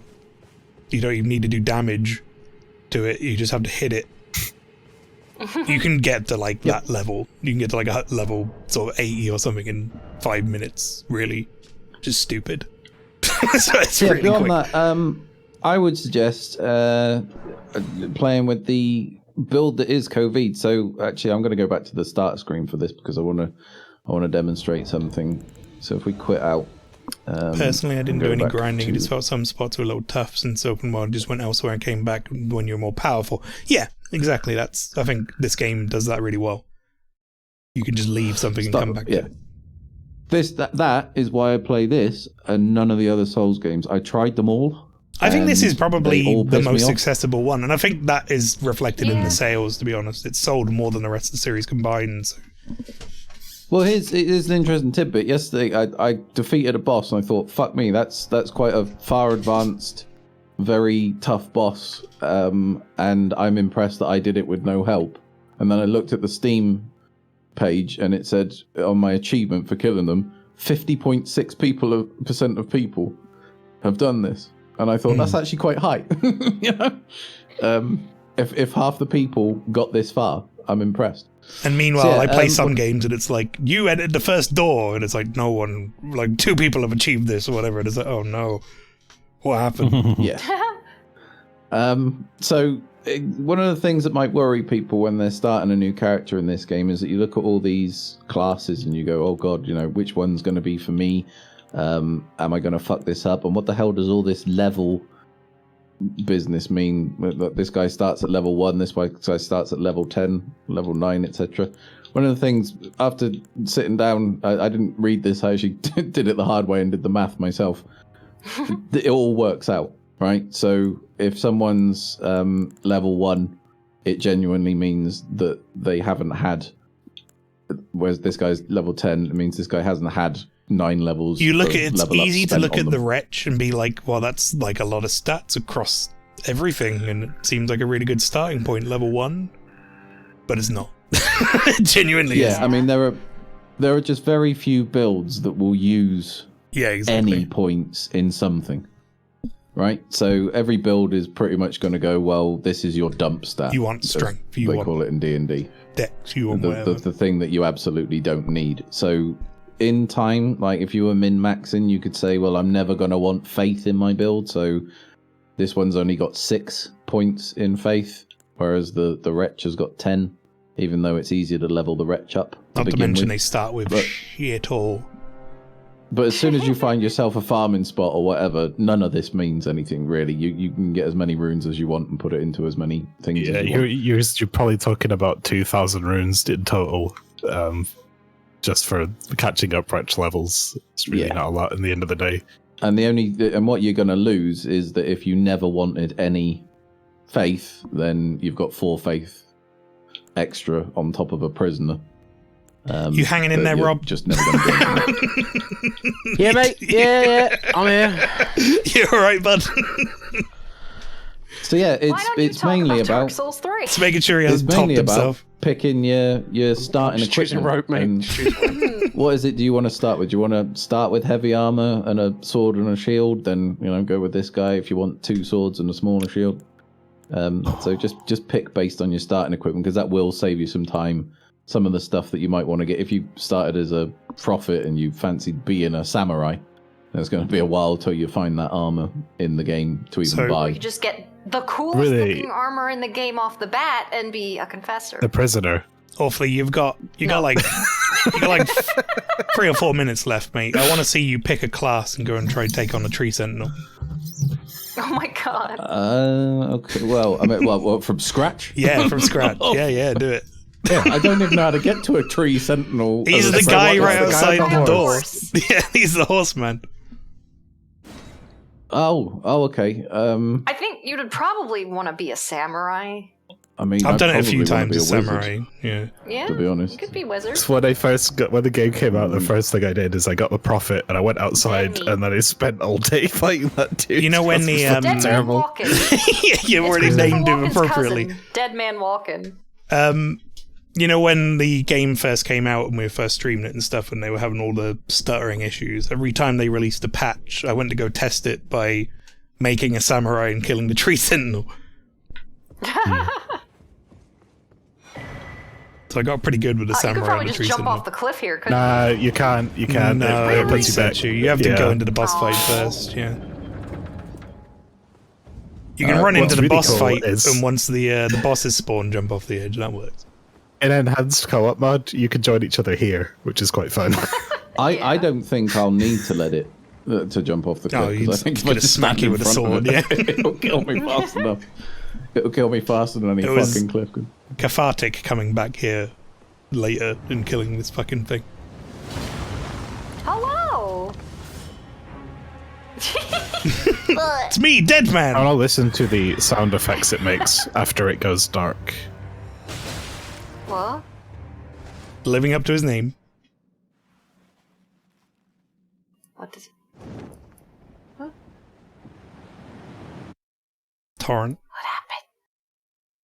You don't even need to do damage to it. You just have to hit it. You can get to like that level. You can get to like a level sort of 80 or something in 5 minutes. Really, just stupid. So it's really beyond quick. that, I would suggest playing with the build that is COVID. So actually, I'm going to go back to the start screen for this because I want to demonstrate something. So if we quit out. Personally, I didn't go do any back grinding. to- I just felt some spots were a little tough since open world. Just went elsewhere and came back when you're more powerful. Yeah, exactly. I think this game does that really well. You can just leave something and come back to it. That is why I play this and none of the other Souls games. I tried them all. I think this and is they probably all the pissed me most off. accessible one, and I think that is reflected in Yeah. the sales. To be honest, it's sold more than the rest of the series combined. So. Well, it is an interesting tidbit. Yesterday, I defeated a boss, and I thought, "Fuck me, that's quite a far advanced, very tough boss." And I'm impressed that I did it with no help. And then I looked at the Steam page, and it said on my achievement for killing them, 50.6% of people have done this. And I thought that's actually quite high. You know, if half the people got this far, I'm impressed. And meanwhile, So, yeah, I play some games, and it's like you entered the first door, and it's like no one, like 2 people have achieved this or whatever. And it's like, oh no, what happened? Yeah. So one of the things that might worry people when they're starting a new character in this game is that you look at all these classes and you go, oh god, you know, which one's going to be for me? Am I going to fuck this up? And what the hell does all this level business mean? Look, this guy starts at level 1, this guy starts at level 10, level 9, etc. One of the things, after sitting down, I didn't read this, I actually did it the hard way and did the math myself. It all works out, right? So if someone's level 1, it genuinely means that they haven't had, whereas this guy's level 10, it means this guy hasn't had 9 levels. You look of at it's level up easy to spent look on at the them. wretch and be like, well, that's like a lot of stats across everything, and it seems like a really good starting point, level 1, but it's not. It genuinely Yeah, is. I mean there are just very few builds that will use Yeah, exactly. any points in something, right? So every build is pretty much going to go, well, this is your dump stat. You want as strength, you they want call it in D&D. dex, you want whatever. The thing that you absolutely don't need. So in time, like if you were min-maxing, you could say, well, I'm never going to want faith in my build, so this one's only got 6 points in faith, whereas the wretch has got 10, even though it's easier to level the wretch up. Not to begin mention with. they start with But- shit all. But as soon as you find yourself a farming spot or whatever, none of this means anything really. You can get as many runes as you want and put it into as many things Yeah, as you want. you're probably talking about 2,000 runes in total, just for catching up wretch levels. It's really Yeah. not a lot in the end of the day. And what you're going to lose is that if you never wanted any faith, then you've got 4 faith extra on top of a prisoner. You hanging in there, you're Rob? Just never going to do anything. Yeah, mate. Yeah, I'm here. You're all right, bud. So yeah, Why don't you it's talk mainly about Dark about Souls 3? It's making sure he it's hasn't topped mainly about himself. picking your starting Just choosing equipment. rope, mate. And Just choosing rope. what is it? Do you want to start with? Do you want to start with heavy armor and a sword and a shield? Then go with this guy. If you want 2 swords and a smaller shield. So just pick based on your starting equipment, because that will save you some time. Some of the stuff that you might want to get, if you started as a prophet and you fancied being a samurai, then it's going to be a while till you find that armor in the game to even So- buy. You just get the coolest Really? looking armor in the game off the bat and be a confessor. The prisoner. Awfully, you got like 3 or 4 minutes left, mate. I want to see you pick a class and go and try and take on a tree sentinel. Oh my god. Okay. Well, I mean, well, from scratch. Yeah, from scratch. Yeah, do it. Yeah, I don't even know how to get to a tree sentinel. He's the So guy what- right the guy outside on the door. horse. Yeah, he's the horseman. Oh, okay. I think you'd probably want to be a samurai. I mean, I've I done it a few probably wanna times be as a wizard, samurai. Yeah. Yeah, to be honest. you could be wizard. So when the game came out, the first thing I did is I got the prophet and I went outside Dead meat. and then I spent all day fighting that dude. You know when That was the, fucking Dead man terrible. walking. You already It's named him Walken's appropriately. cousin, Dead man walking. You know when the game first came out and we were first streaming it and stuff, and they were having all the stuttering issues. Every time they released a patch, I went to go test it by making a samurai and killing the tree sentinel. So I got pretty good with the You could samurai probably and the just tree jump sentinel. off the cliff here, couldn't Nah, you can't. You can't. No, it it puts you back. resets you. You have to go Yeah. into the boss fight first. Yeah. You can run what's into the really boss cool fight, is- and once the bosses spawn, jump off the edge. That works. In enhanced co-op mode, you can join each other here, which is quite fun. I don't think I'll need to let it to jump off the cliff. Oh, 'cause he's I think if I gonna just smack stand you in with a front of sword, it, yeah. it'll kill me fast enough. It'll kill me faster than any It was- fucking cliff could. Cathartic coming back here later and killing this fucking thing. Hello. It's me, Dead Man. I'll listen to the sound effects it makes after it goes dark. What? Living up to his name. What does? Torrent. What happened?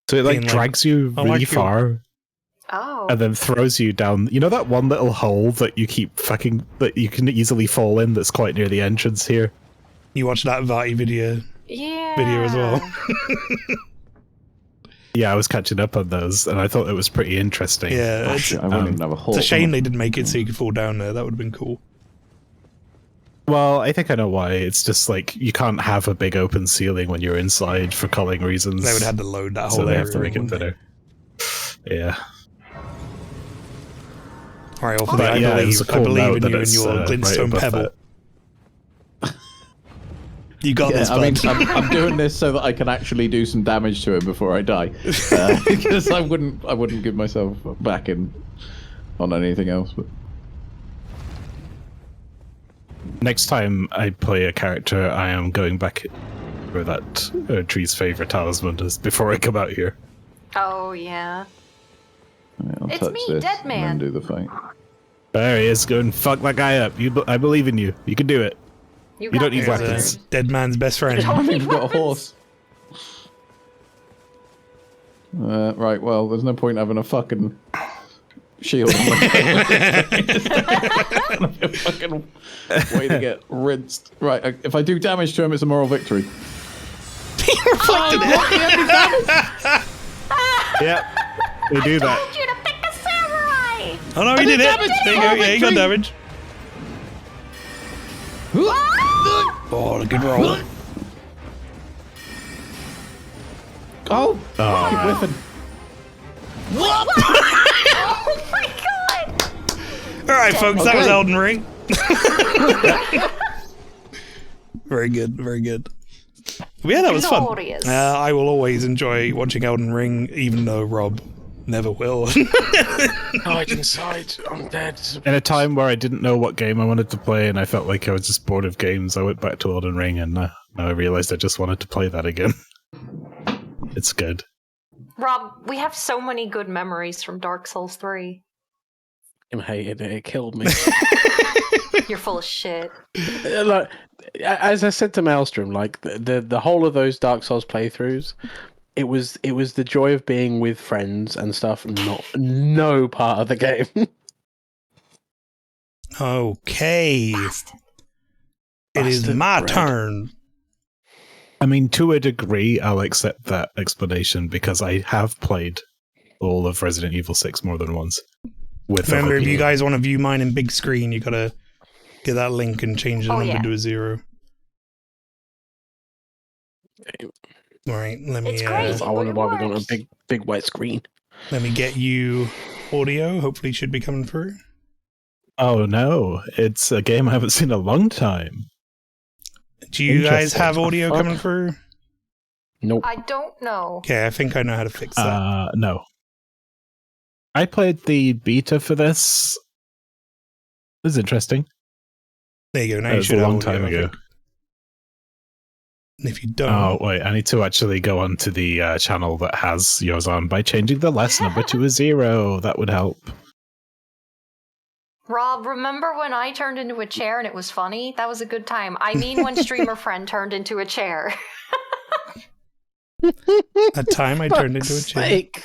So it like Being like, drags you I really like you. far Oh. and then throws you down. You know that one little hole that you keep fucking that you can easily fall in that's quite near the entrance here? You watched that VoT video Yeah. as well. Yeah, I was catching up on those and I thought it was pretty interesting. Yeah, Oh, it's, shit, I wouldn't even have a hole. it's a shame they didn't make it so you could fall down there. That would have been cool. Well, I think I know why. It's just like you can't have a big open ceiling when you're inside for culling reasons. They would have had to load that so whole they area. have to make it wouldn't they? better. Yeah. All right, Orphan, But yeah, I it's a believe, cool I note believe in that you and it's, your right glintstone above pebble. that. You got Yeah, this, I mean, bud. I'm doing this so that I can actually do some damage to him before I die, because I wouldn't give myself back in on anything else. But Next time I play a character, I am going back for that tree's favorite talisman is before I come out here. Oh yeah. yeah, I'll It's touch me, this Dead and Man. then do the fight. There he is. Go and fuck that guy up. I believe in you. You can do it. You don't got need this, There's weapons. wizard. a dead man's best friend. Don't I've need even got a weapons. horse. Right, well, there's no point having a fucking shield. A fucking way to get rinsed. Right, if I do damage to him, it's a moral victory. Yeah, they do that. You to pick a samurai. Oh no, he did it! There you go, yeah, he got damage. Oh, a good roll. Oh, Oh, man. whiffing. Oh my god. Alright, folks, that was Okay. Elden Ring. Very good, very good. But yeah, that was fun. Glorious. I will always enjoy watching Elden Ring, even though Rob never will. Hide inside. I'm dead. In a time where I didn't know what game I wanted to play and I felt like I was just bored of games, I went back to Elden Ring and now I realized I just wanted to play that again. It's good. Rob, we have so many good memories from Dark Souls 3. fucking hated it. It killed me. You're full of shit. Like, as I said to Maelstrom, like the whole of those Dark Souls playthroughs, it was the joy of being with friends and stuff, not no part of the game. Okay. It is Bastard my bread. turn. I mean, to a degree, I'll accept that explanation because I have played all of Resident Evil 6 more than once. With Remember, other if you people. guys want to view mine in big screen, you gotta get that link and change the Oh, number yeah. to a 0. All right, let me It's crazy. I wonder why we got a works. big white screen. let me get you audio. Hopefully, it should be coming through. Oh no, it's a game I haven't seen in a long time. Do you guys Interesting. have audio Fuck. coming through? Nope. I don't know. Okay, I think I know how to fix that. No. I played the beta for this. It was interesting. There you go. Now It you was should a have long audio, time I ago. think. And if you don't, Oh, wait, I need to actually go onto the channel that has yours on by changing the less number to a 0. That would help. Rob, remember when I turned into a chair and it was funny? That was a good time. I mean, when streamer friend turned into a chair. at time I turned into a chair. Sake.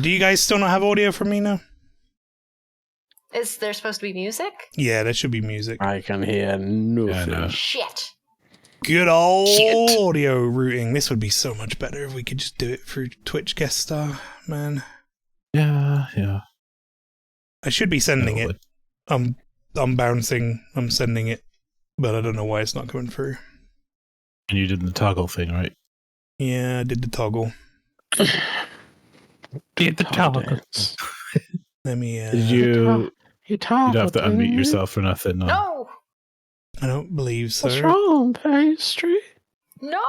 Do you guys still not have audio from me now? Is there supposed to be music? Yeah, there should be music. I can hear nothing. no. Shit. Good old Shit. audio routing. This would be so much better if we could just do it through Twitch guest star, man. Yeah. I should be sending No, it. I'm bouncing. I'm sending it, but I don't know why it's not coming through. And you did the toggle thing, right? Yeah, I did the toggle. Did the toggle. Let me. Did you? You talk. You don't have to unmute yourself or nothing. No. No! I don't believe so. What's wrong, pastry? No!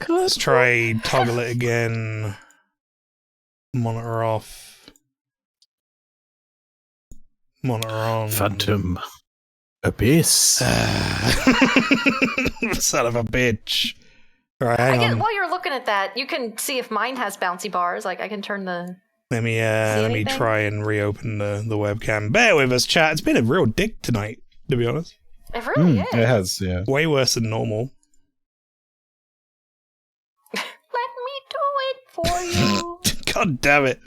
Let's try toggle it again. Monitor off. Monitor on. Phantom Abyss. Son of a bitch. All right, I hang can, on. while you're looking at that, you can see if mine has bouncy bars. Like, I can turn the... Let me anything? try and reopen the webcam. Bear with us, chat. It's been a real dick tonight, to be honest. It really is. It has, yeah. Way worse than normal. Let me do it for you. God damn it.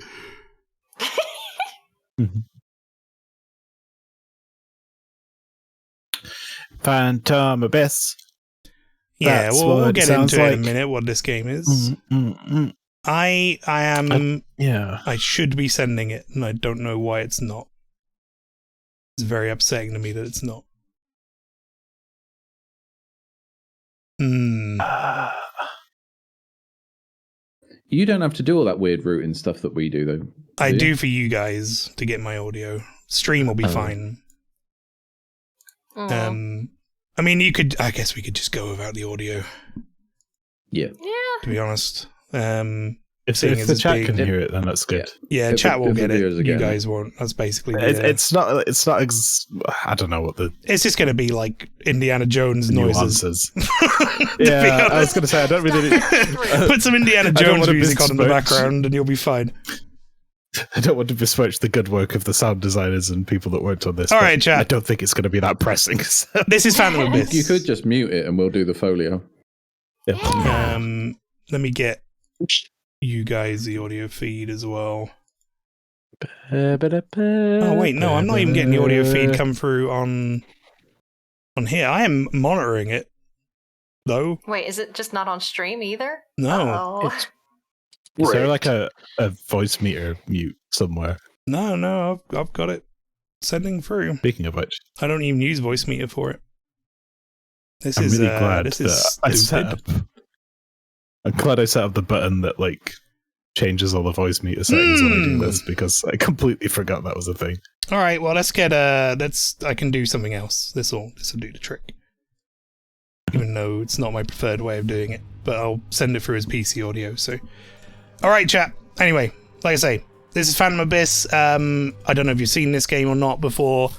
Phantom Abyss. Yeah, That's we'll what it get sounds into it in a like. minute what this game is. Mm. I am... Yeah. I should be sending it, and I don't know why it's not. It's very upsetting to me that it's not. You don't have to do all that weird routing stuff that we do, though. I you? do for you guys to get my audio. Stream will be fine. Mm. I mean, I guess we could just go without the audio, Yeah. Yeah. to be honest. If Seeing the as it's chat big- can hear it, then that's good. Yeah, If chat it- will if it get it. appears You again. guys won't. That's basically It's not. It's not. I don't know what the It's just going to be like Indiana Jones noises. nuances. To be Yeah, I was honest. going to say I don't really. Put some Indiana I don't Jones wanna music on in the besmirch- background, and you'll be fine. I don't want to besmirch the good work of the sound designers and people that worked on this. All but right, chat. I don't think it's going to be that pressing. So. This is Phantom Abyss. You could just mute it and we'll do the folio. Yeah. Let me get you guys the audio feed as well. Oh wait, no, I'm not even getting the audio feed come through on here. I am monitoring it though. Wait, is it just not on stream either? No, Oh. Is there like a voice meter mute somewhere? no, I've got it sending through. Speaking of which, I don't even use voice meter for it. This I'm is really glad this that is I set stupid. up. I'm glad I set up the button that like changes all the voice meter settings when I do this because I completely forgot that was a thing. All right, well let's get I can do something else. This will do the trick. Even though it's not my preferred way of doing it, but I'll send it through as PC audio. So, all right, chat. Anyway, like I say, this is Phantom Abyss. I don't know if you've seen this game or not before.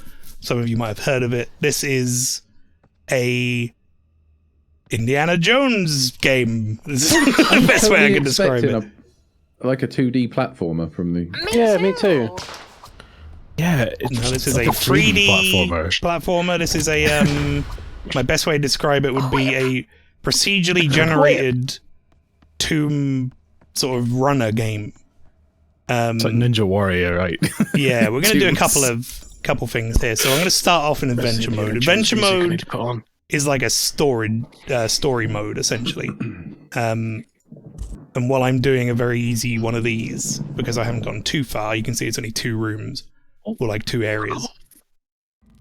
Some of you might have heard of it. This is a Indiana Jones game. This is the best way I can describe it. like a 2D platformer from the. Yeah, me too. Yeah, No, this is like a 3D platformer. platformer. This is a my best way to describe it would be a procedurally generated tomb sort of runner game. It's like Ninja Warrior, right? Yeah, we're going to do a couple things here. So I'm going to start off in adventure mode. Adventure mode is like a story mode essentially. And while I'm doing a very easy one of these, because I haven't gone too far, you can see it's only 2 rooms or like 2 areas.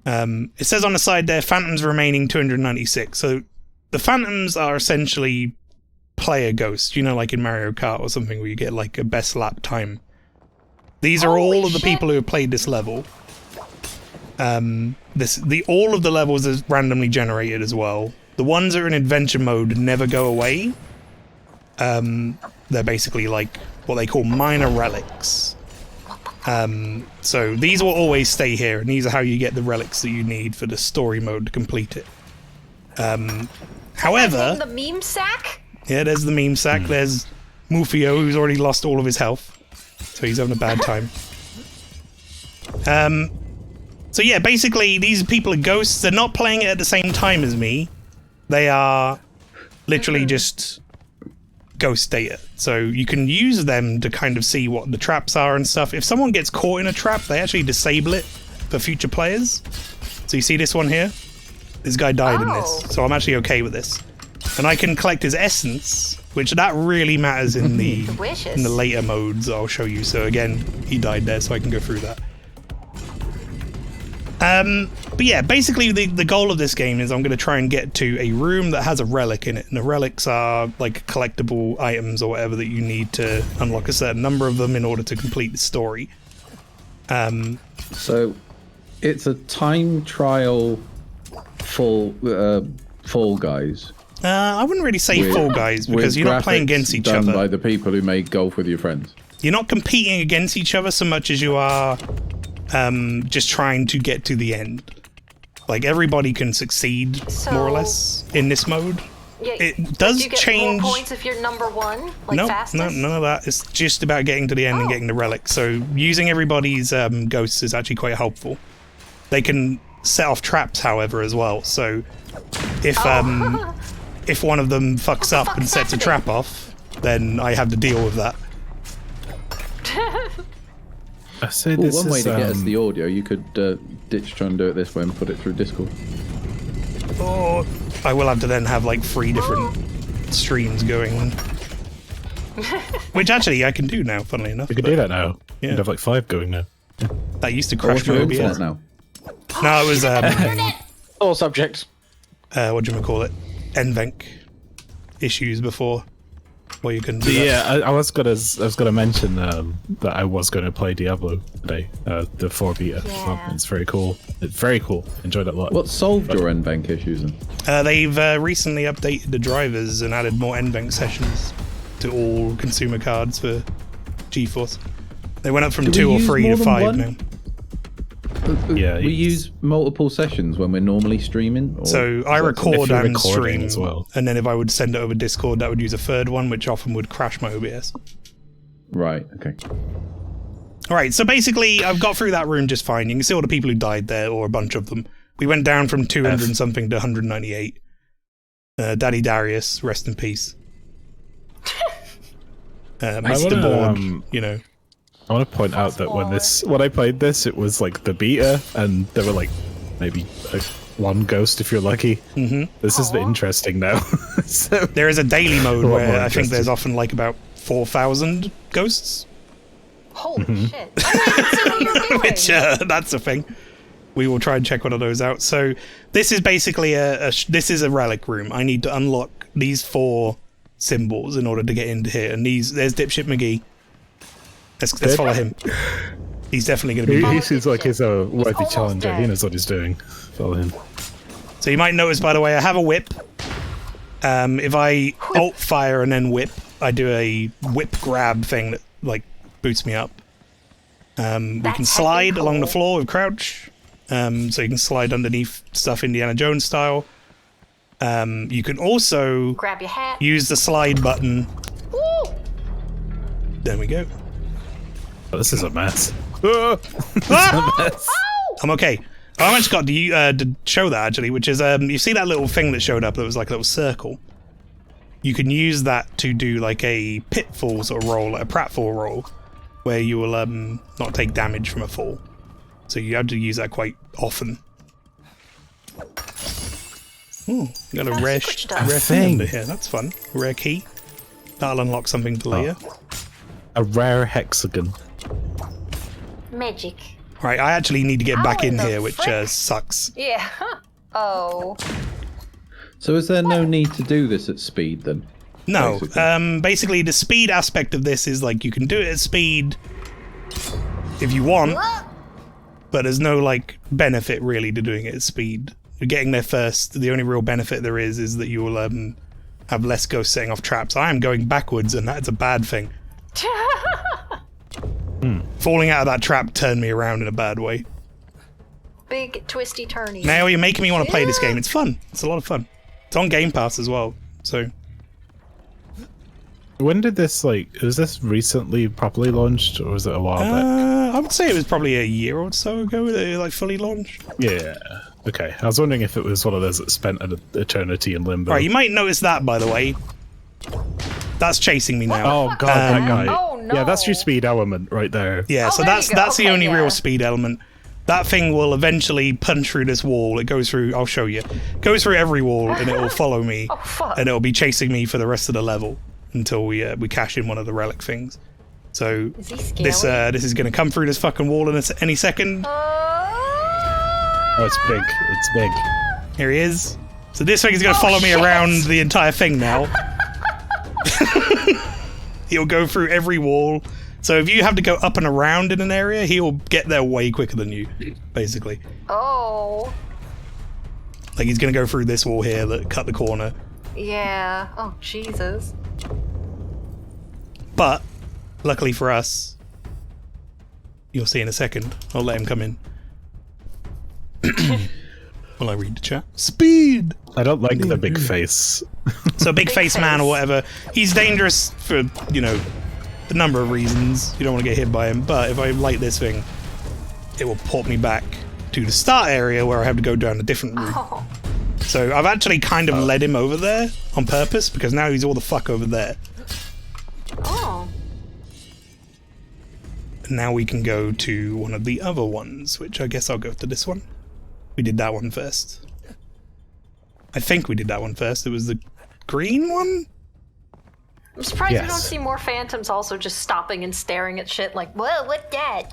It says on the side there, phantoms remaining 296. So the phantoms are essentially player ghosts, you know, like in Mario Kart or something where you get like a best lap time. These are all of the people who have played this level. All of the levels is randomly generated as well. The ones that are in adventure mode never go away. They're basically like what they call minor relics. So these will always stay here, and these are how you get the relics that you need for the story mode to complete it. However, the meme sack? Yeah, there's the meme sack. There's Mufio, who's already lost all of his health. So he's having a bad time. So yeah, basically, these people are ghosts. They're not playing it at the same time as me. They are literally just ghost data. So you can use them to kind of see what the traps are and stuff. If someone gets caught in a trap, they actually disable it for future players. So you see this one here? This guy died in this. So I'm actually okay with this. And I can collect his essence, which that really matters in the later modes I'll show you. So again, he died there, so I can go through that. But yeah, basically the goal of this game is I'm going to try and get to a room that has a relic in it. And the relics are like collectible items or whatever that you need to unlock a certain number of them in order to complete the story. So it's a time trial Fall Guys. I wouldn't really say Fall Guys because you're not playing against each other. Done by the people who made Golf with Your Friends. You're not competing against each other so much as you are just trying to get to the end. Like everybody can succeed more or less in this mode. Yeah, it does do you get change. More points if you're number 1, like No, fastest? none of that. It's just about getting to the end and getting the relic. So using everybody's ghosts is actually quite helpful. They can set off traps, however, as well. So if one of them fucks up and sets a trap off, then I have to deal with that. I say this one way is, to get us the audio, you could ditch trying to do it this way and put it through Discord. Or I will have to then have like 3 different streams going. Which actually I can do now, funnily enough. You can do that now. Yeah. You have like 5 going now. That used to crash my What's your OBS. internet now? No, it was All subjects. what do you call it? NVENC issues before, where you can do that. Yeah, I was gonna mention that I was gonna play Diablo today, the 4 beta. Yeah. It's very cool. It's very cool. Enjoyed it a lot. What solved your NVENC issues then? They've recently updated the drivers and added more NVENC sessions to all consumer cards for GeForce. They went up from Do we 2 or use 3 more to than 5 one? now. Yeah, we use multiple sessions when we're normally streaming. Or So I record If you're and recording stream, as well. and then if I would send it over Discord, that would use a 3rd one, which often would crash my OBS. Right. Okay. Alright, so basically I've got through that room just fine. You can see all the people who died there, or a bunch of them. We went down from 200 and something to 198. Daddy Darius, rest in peace. Mr. Borg, you know. I want to point out that when I played this, it was like the beta, and there were like maybe like 1 ghost if you're lucky. Mm-hmm. This is interesting now. So, There is a daily mode A lot where more I think there's interesting. often like about 4,000 ghosts, Holy shit. I didn't even see what you're doing. which that's a thing. We will try and check one of those out. So this is basically this is a relic room. I need to unlock these 4 symbols in order to get into here. And there's Dipshit McGee. Let's follow him. He's definitely going to be. he seems like he's a worthy almost challenger. dead. He knows what he's doing. Follow him. So you might notice, by the way, I have a whip. If I alt fire and then whip, I do a whip grab thing that like boots me up. We can That's slide heckin' along the cool. floor with crouch. So you can slide underneath stuff Indiana Jones style. You can also Grab your hat. use the slide button Woo! There we go. Oh, this is a mess. I'm okay. I just got to show that actually, which is you see that little thing that showed up that was like a little circle. You can use that to do like a pitfall sort of roll, like a pratfall roll, where you will not take damage from a fall. So you have to use that quite often. Ooh, got a rare thing under here. That's fun. A rare key. That'll unlock something for later. A rare hexagon. Magic. Right, I actually need to get back in the here, which frick? sucks. Yeah. Oh. So is there no need to do this at speed then? No. Basically. Basically, the speed aspect of this is like you can do it at speed if you want, but there's no like benefit really to doing it at speed. You're getting there first. The only real benefit there is that you will have less ghosts setting off traps. I am going backwards, and that's a bad thing. Falling out of that trap turned me around in a bad way. Big twisty turny. Now you're making me want to play this game. It's fun. It's a lot of fun. It's on Game Pass as well. So When did this, was this recently properly launched, or was it a while back? I would say it was probably a year or so ago that it fully launched. Yeah. Okay. I was wondering if it was one of those that spent an eternity in limbo. Right, you might notice that, by the way. That's chasing me now. Oh god, that guy. Oh, no. Yeah, that's your speed element right there. Yeah, Oh, so there that's you go. the Okay, only yeah. real speed element. That thing will eventually punch through this wall. It goes through, I'll show you. Goes through every wall and it will follow me. Oh, fuck. And it'll be chasing me for the rest of the level until we cash in one of the relic things. So Is he scaly? this is going to come through this fucking wall in any second. Oh, it's big. It's big. Here he is. So this thing is going to follow me around the entire thing now. He'll go through every wall. So if you have to go up and around in an area, he'll get there way quicker than you, basically. Oh. Like he's going to go through this wall here that cut the corner. Yeah. Oh, Jesus. But, luckily for us, you'll see in a second. I'll let him come in. Will I read the chat? Speed! I don't like the big face. So big face man face. or whatever, he's dangerous for, a number of reasons. You don't want to get hit by him, but if I light this thing, it will port me back to the start area where I have to go down a different route. Oh. So I've actually kind of led him over there on purpose, because now he's all the fuck over there. Oh. And now we can go to one of the other ones, which I guess I'll go to this one. We did that one first. I think we did that one first. It was the green one? I'm surprised we don't Yes. see more phantoms also just stopping and staring at shit like, whoa, what that?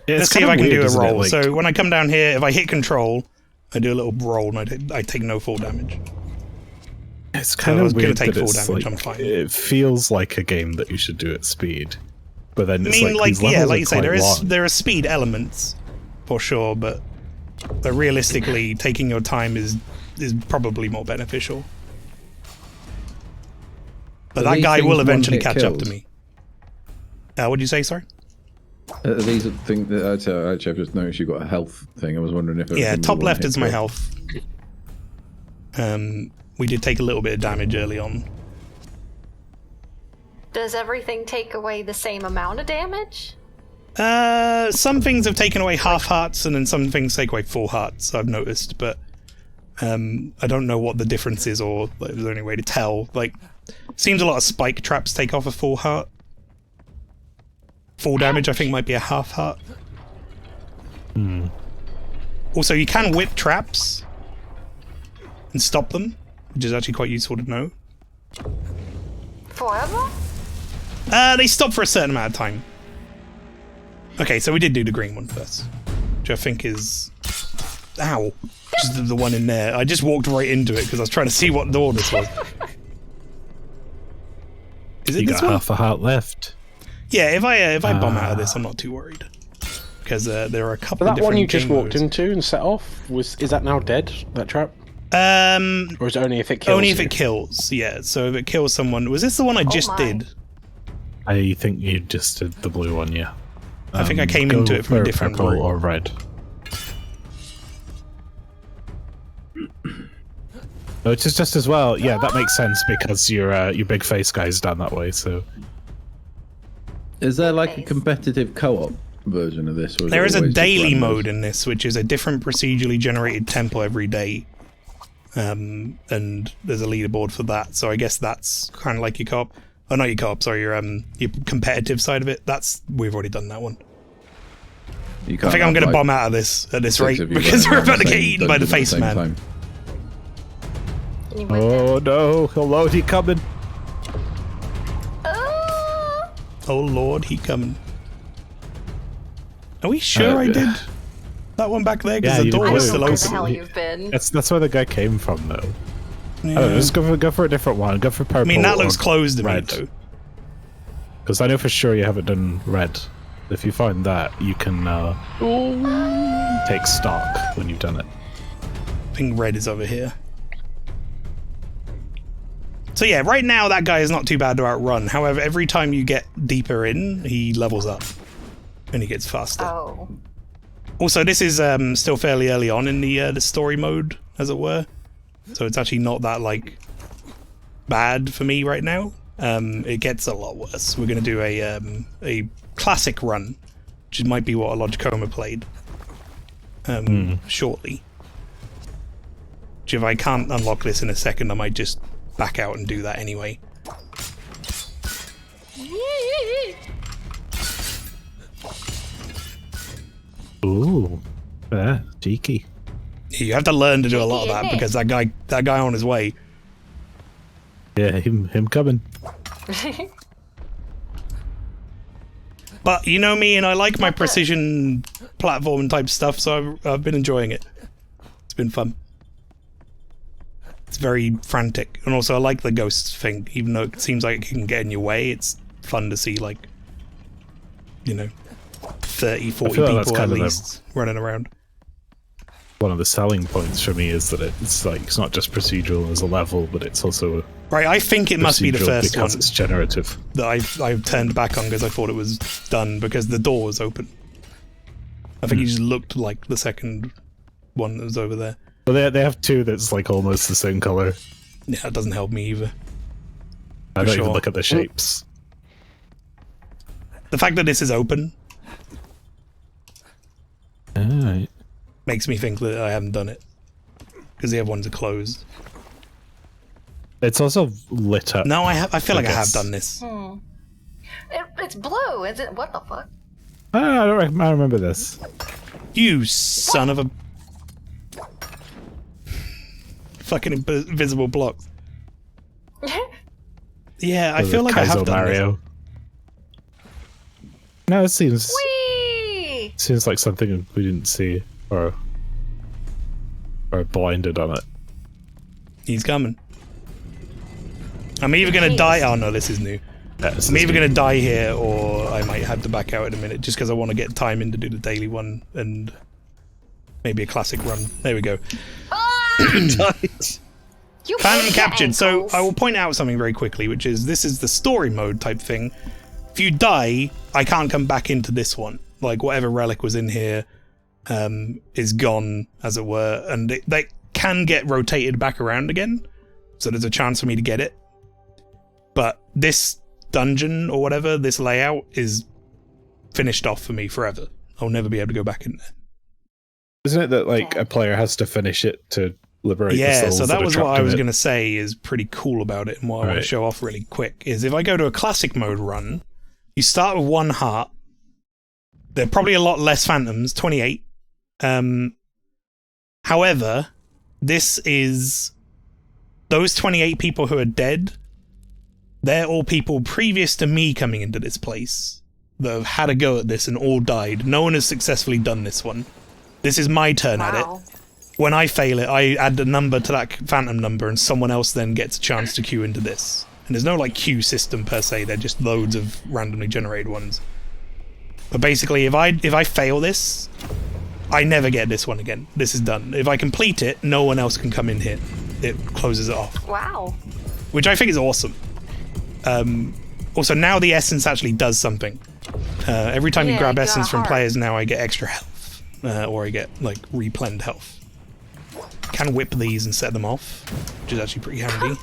Let's see if I can do a roll. So when I come down here, if I hit control, I do a little roll and I take no fall damage. It's kind I was of gonna weird take that full it's damage, I'm fine. It feels like a game that you should do at speed, but then it's these yeah, levels like are you say, quite long. there are speed elements for sure, but realistically, taking your time is probably more beneficial. But Are that these guy things will eventually one-hit catch up to kills? me. What did you say? Sorry. These are things that actually I've just noticed you've got a health thing. I was wondering if Yeah, everything was top a left one-hit is my kill. health. We did take a little bit of damage early on. Does everything take away the same amount of damage? Some things have taken away half hearts, and then some things take away full hearts. I've noticed, but I don't know what the difference is, or if there's any way to tell. Like, seems a lot of spike traps take off a full heart. Full damage, I think, might be a half heart. Also, you can whip traps and stop them, which is actually quite useful to know. Forever? They stop for a certain amount of time. Okay, so we did do the green one first, which I think is... Ow. Just the one in there. I just walked right into it because I was trying to see what door this was. Is it You this got one? half a heart left. Yeah, if I bomb out of this, I'm not too worried. Because there are a couple But of that different one you just game walked modes. into and set off, is that now dead, that trap? Or is it only if it kills Only if you? it kills, yeah. So if it kills someone... Was this the one I just my. did? I think you just did the blue one, yeah. I think I came Go into it from a for different purple route. or red. No, it's just as well. Yeah, that makes sense because your big face guy's down that way. So Is there like a competitive co-op version of this? Or There is a always just daily randos? mode in this, which is a different procedurally generated temple every day. And there's a leaderboard for that, so I guess that's kind of like your co-op. Oh, not your co-op, sorry, your competitive side of it. We've already done that one. You I can't think I'm have, going to like, bomb out of this at this 6 rate of you because running we're around about to the get same eaten by the dungeon at face same man. time. Can you whip Oh no, hello, he coming. Oh lord, he coming. Are we sure I did that one back there? Because Yeah, the you door I was don't know still where the open. hell you've been. That's where the guy came from, though. I Yeah. don't know, just go for a different one. Go for purple. I mean, that looks or closed to me, red. though. Because I know for sure you haven't done red. If you find that, you can take stock when you've done it. I think red is over here. So yeah, right now that guy is not too bad to outrun. However, every time you get deeper in, he levels up. And he gets faster. Oh. Also, this is still fairly early on in the story mode, as it were. So it's actually not that, like, bad for me right now. It gets a lot worse. We're going to do a classic run, which might be what a Logicoma played shortly. Which if I can't unlock this in a second, I might just back out and do that anyway. Ooh, cheeky. You have to learn to do a lot of that because that guy on his way. Yeah, him coming. But you know me, and I like my precision platform type stuff, so I've been enjoying it. It's been fun. It's very frantic, and also I like the ghost thing, even though it seems like it can get in your way. It's fun to see, like, you know, 30, 40 feel like that's people at kind of least running around. One of the selling points for me is that it's like it's not just procedural as a level, but it's also Right, I think it must be the procedural first because one it's generative. that I've turned back on because I thought it was done because the door was open. I think it just looked like the second one that was over there. Well, they have two that's like almost the same color. Yeah, it doesn't help me either. I don't sure. even look at the shapes. The fact that this is open Alright. makes me think that I haven't done it because the other ones are closed. It's also lit up. No, I have. I feel like I have guess. done this. It's blue, is it? What the fuck? I remember this. You son of a fucking invisible block. Yeah, I feel like I have Kaizo done Mario. No, it seems Whee! like something we didn't see or blinded on it. this. He's coming. I'm either gonna die. Oh no, this is new. I'm either going to die here or I might have to back out in a minute just because I want to get time in to do the daily one and maybe a classic run. There we go. You Phantom broke captured. your So ankles. I will point out something very quickly, which is this is the story mode type thing. If you die, I can't come back into this one. Like whatever relic was in here is gone, as it were, and they can get rotated back around again. So there's a chance for me to get it. But this dungeon or whatever, this layout is finished off for me forever. I'll never be able to go back in there. Isn't it that like a player has to finish it to liberate the Yeah, souls so that are was what trapped I in was it? going to say is pretty cool about it, and what I want to Right. show off really quick is if I go to a classic mode run, you start with 1 heart. There are probably a lot less phantoms, 28. However, this is those 28 people who are dead. They're all people previous to me coming into this place that have had a go at this and all died. No one has successfully done this one. This is my turn at it. Wow. When I fail it, I add a number to that phantom number and someone else then gets a chance to queue into this. And there's no like queue system per se, they're just loads of randomly generated ones. But basically, if I fail this, I never get this one again. This is done. If I complete it, no one else can come in here. It closes it off. Wow. Which I think is awesome. Also, now the essence actually does something. Every time you Yeah, grab you got essence a from heart. players now, I get extra health. Or I get, like, replenned health. Can whip these and set them off, which is actually pretty handy.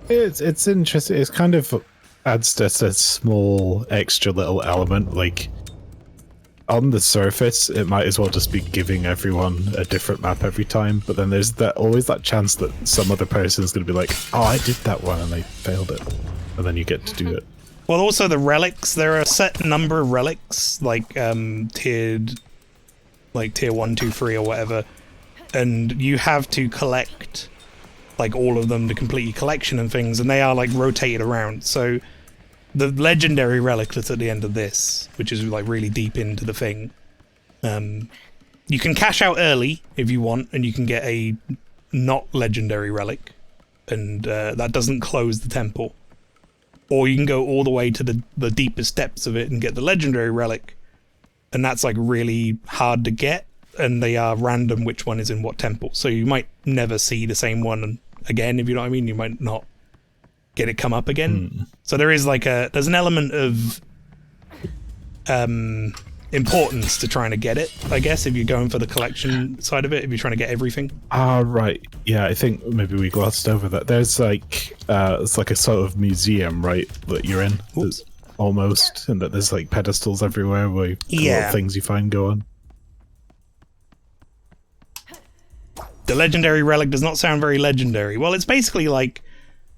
It's interesting. It's kind of adds just a small extra little element. Like on the surface, it might as well just be giving everyone a different map every time. But then there's always that chance that some other person is going to be like, "Oh, I did that one and they failed it," and then you get to do it. Well, also the relics. There are a set number of relics, like tier 1, 2, 3 or whatever, and you have to collect like all of them to complete your collection and things, and they are like rotated around. So the legendary relic that's at the end of this, which is like really deep into the thing, you can cash out early if you want, and you can get a not legendary relic, and that doesn't close the temple. Or you can go all the way to the deepest depths of it and get the legendary relic, and that's like really hard to get, and they are random which one is in what temple. So you might never see the same one again, if you know what I mean. You might not get it come up again. So there is like there's an element of importance to trying to get it, I guess, if you're going for the collection side of it, if you're trying to get everything. Right. Yeah, I think maybe we glossed over that. There's like it's like a sort of museum, right, that you're in. There's almost, and that there's like pedestals everywhere where things you find go on. The legendary relic does not sound very legendary. Well, it's basically like,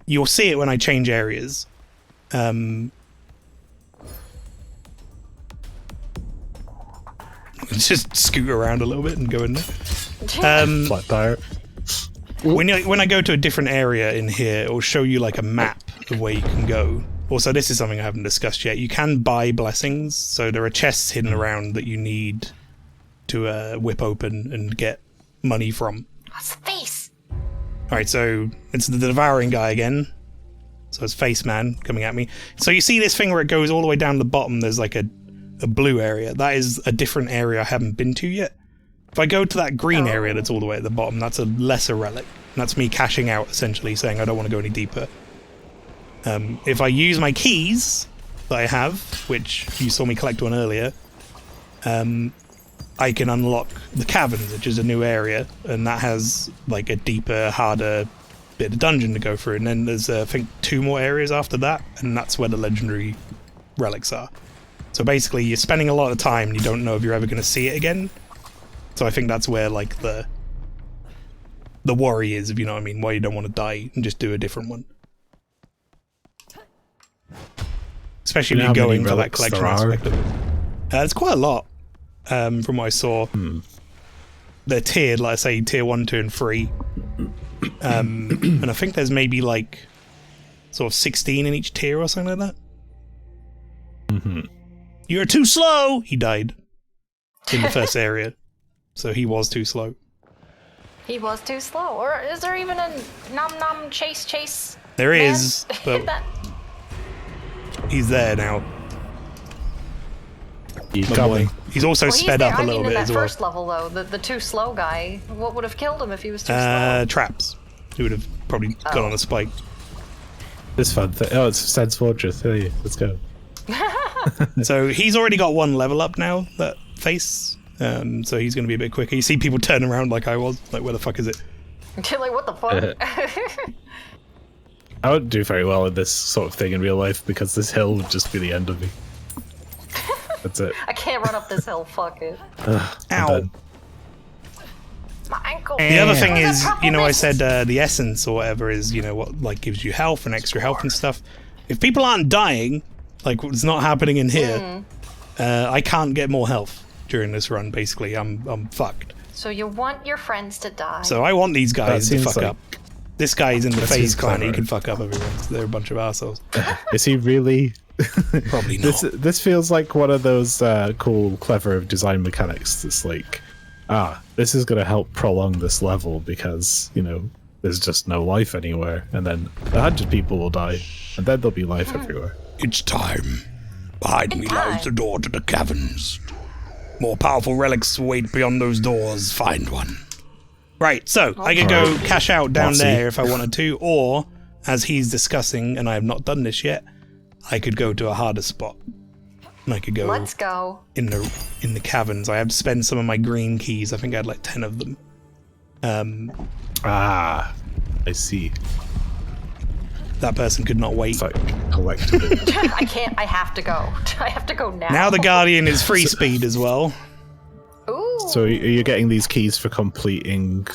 you'll see it when I change areas. Just scoot around a little bit and go in there. Flat tire. When I go to a different area in here, it will show you like a map of where you can go. Also, this is something I haven't discussed yet. You can buy blessings, so there are chests hidden around that you need to whip open and get money from. What's the face? Alright, so it's the devouring guy again. So it's Face Man coming at me. So you see this thing where it goes all the way down the bottom, there's like a blue area. That is a different area I haven't been to yet. If I go to that green area that's all the way at the bottom, that's a lesser relic. And that's me cashing out, essentially, saying I don't want to go any deeper. If I use my keys that I have, which you saw me collect one earlier, I can unlock the caverns, which is a new area, and that has like a deeper, harder bit of dungeon to go through. And then there's, I think, 2 more areas after that, and that's where the legendary relics are. So basically, you're spending a lot of time, and you don't know if you're ever going to see it again. So I think that's where like the worry is, if you know what I mean, why you don't want to die and just do a different one. Especially when you're going for that collection aspect of it. It's quite a lot. From what I saw. They're tiered, like I say, tier 1, 2, and 3. And I think there's maybe like sort of 16 in each tier or something like that. You're too slow! He died in the first area. So he was too slow. He was too slow. Or is there even a nom chase? There man? is, but he's there now. He's coming. He's also sped up a little bit in as that well. first level, though, the too slow guy, what would have killed him if he was too slow? Traps. He would have probably gone on a spike. This fun thing. Oh, it's Sense Fortress. Hey, let's go. So he's already got 1 level up now, that face. So he's going to be a bit quicker. You see people turn around like I was. Like, where the fuck is it? Like, what the fuck? I wouldn't do very well in this sort of thing in real life because this hill would just be the end of me. That's it. I can't run up this hill, fuck it. Ow. My ankle. The other thing is, you know, I said the essence or whatever is, you know, what like gives you health and extra health and stuff. If people aren't dying, like it's not happening in here, I can't get more health during this run. Basically, I'm fucked. So you want your friends to die? So I want these guys to fuck like... up. This guy's in the phase clan. He clever. can fuck up everyone. So they're a bunch of assholes. Is he really? Probably not. This feels like one of those cool, clever design mechanics. It's like, this is going to help prolong this level because, you know, there's just no life anywhere. And then 100 people will die. And then there'll be life everywhere. It's time. Behind me lies the door to the caverns. More powerful relics wait beyond those doors. Find one. Right, so I could go cash out down there if I wanted to, or, as he's discussing, and I have not done this yet, I could go to a harder spot. And I could go. Let's go. In the caverns. I have to spend some of my green keys. I think I had like 10 of them. I see. that person could not wait. It's like collectible. I can't. I have to go. I have to go now. Now the Guardian is free speed as well. Ooh. So are you getting these keys for completing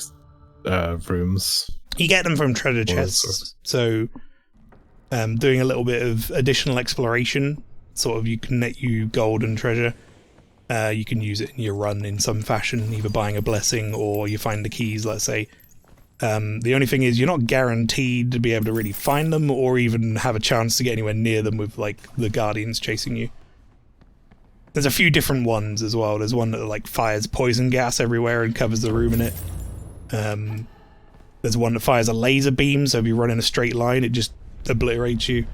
rooms? You get them from treasure chests. So doing a little bit of additional exploration, sort of, you can net you gold and treasure. You can use it in your run in some fashion, either buying a blessing or you find the keys, let's say. The only thing is you're not guaranteed to be able to really find them or even have a chance to get anywhere near them with like the Guardians chasing you. There's a few different ones as well. There's one that like fires poison gas everywhere and covers the room in it. There's one that fires a laser beam, so if you run in a straight line it just obliterates you.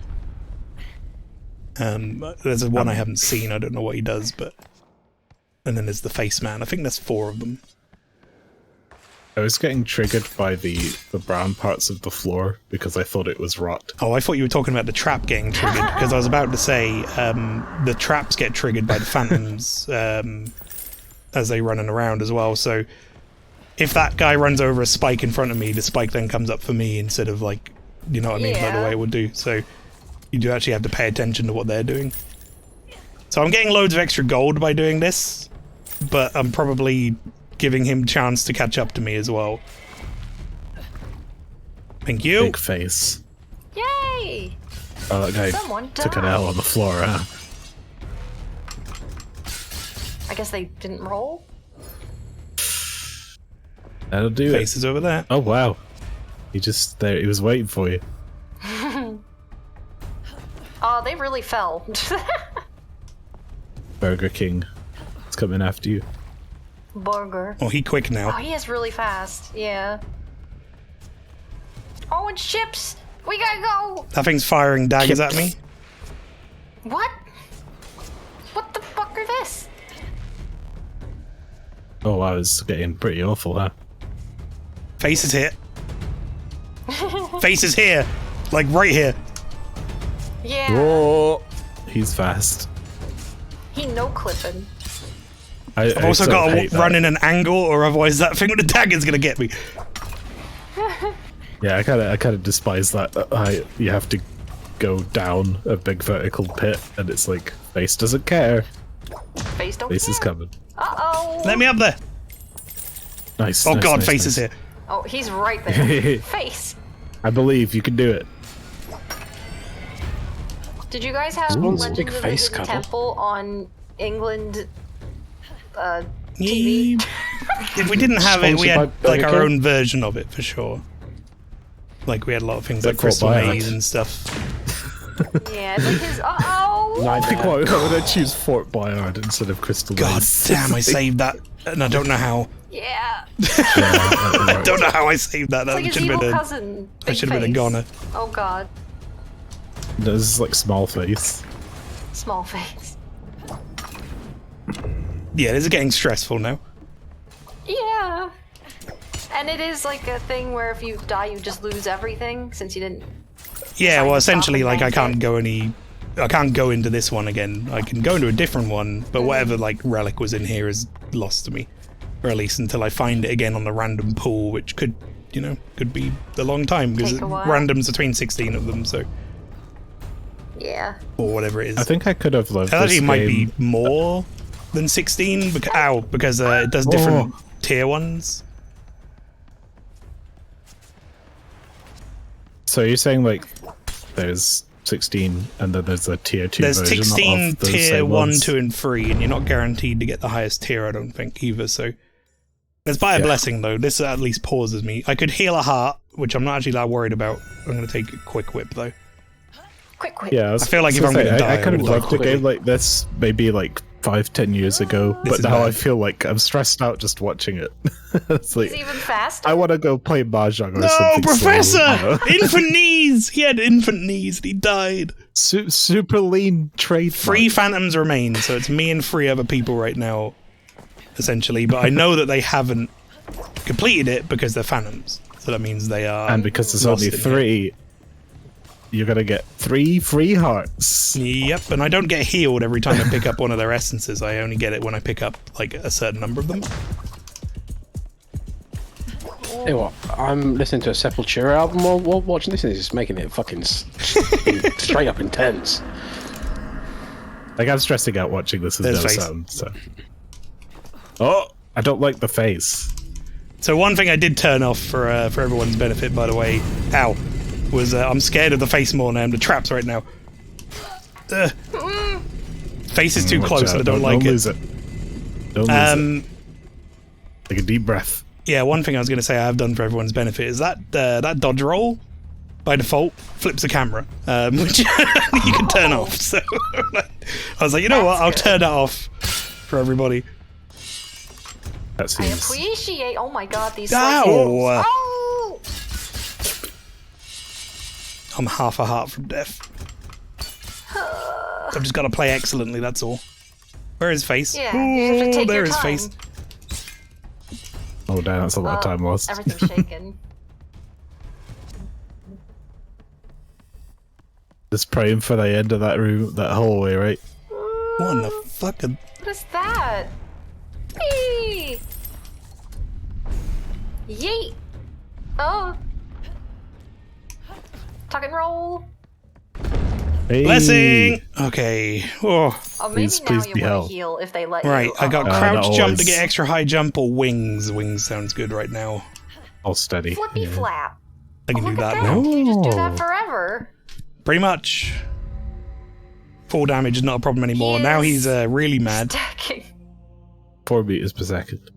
There's one I haven't seen, I don't know what he does, but... And then there's the face man. I think there's 4 of them. I was getting triggered by the brown parts of the floor because I thought it was rot. Oh, I thought you were talking about the trap getting triggered, because I was about to say the traps get triggered by the phantoms as they running around as well. So if that guy runs over a spike in front of me, the spike then comes up for me instead of like, you know what I mean, like the way it would do. So you do actually have to pay attention to what they're doing. So I'm getting loads of extra gold by doing this, but I'm probably giving him chance to catch up to me as well. Thank you. Big face. Yay! Oh, that guy Someone took an died. L on the floor, huh? I guess they didn't roll. That'll do it. Face is over there. Oh, wow. He just, there, he was waiting for you. Oh, they really fell. Burger King. It's coming after you. Burger. Oh, he quick Oh, now. he is really fast. Yeah. Oh, and ships! We gotta go! That thing's firing daggers at me. What? What the fuck are this? Oh, I was getting pretty awful, huh? Face is here. Face is here. Like right here. Yeah. Oh, he's fast. He no-clipping. I've also got to run in an angle, or otherwise that thing with the dagger's gonna get me. Yeah, I kind of despise that. You have to go down a big vertical pit, and it's like face doesn't care. Face don't Face is care. coming. Uh-oh. Let me up there. Nice. Oh nice, god, nice, face nice. is here. Oh, he's right there. Face. I believe you can do it. Did you guys have Someone's Legends big of the face Hidden cover. Temple on England TV? If we didn't have it, we had Sponsored by like our Burger own version of it for sure. Like we had a lot of things That like Crystal caught my Maze eye. and stuff. Yeah, it's like his. Uh-oh! I think why would I choose Fort Boyard instead of Crystal God Maze? damn, I saved that, and I don't know how. Yeah. I don't know how I saved that. It's That like his should have evil been a. cousin. That Big should have been a face. goner. Oh god. This is like small face. Small face. Yeah, this is getting stressful now. Yeah. And it is like a thing where if you die, you just lose everything since you didn't. Yeah, well, Stop essentially, and like I bank can't it. go I can't go into this one again. I can go into a different one, but whatever like relic was in here is lost to me, or at least until I find it again on the random pool, which could, you know, could be a long time because Take a while. randoms between 16 of them, so Yeah. or whatever it is. I think I could have loved It this actually might be game. more than 16 because it does different tier ones. So you're saying like there's 16 and then there's a tier 2 There's version 16 of those tier same 1, ones? 2, and 3, and you're not guaranteed to get the highest tier, I don't think, either, so... Let's buy a blessing, though. This at least pauses me. I could heal a heart, which I'm not actually that worried about. I'm going to take a quick whip, though. Quick. Yeah, I feel like if I'm gonna die, I could I have would loved a like game like this maybe like 5-10 years ago, This but is now I bad. feel like I'm stressed out just watching it. It's like He's even faster. I want to go play mahjong or No, something. Professor! slow, you know? Infant knees! He had infant knees and he died. Super lean trade. 3 phantoms remain, so it's me and 3 other people right now, essentially. But I know that they haven't completed it because they're phantoms. So that means they are. And because there's lost only in here. 3, you're gonna get 3 free hearts. Yep, and I don't get healed every time I pick up one of their essences. I only get it when I pick up like a certain number of them. Hey, what? I'm listening to a Sepultura album while watching this, and it's just making it fucking straight up intense. Like, I'm stressing out watching this with There's no face. sound. So. Oh, I don't like the face. So one thing I did turn off for everyone's benefit, by the way, was I'm scared of the face more than I am the traps right now. Face is too Watch close out. and I don't Don't like lose it. Don't lose it. Take a deep breath. Yeah, one thing I was going to say I have done for everyone's benefit is that dodge roll, by default, flips the camera, which you can turn off. So I was like, you know what, I'll turn that off for everybody. That I seems... appreciate. Oh my god, these. Ow! Oh! I'm half a heart from death. I've just got to play excellently, that's all. Where is face? Yeah, you have to take there your is time. face. Oh, damn, that's a lot of time lost. Everything's shaking. Just praying for the end of that room, that hallway, right? What in the fucking... What is that? Hey! Yeet! Oh! Tuck and roll. Hey. Blessing! Okay. Oh. Oh, maybe Please- now please you be want held. to heal if they let Right, you. I got Uh-oh. crouch not jump to always. get extra high jump or wings. Wings sounds good right now. All steady. Flippy Yeah. flap. I can Oh, do look at that that. now. You just do that Oh. forever. Pretty much. Full damage is not a problem anymore. He Now is he's really mad. Stacking. 4 meters per second.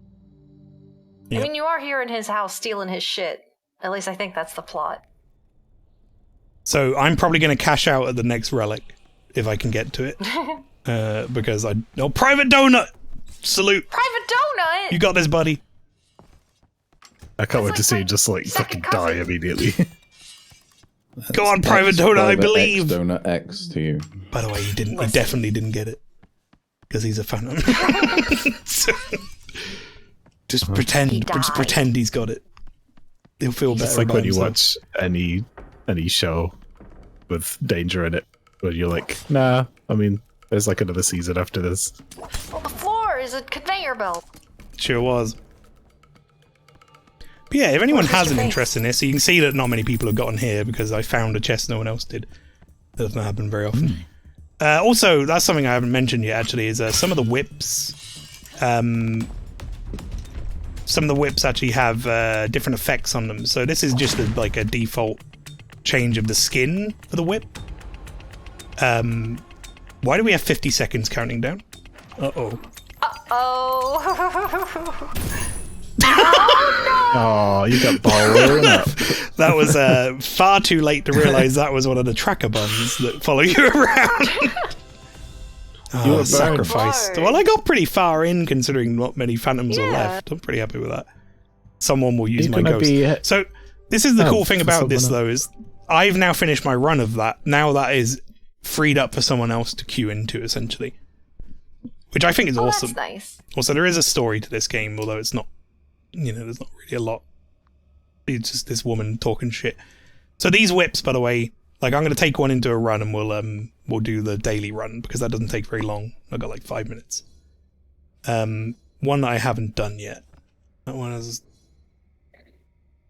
Yep. I mean, you are here in his house stealing his shit. At least I think that's the plot. So I'm probably going to cash out at the next relic if I can get to it. Because I... Oh, Private Donut! Salute! Private Donut! You got this, buddy. I can't wait like to see my you just like second fucking die cousin. immediately. Go on, Private Donut, I Private believe! X Donut X to you. By the way, he didn't. He definitely didn't get it. Because he's a phantom. So, just pretend. He Just died. pretend he's got it. He'll feel better. It's like about when you himself. watch any show with danger in it, where you're like, nah, I mean, there's like another season after this. Well, the floor is a conveyor belt. Sure was. But yeah, if anyone What's has your an face? interest in this, you can see that not many people have gotten here because I found a chest no one else did. That doesn't happen very often. Also, that's something I haven't mentioned yet. Actually, is some of the whips. Some of the whips actually have different effects on them. So this is just like a default change of the skin for the whip. Why do we have 50 seconds counting down? Uh-oh. Oh. Oh, you got ball up. That was far too late to realise that was one of the tracker buns that follow you around. You were Oh, burned. sacrificed. Burned. Well, I got pretty far in considering not many phantoms are Yeah. left. I'm pretty happy with that. Someone will use You're my gonna ghost. be, So this is the oh, cool thing for about this, someone though, is I've now finished my run of that. Now that is freed up for someone else to queue into, essentially. Which I think is Oh, awesome. that's nice. Also, there is a story to this game, although it's not, there's not really a lot. It's just this woman talking shit. So these whips, by the way, like I'm going to take one into a run and we'll do the daily run because that doesn't take very long. I've got like 5 minutes. One that I haven't done yet. That one is...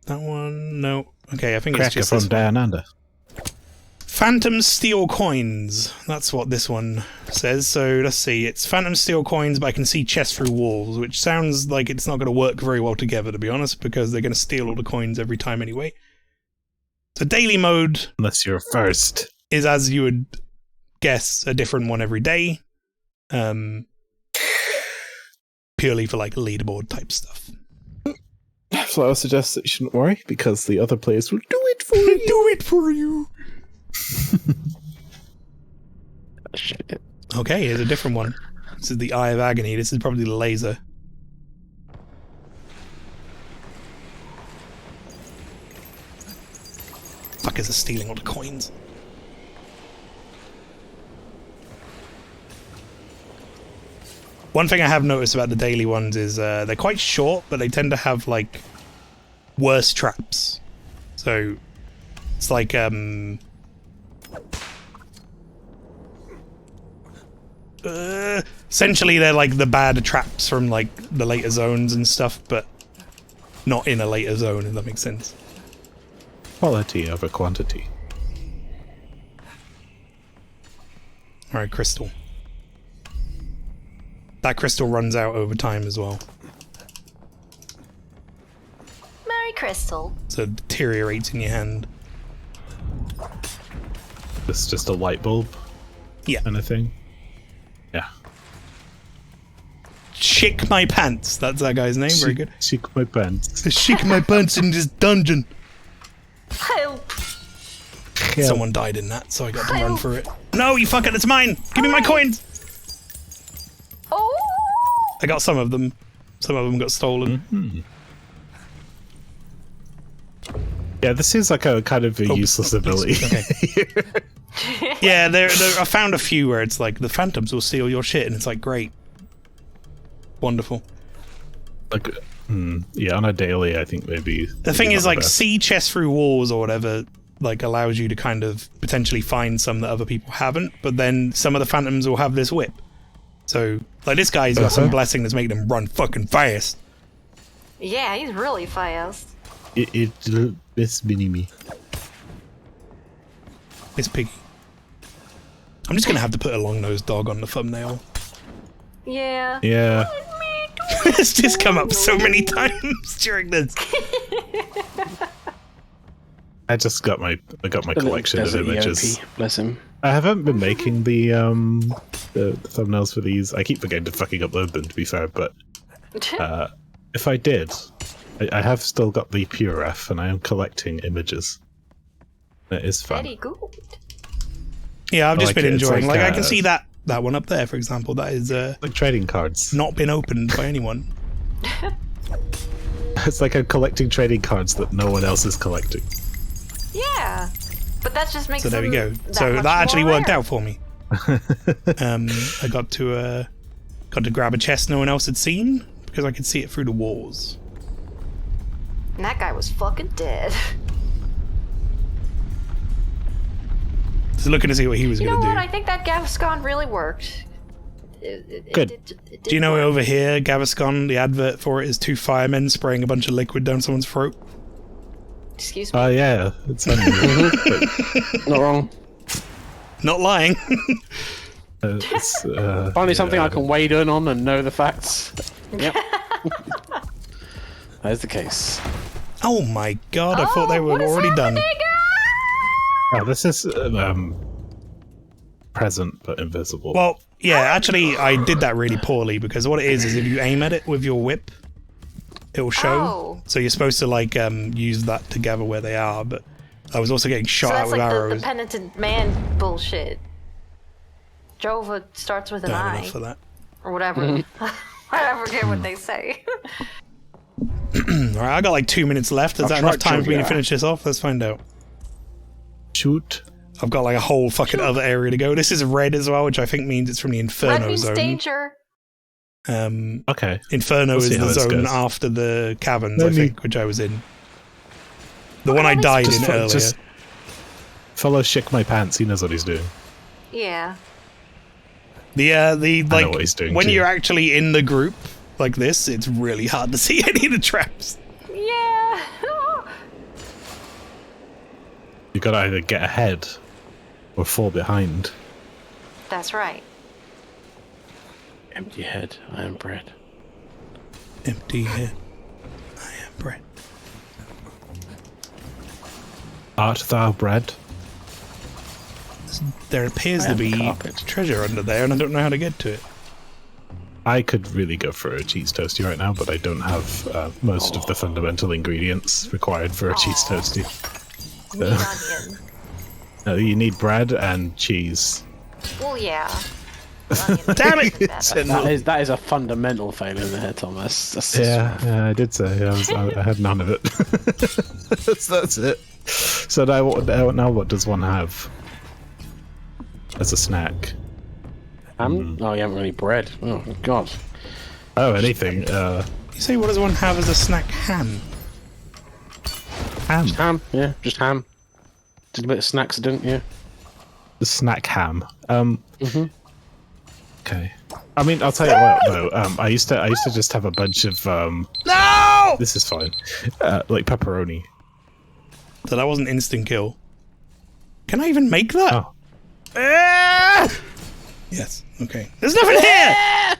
That one, no. Okay, I think it's Cracker just from this Down Under. Phantom Steel Coins. That's what this one says. So let's see. It's Phantom Steel Coins, but I can see chests through walls, which sounds like it's not going to work very well together, to be honest, because they're going to steal all the coins every time anyway. So daily mode Unless you're first. is, as you would guess, a different one every day. Purely for like leaderboard type stuff. So I would suggest that you shouldn't worry because the other players will do it for you. Do it for you. Shit. Okay, here's a different one. This is the Eye of Agony. This is probably the laser. Fuckers are stealing all the coins. One thing I have noticed about the daily ones is they're quite short, but they tend to have like worse traps. So it's like essentially they're like the bad traps from like the later zones and stuff, but not in a later zone, if that makes sense. Quality over quantity. Alright, crystal. That crystal runs out over time as well. Merry Crystal. So it deteriorates in your hand. It's just a light bulb Yeah. kind of thing. Yeah. Chick my pants. That's that guy's name. Very good. Chick my pants. Chick my pants in this dungeon. Help. Someone died in that, so I got to run for it. No, you fucker, it's mine! Give me my coins! Oh. I got some of them. Some of them got stolen. Mm-hmm. Yeah, this seems like a kind of a useless ability. Okay. Yeah, I found a few where it's like, the phantoms will steal your shit, and it's like, great. Wonderful. Like, yeah, on a daily, I think maybe... The thing is, like, see chests through walls or whatever, like, allows you to kind of potentially find some that other people haven't, but then some of the phantoms will have this whip. So, like, this guy's got some blessing that's making him run fucking fast. Yeah, he's really fast. It's mini-me. It's Piggy. I'm just gonna have to put a long-nosed dog on the thumbnail. Yeah. Yeah. It's just come up so many times during this. I got my collection of images. Bless him. I haven't been making the thumbnails for these. I keep forgetting to fucking upload them, to be fair, but if I did, I have still got the PureF and I am collecting images. It is fun. Very good. Yeah, I've just been enjoying. Like, I can see that one up there, for example. That is like trading cards. Not been opened by anyone. It's like I'm collecting trading cards that no one else is collecting. Yeah, but that just makes. So there we go. That So much that actually more worked rare. out for me. I got to grab a chest no one else had seen because I could see it through the walls. And that guy was fucking dead. Just looking to see what he was You know going to what? do. I think that Gaviscon really worked. It Good. did Do you know work. over here, Gaviscon, the advert for it is 2 firemen spraying a bunch of liquid down someone's throat? Excuse me. Oh yeah, it's Not wrong. Not lying. Finally, something I can wade in on and know the facts. Yep. That is the case. Oh my god, I thought they were what is already done. happening? Oh, this is present but invisible. Well, yeah, actually, I did that really poorly because what it is if you aim at it with your whip, it will show. Oh. So you're supposed to like use that to gather where they are, but I was also getting shot So at that's with like arrows. the penitent man bullshit. Jova starts with an Don't have I. enough for that. Or whatever. I forget what they say. Alright, I got like 2 minutes left. Is that enough time for me to finish this off? Let's find out. Shoot. I've got like a whole fucking other area to go. This is red as well, which I think means it's from the Red Inferno means zone. danger. Okay. Inferno We'll see is how the this zone goes. after the caverns, I Let me- think, which I was in. The one I died in earlier. Just follow Shick My Pants. He knows what he's doing. Yeah. The I know like what he's doing when too. you're actually in the group like this, it's really hard to see any of the traps. Yeah. You gotta either get ahead or fall behind. That's right. Empty head, I am bread. Empty head, I am bread. Art thou bread? There appears to be carpet. treasure under there, and I don't know how to get to it. I could really go for a cheese toasty right now, but I don't have most of the fundamental ingredients required for a cheese toasty. Need an onion. You need bread and cheese. Well, yeah. Onion Damn it! is better. That is a fundamental failure there, Thomas. That's Yeah, I did say I had none of it. that's it. So now what does one have as a snack? ham? Oh, you haven't really bread. Oh, God. Oh, anything. You say, what does one have as a snack? Ham. Ham. Ham, yeah, just ham. Did a bit of snack accident, yeah. The snack ham. Okay. I mean, I'll tell you what though. I used to just have a bunch of No! This is fine. Like pepperoni. So that wasn't instant kill. Can I even make that? Oh. Yes. Okay. There's nothing here!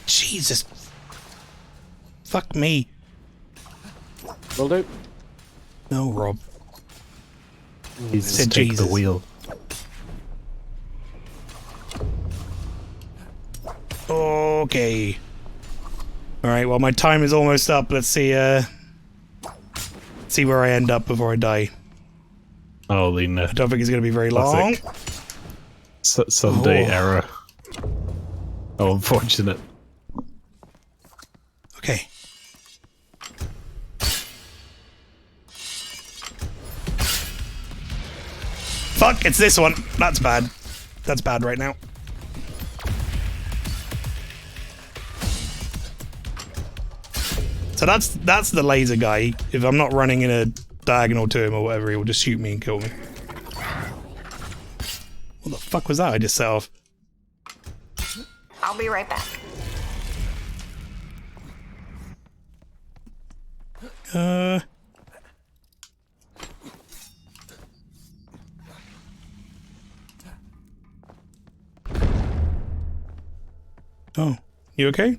Jesus. Fuck me. Will do. No, Rob. He's Said take Jesus. the wheel. Okay. Alright, well my time is almost up. Let's see see where I end up before I die. Oh, Lena. I don't think it's gonna be very long. Classic. Sunday error. Oh, unfortunate. Okay. Fuck, it's this one. That's bad. That's bad right now. So that's the laser guy. If I'm not running in a diagonal to him or whatever, he will just shoot me and kill me. What the fuck was that I just set off? I'll be right back. Oh, you okay?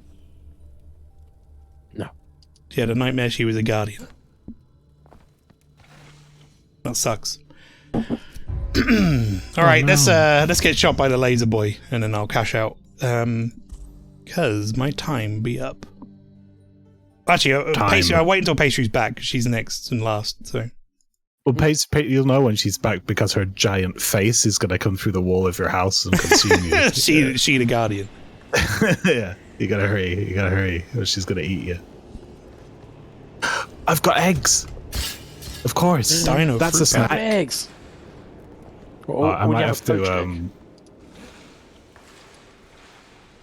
No. She had a nightmare she was a guardian. That sucks. Alright, let's get shot by the laser boy and then I'll cash out. Cause my time be up. Actually, Pastry, I'll wait until Pastry's back, 'cause she's next and last, so. Well, you'll know when she's back because her giant face is going to come through the wall of your house and consume you. she the guardian. Yeah, you gotta hurry, or she's gonna eat you. I've got eggs! Of course! Dino That's fruit a snack. Eggs. I might have to,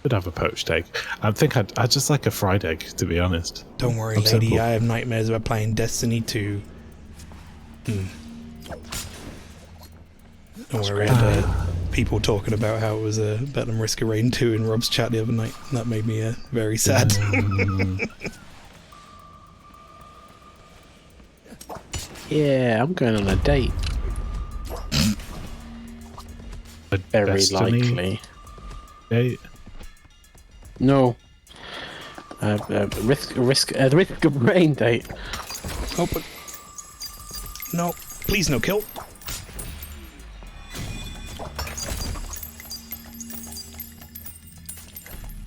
could have a poached egg. I think I'd just like a fried egg, to be honest. Don't worry, I'm lady, simple. I have nightmares about playing Destiny 2. Don't worry, I had people talking about how it was better than Risk of Rain 2 in Rob's chat the other night. That made me very sad. Yeah, I'm going on a date. Very Destiny likely. date? No. The risk of rain date. Oh, but... No, please no kill.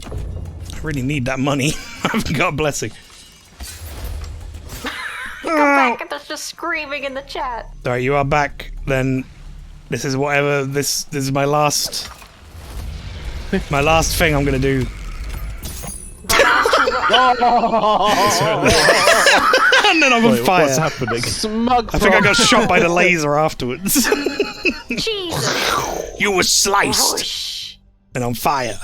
I really need that money. I haven't got a blessing. Come back and there's just screaming in the chat. Alright, you are back. Then this is whatever. This is my last thing I'm gonna do. And then I'm on fire. What's happening? Smug. I think I got shot by the laser afterwards. Jesus. You were sliced and on fire.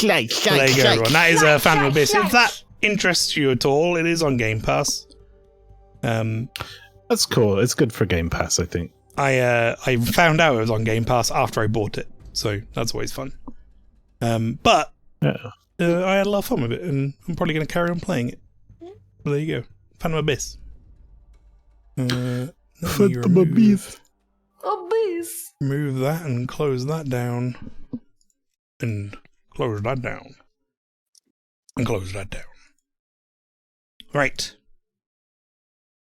There you go, everyone. That is Phantom Abyss. If that interests you at all, it is on Game Pass. That's cool. It's good for Game Pass, I think. I found out it was on Game Pass after I bought it, so that's always fun. But Yeah. I had a lot of fun with it, and I'm probably going to carry on playing it. Well, there you go. Phantom Abyss. Phantom Abyss. Abyss. Remove that and close that down. And close that down. And close that down. Right.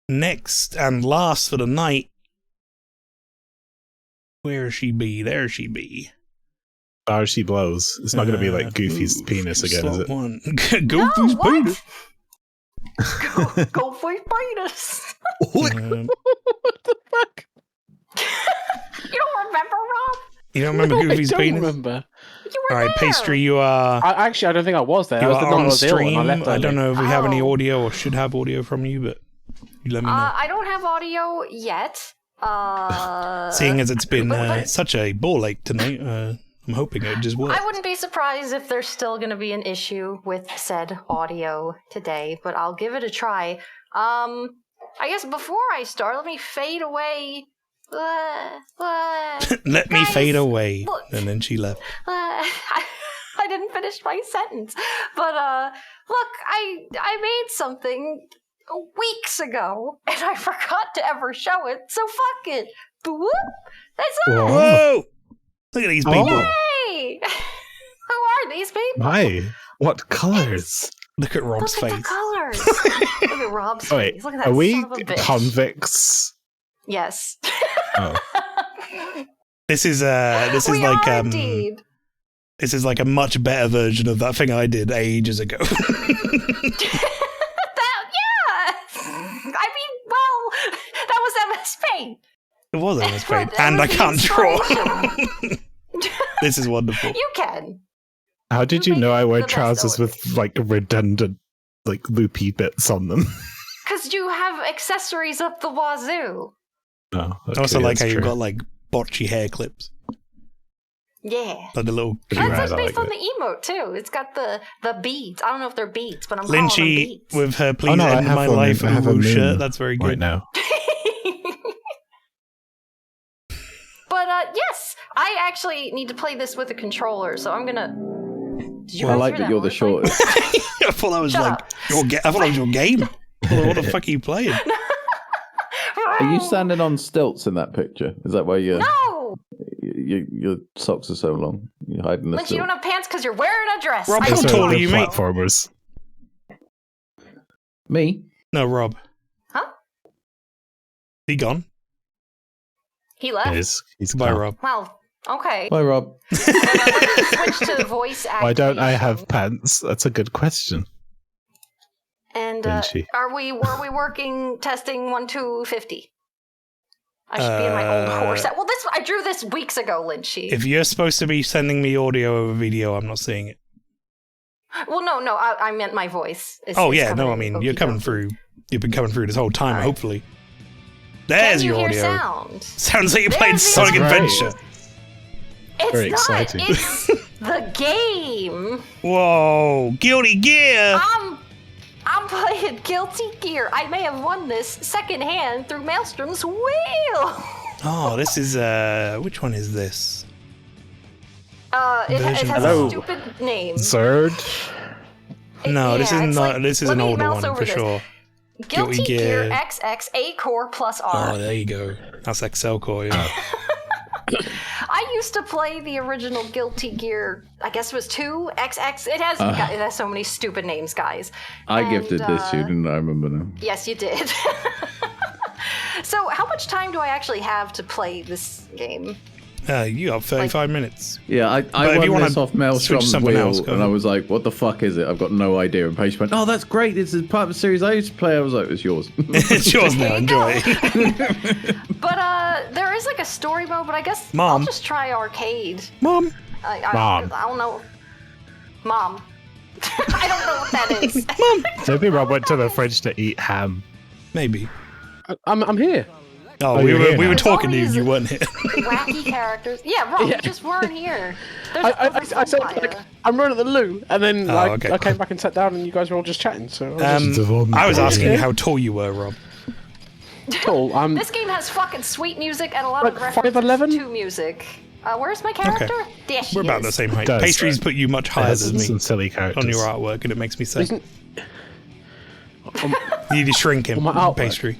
Next and last for the night. Where she be? There she be. Oh, she blows. It's not going to be like Goofy's penis again, is it? One. Goofy's what? penis. Go for penis. What the fuck? You don't remember, Rob? You don't remember No, Goofy's I don't penis? remember. You were Alright, there. Pastry, you are I don't think I was there. I was the night I on was ill and stream. I left I early. don't know if we have any Oh. audio or should have audio from you, but you let me know. I don't have audio yet. Seeing as it's been but- such a ball ache tonight, I'm hoping it just works. I wouldn't be surprised if there's still going to be an issue with said audio today, but I'll give it a try. I guess before I start, let me fade away. Let me Guys, fade away. look. And then she left. I didn't finish finished my sentence. But look, I made something weeks ago, and I forgot to ever show it. So fuck it. Boop. That's it. Whoa! Look at these people. Yay! Who are these people? My, what colors? Look at Rob's Look at face. the colors. Look at Rob's Oh, wait, face. Look at that are we son of a bitch. convicts? Yes. Oh. This is We like are indeed. this is like a much better version of that thing I did ages ago. Yeah. I mean, well, that was MS Paint. It was MS Paint, That and was I the can't draw. inspiration. This is wonderful. You can. How did You you know make I wear the best trousers art. with like redundant, like loopy bits on them? Because you have accessories up the wazoo. Oh, I also like how that's you've true. got like botchy hair clips, Yeah. like the little. Pretty That's rad, like I based like on the emote, too. It's got the beads. I don't know if they're beads, but I'm calling them Lynchy beads. with her "Please no, I End have My one. Life" I have a Uwu moon shirt. That's very right good. now. But yes, I actually need to play this with a controller, so I'm gonna. Did you I guys like hear that you're the wordplay? shortest. I thought that was Shut like up. I thought that was your game. What the fuck are you playing? Are you standing on stilts in that picture? Is that why No! your socks are so long? You're hiding the Lynch, you stilts. don't have pants because you're wearing a dress. Rob, I how told tall are you. you, mate? Platformers. Me? No, Rob. Huh? He gone. He left. He's Goodbye, gone. Rob. Well, okay. Bye, Rob. But, let me switch to the voice acting. Why don't I have pants? That's a good question. And Lynchy. were we working testing 1 2 50? I should be in my old horse. Well, I drew this weeks ago, Lynchy. If you're supposed to be sending me audio over video, I'm not seeing it. Well, no, I meant my voice. Oh yeah, no, I mean you're coming through. You've been coming through this whole time. Alright. Hopefully, there's Can you your hear audio. sound? Sounds like you There's played the Sonic audio. Adventure. It's Very not. exciting. It's the game. Whoa, Guilty Gear! I'm playing Guilty Gear. I may have won this secondhand through Maelstrom's wheel. Oh, this is which one is this? It Version has Hello. a stupid name. Zerd. No, this is it's not. like- This is let an me older mouse one over for this. sure. Guilty Guilty Gear Gear. XX A Core plus R. Oh, there you go. That's XL core. Yeah. I used to play the original Guilty Gear. I guess it was 2 XX. It has so many stupid names, guys. I And, gifted this to you, didn't I? Remember now. Yes, you did. So, how much time do I actually have to play this game? You got 35 minutes. Yeah, I if you won wanna this off Maelstrom's switch something wheel, else, go and I on. was like, "What the fuck is it? I've got no idea." And Paige went, "Oh, that's great! This is part of the series I used to play." I was like, "It's yours." It's yours now. There you go. Enjoy. But there is like a story mode, but I guess Mom. I'll just try arcade. Mom. Mom. I don't know. Mom. I don't know what that is. Maybe Rob went to the fridge to eat ham. Maybe. I'm here. Oh, Oh, we you're were here we now. were talking to you. Always- You weren't here. Wacky characters. Yeah, Rob, Yeah. you just weren't here. There's I said like I'm running the loo, and then Oh, like okay. I came back and sat down, and you guys were all just chatting. So I was I was asking how tall you were, Rob. just cool. I'm This game has fucking sweet music and a lot of Like references 5'11"? to music. Where's my character? There she We're about is. the same height. does, Pastries right? put you much It higher has than me some silly characters. on your artwork, and it makes me sad. Isn't- You need to shrink him, On my artwork? Pastry.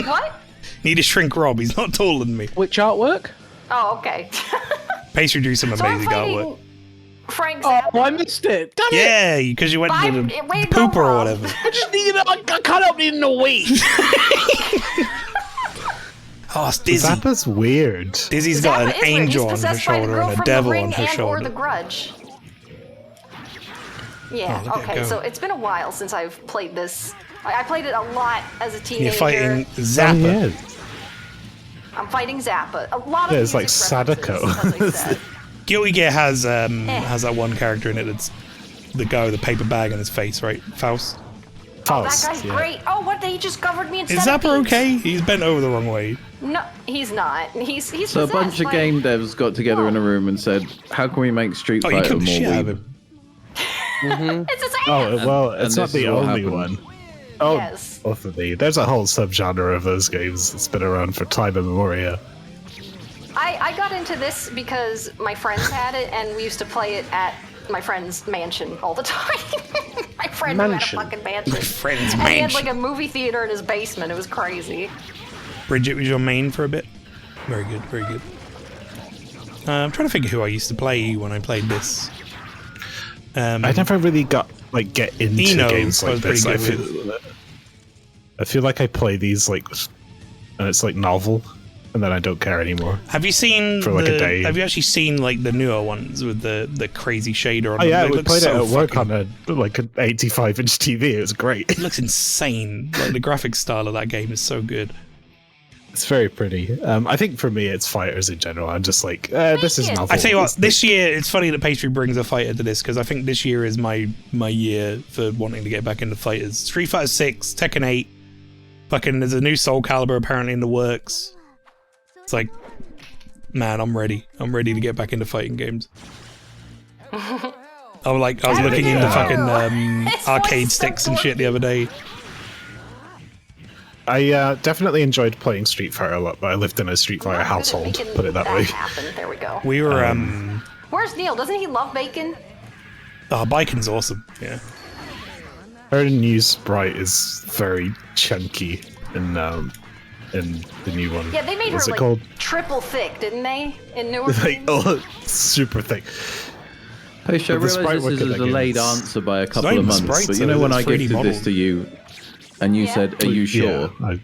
What? Need to shrink Rob. He's not taller than me. which artwork? Oh, okay. Pastry drew some So I'm amazing artwork. fighting Frank Oh, Zappa. I missed it. Damn it! Yeah, because you went to the Way to go, pooper or Rob. whatever. I just needed. I can't help needing a wee. Oh, it's Dizzy. Zappa's weird. Dizzy's got Zappa an is weird. He's angel on her possessed by the shoulder girl and a from devil the Ring on her and or shoulder. the Grudge. Yeah, Oh, look at it okay, go. so it's been a while since I've played this. I played it a lot as a teenager. You're fighting Oh, Zappa. yes. I'm fighting Zappa. A lot of Yeah, it's like music Sadako. references, as I said. Guilty Gear has that one character in it that's the guy with the paper bag on his face, right? Faust. Oh, that Faust, guy's yeah. great. Oh, what? He just covered me in Is Zappa centipedes. okay? He's bent over the wrong way. No, he's not. He's So a bunch possessed of by- game devs got together in a room and said, "How can we make Street Oh, you Fighter killed more the shit out of weeb?" him. It's his Oh, ass. well, and it's not this is the what only happened. one. Oh, Yes. both of the. There's a whole subgenre of those games that's been around for time immemorial. I got into this because my friends had it, and we used to play it at my friend's mansion all the time. My friend Mansion? who had a fucking mansion. Friend's And he had mansion. like a movie theater in his basement. It was crazy. Bridget was your main for a bit. Very good, very good. I'm trying to figure who I used to play when I played this. I never really get into Eno games like was pretty this. good I feel like I play these and it's like novel, and then I don't care anymore. Have you seen For, like, a day. Have you actually seen like the newer ones with the crazy shader on Oh them? yeah, They we look played it so at work fucking- on an 85-inch TV. It was great. It looks insane. Like the graphic style of that game is so good. It's very pretty. I think for me, it's fighters in general. I'm just like, this is it. novel. I tell you what, It's this year it's funny that Pastry brings a fighter to this because I think this year is my year for wanting to get back into fighters. Street Fighter 6, Tekken 8, fucking there's a new Soul Calibur apparently in the works. It's like, man, I'm ready. I'm ready to get back into fighting games. I was looking into fucking His arcade voice is so sticks and shit the other day. I definitely enjoyed playing Street Fighter a lot, but I lived in a Street Fighter We're good at household. making Put it that way. happen. There we go. We were Where's Neil? Doesn't he love bacon? oh, Biken's awesome. Yeah. Her new sprite is very chunky in the new one. Yeah, they made What's her it like called? triple thick, didn't they? In newer Like, games? oh, super thick. Hey, I But the sprite realise work this is in a that game delayed is- answer by a not couple of even months, sprites, but you know though, when it's I 3D gifted this model. to you, and you Yeah. said, "Are you sure?" Yeah, I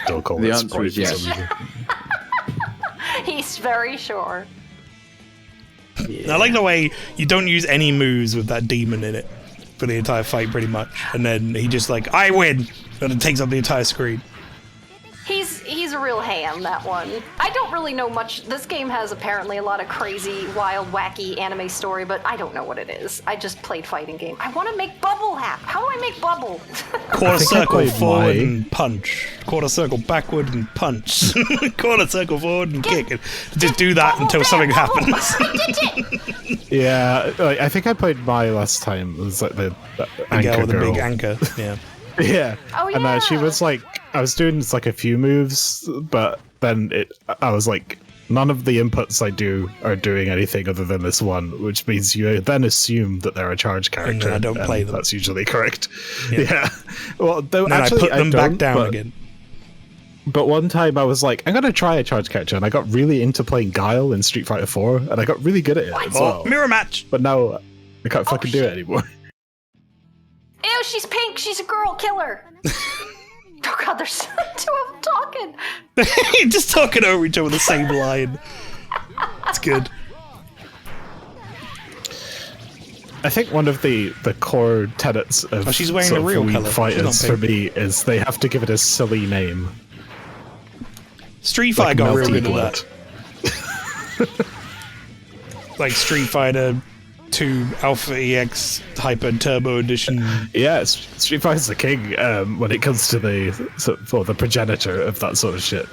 still call The it answer is sprite for yes. some reason. He's very sure. I like the way you don't use any moves with that demon in it for the entire fight, pretty much, and then he just like, I win, and it takes up the entire screen. He's a real ham, that one. I don't really know much. This game has apparently a lot of crazy, wild, wacky anime story, but I don't know what it is. I just played fighting game. I want to make Bubble happen. How do I make Bubble? Quarter think I circle played forward my- and punch. Quarter circle backward and punch. Quarter circle forward and kick. And just do that Bubble until back, something Bubble. happens. I did it! Yeah, like, I think I played my last time. It was like the The anchor girl with the girl. big anchor. Yeah. Yeah. Oh, And she yeah. was like, I was doing like a few moves, but then I was like, none of the inputs I do are doing anything other than this one, which means you then assume that they're a charge character. then I don't play them. That's usually correct. Yeah. Yeah. Well, though, And then actually, I put them back don't, down but, again. But one time I was like, I'm going to try a charge character, and I got really into playing Guile in Street Fighter 4, and I got really good at it as well. Oh, mirror match. But now I can't fucking do shit. it anymore. Ew, she's pink. She's a girl. Kill her. Oh god, there's two of them talking. Just talking over each other with the same line. It's good. I think one of the core tenets of Oh, she's wearing sort the of real Wii colour. She's fighters not for pink. me is they have to give it a silly name. Street Fighter got real Melty good Blood. at that. Like Street Fighter 2 Alpha EX Hyper Turbo Edition. Yeah, Street Fighter's the king when it comes to the progenitor of that sort of shit.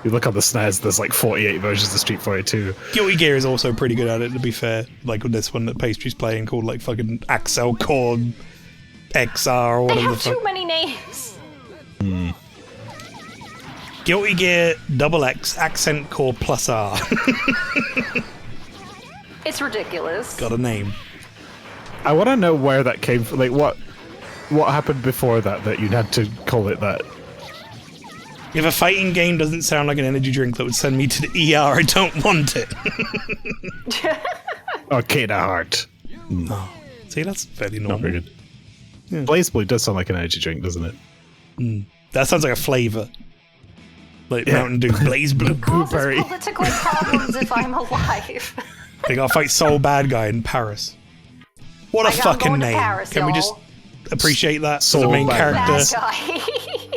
You look on the SNES, there's like 48 versions of Street Fighter 2. Guilty Gear is also pretty good at it, to be fair. Like with this one that Pastry's playing called like fucking Axel Core XR or They whatever the have fuck. too many names. Guilty Gear XX Accent Core Plus R. It's ridiculous. Got a name. I want to know where that came from. Like, what happened before that you'd had to call it that? If a fighting game doesn't sound like an energy drink that would send me to the ER, I don't want it. Arcade Heart. See, that's fairly Not normal. very good. Blaze Blue does sound like an energy drink, doesn't it? That sounds like a flavor. Like Yeah. Mountain Dew Blaze Blue. Causes Blueberry. political problems if I'm alive. They gotta fight Soul Bad Guy in Paris. What a I got fucking going to name. Paris, Can we just y'all. appreciate that? So Soul the main Bad Bad character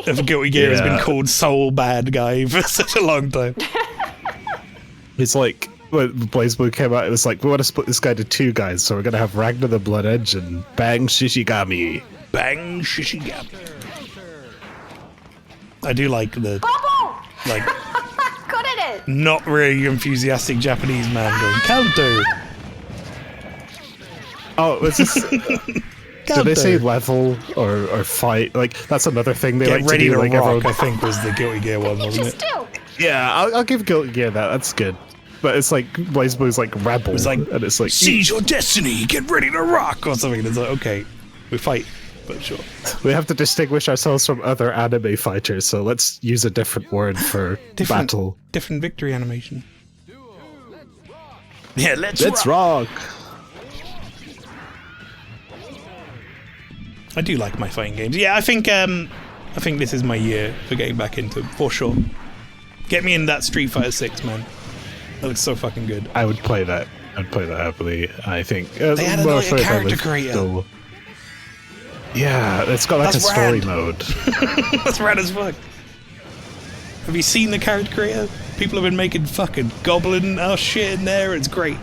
guy. of Guilty Gear has been Yeah. called Soul Bad Guy for such a long time. It's like when Blaze Blue came out, it was like, we want to split this guy to two guys, so we're gonna have Ragnar the Blood Edge and Bang Shishigami. Bang Shishigami. I do like the Bubble! like Good at it. not really enthusiastic Japanese man going counter. Oh, was this? Did they say level or fight? Like that's another thing they Get like ready to to do. Like rock, everyone, I think was the Guilty Gear one, You wasn't just it? do. yeah, I'll give Guilty Gear that. That's good. but it's like BlazBlue's like rebel. It's like, and it's like seize your destiny, get ready to rock, or something. And it's like, okay, we fight, but sure. we have to distinguish ourselves from other anime fighters, so let's use a different word for battle. Different victory animation. Yeah, Let's rock. I do like my fighting games. Yeah, I think this is my year for getting back into them, for sure. Get me in that Street Fighter 6, man. That looks so fucking good. I would play that. I'd play that happily. I think. They had a character creator. Yeah, it's got like That's a story rad. mode. That's rad as fuck. Have you seen the character creator? People have been making fucking goblin shit in there. It's great.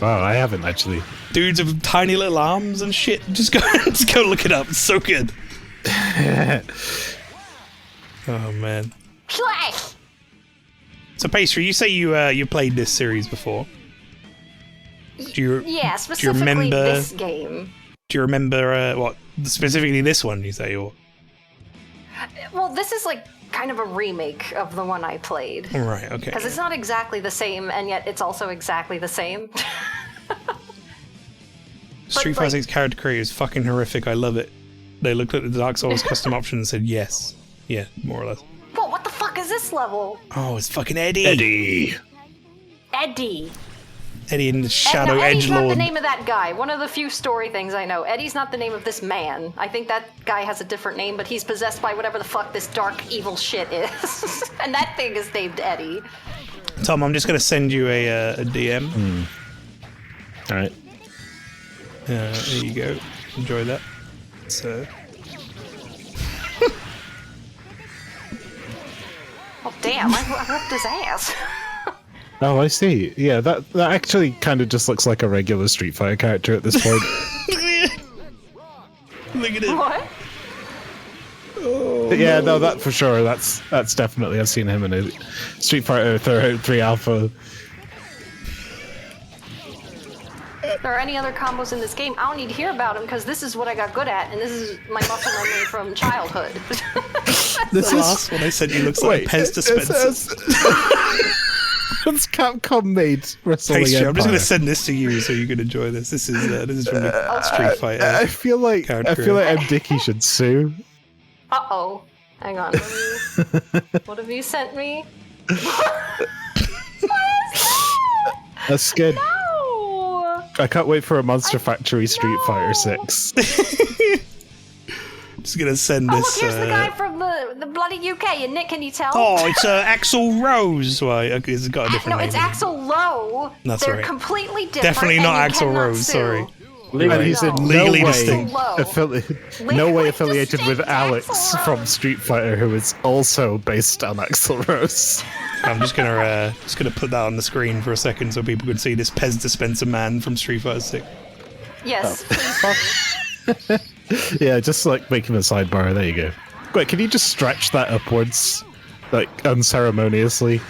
Wow, I haven't actually. Dudes with tiny little arms and shit. Just go look it up. It's so good. Oh man. Slash! So Pastry, you say you played this series before. Do you specifically remember this game. Do you remember what specifically this one? You say, or Well, this is like kind of a remake of the one I played. right? Okay. Because it's not exactly the same, and yet it's also exactly the same. Street Fighter 6 character creator is fucking horrific. I love it. They looked at the Dark Souls custom option and said yes. Yeah, more or less. Whoa, what the fuck is this level? Oh, it's fucking Eddie. Eddie. Eddie in the Shadow Eddie's not the Edgelord. name of that guy. One of the few story things I know. Eddie's not the name of this man. I think that guy has a different name, but he's possessed by whatever the fuck this dark evil shit is. And that thing is named Eddie. Tom, I'm just gonna send you a DM. All right. There you go. Enjoy that. So. Oh damn! I whooped his ass. Oh, I see. Yeah, that actually kind of just looks like a regular Street Fighter character at this point. Look at it. What? Yeah, no, that for sure. That's definitely. I've seen him in a Street Fighter 3 Alpha. If there are any other combos in this game, I don't need to hear about them because this is what I got good at, and this is my muscle memory from childhood. The last one I sent you looks like a Pez dispenser. It's Capcom made Wrestling Pastry, I'm just Empire. gonna send this to you so you can enjoy this. This is from the Street Fighter. I feel like M. Dickey should sue. Uh-oh. Hang on. What have you sent me? That's good. No! I can't wait for a Monster Factory Street Fighter 6. Just gonna send Oh, this. look, here's the guy from the bloody UK. And Nick, can you tell? Oh, it's Axl Rose. Why? Okay, it's got a different No, name. it's Axl Lowe. That's They're right. completely different. Definitely and not you Axl cannot Rose. sue. Sorry. And he's in Legally no way, distinct. no way Legally affiliated with distinct Alex Axl from Rose. Street Fighter, who is also based on Axl Rose. I'm just gonna put that on the screen for a second so people can see this Pez dispenser man from Street Fighter 6. Yes. Yeah, just like making a sidebar. There you go. Wait, can you just stretch that upwards, like unceremoniously,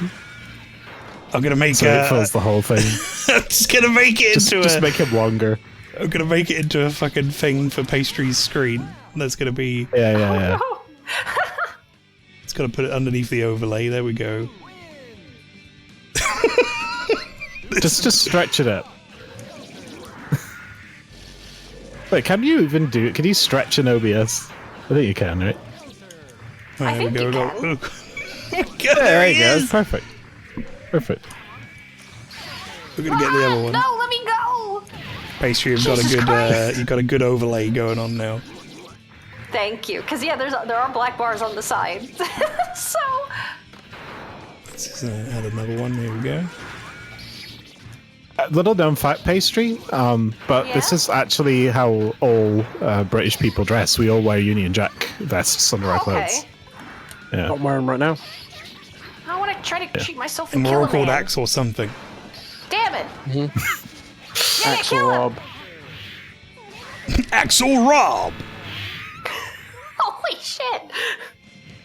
I'm gonna make so it fills the whole thing? I'm just gonna make it into Just make him longer. I'm gonna make it into a fucking thing for Pastry's screen. That's gonna be. Yeah. It's gonna put it underneath the overlay. There we go. Just stretch it up. Wait, can you even do it? Can you stretch an OBS? I think you can, right? I think you can. Look. Yeah, there you go. Perfect. Perfect. We're gonna get the other one. No, let me go. Pastry, you've Jesus got Christ. you've got a good overlay going on now. Thank you. Because, yeah, there are black bars on the side. So... Let's just add another one. There we go. Little known fact, Pastry, but this Yeah? is actually how all British people dress. We all wear Union Jack vests under our clothes. Okay. Yeah. Not wearing right now. I want to try to shoot myself And and we're kill all a called man. Axe or something. Damn it. Yeah, Axel kill him. Rob. Axel Rob! Holy shit.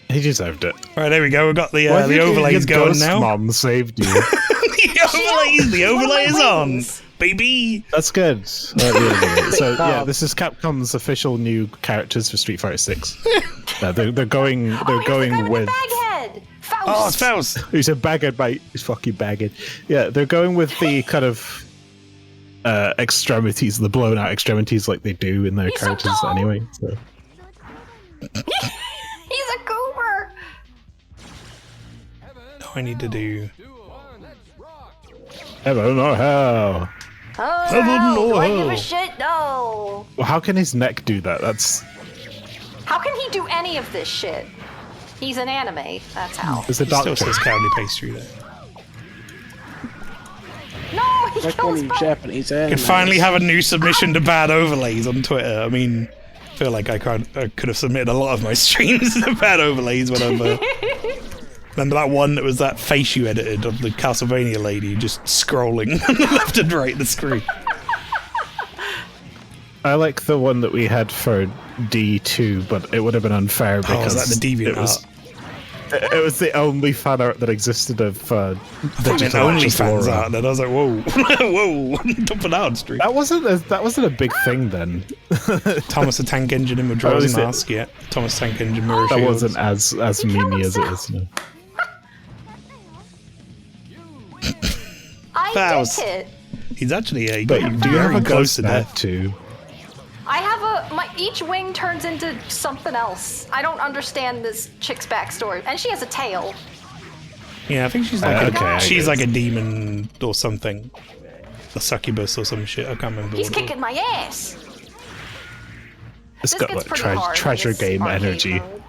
He deserved it. Right, there we go. We've got the Why do you think overlays your going ghost now. Mom saved you. the overlay is on, wings. baby. That's good. So yeah, this is Capcom's official new characters for Street Fighter 6. They're going Here's the guy with the bag head. Oh, it's Faust. He's a bagged, mate. He's fucking bagged. Yeah, they're going with the kind of extremities, the blown out extremities, like they do in their He's so characters tall. anyway. So. He's a goober. No, I need to do. Heaven or hell. Oh, Heaven no. or Do I give hell. a shit? No. Well, how can his neck do that? That's How can he do any of this shit? He's an anime. That's how. there's a He still doctor. says cowardly pastry there. No, he They're kills calling both. Japanese Could anime. finally have a new submission to bad overlays on Twitter. I mean, I feel like I could have submitted a lot of my streams to bad overlays when I've. Remember that one that was that face you edited of the Castlevania lady just scrolling left and right the screen? I like the one that we had for D2, but it would have been unfair Oh, because was that the Deviant it was art? it was the only fan art that existed of I thought it digital only Actress fans Laura. out, and I was like, whoa, whoa, don't put that on stream. That wasn't a big thing then. Thomas the Tank Engine in Majora's was it? Mask, yeah. Thomas Tank Engine Mirror That Shields. wasn't as memey as it is now. I Faust. did it. He's actually he But got do you have very a close ghost to net death. too? I have each wing turns into something else. I don't understand this chick's backstory, and she has a tail. Yeah, I think she's like okay, I she's guess. like a demon or something, a succubus or some shit. I can't remember. He's what it was. kicking my ass. It's This got gets like pretty hard when treasure it's game arcade energy. mode.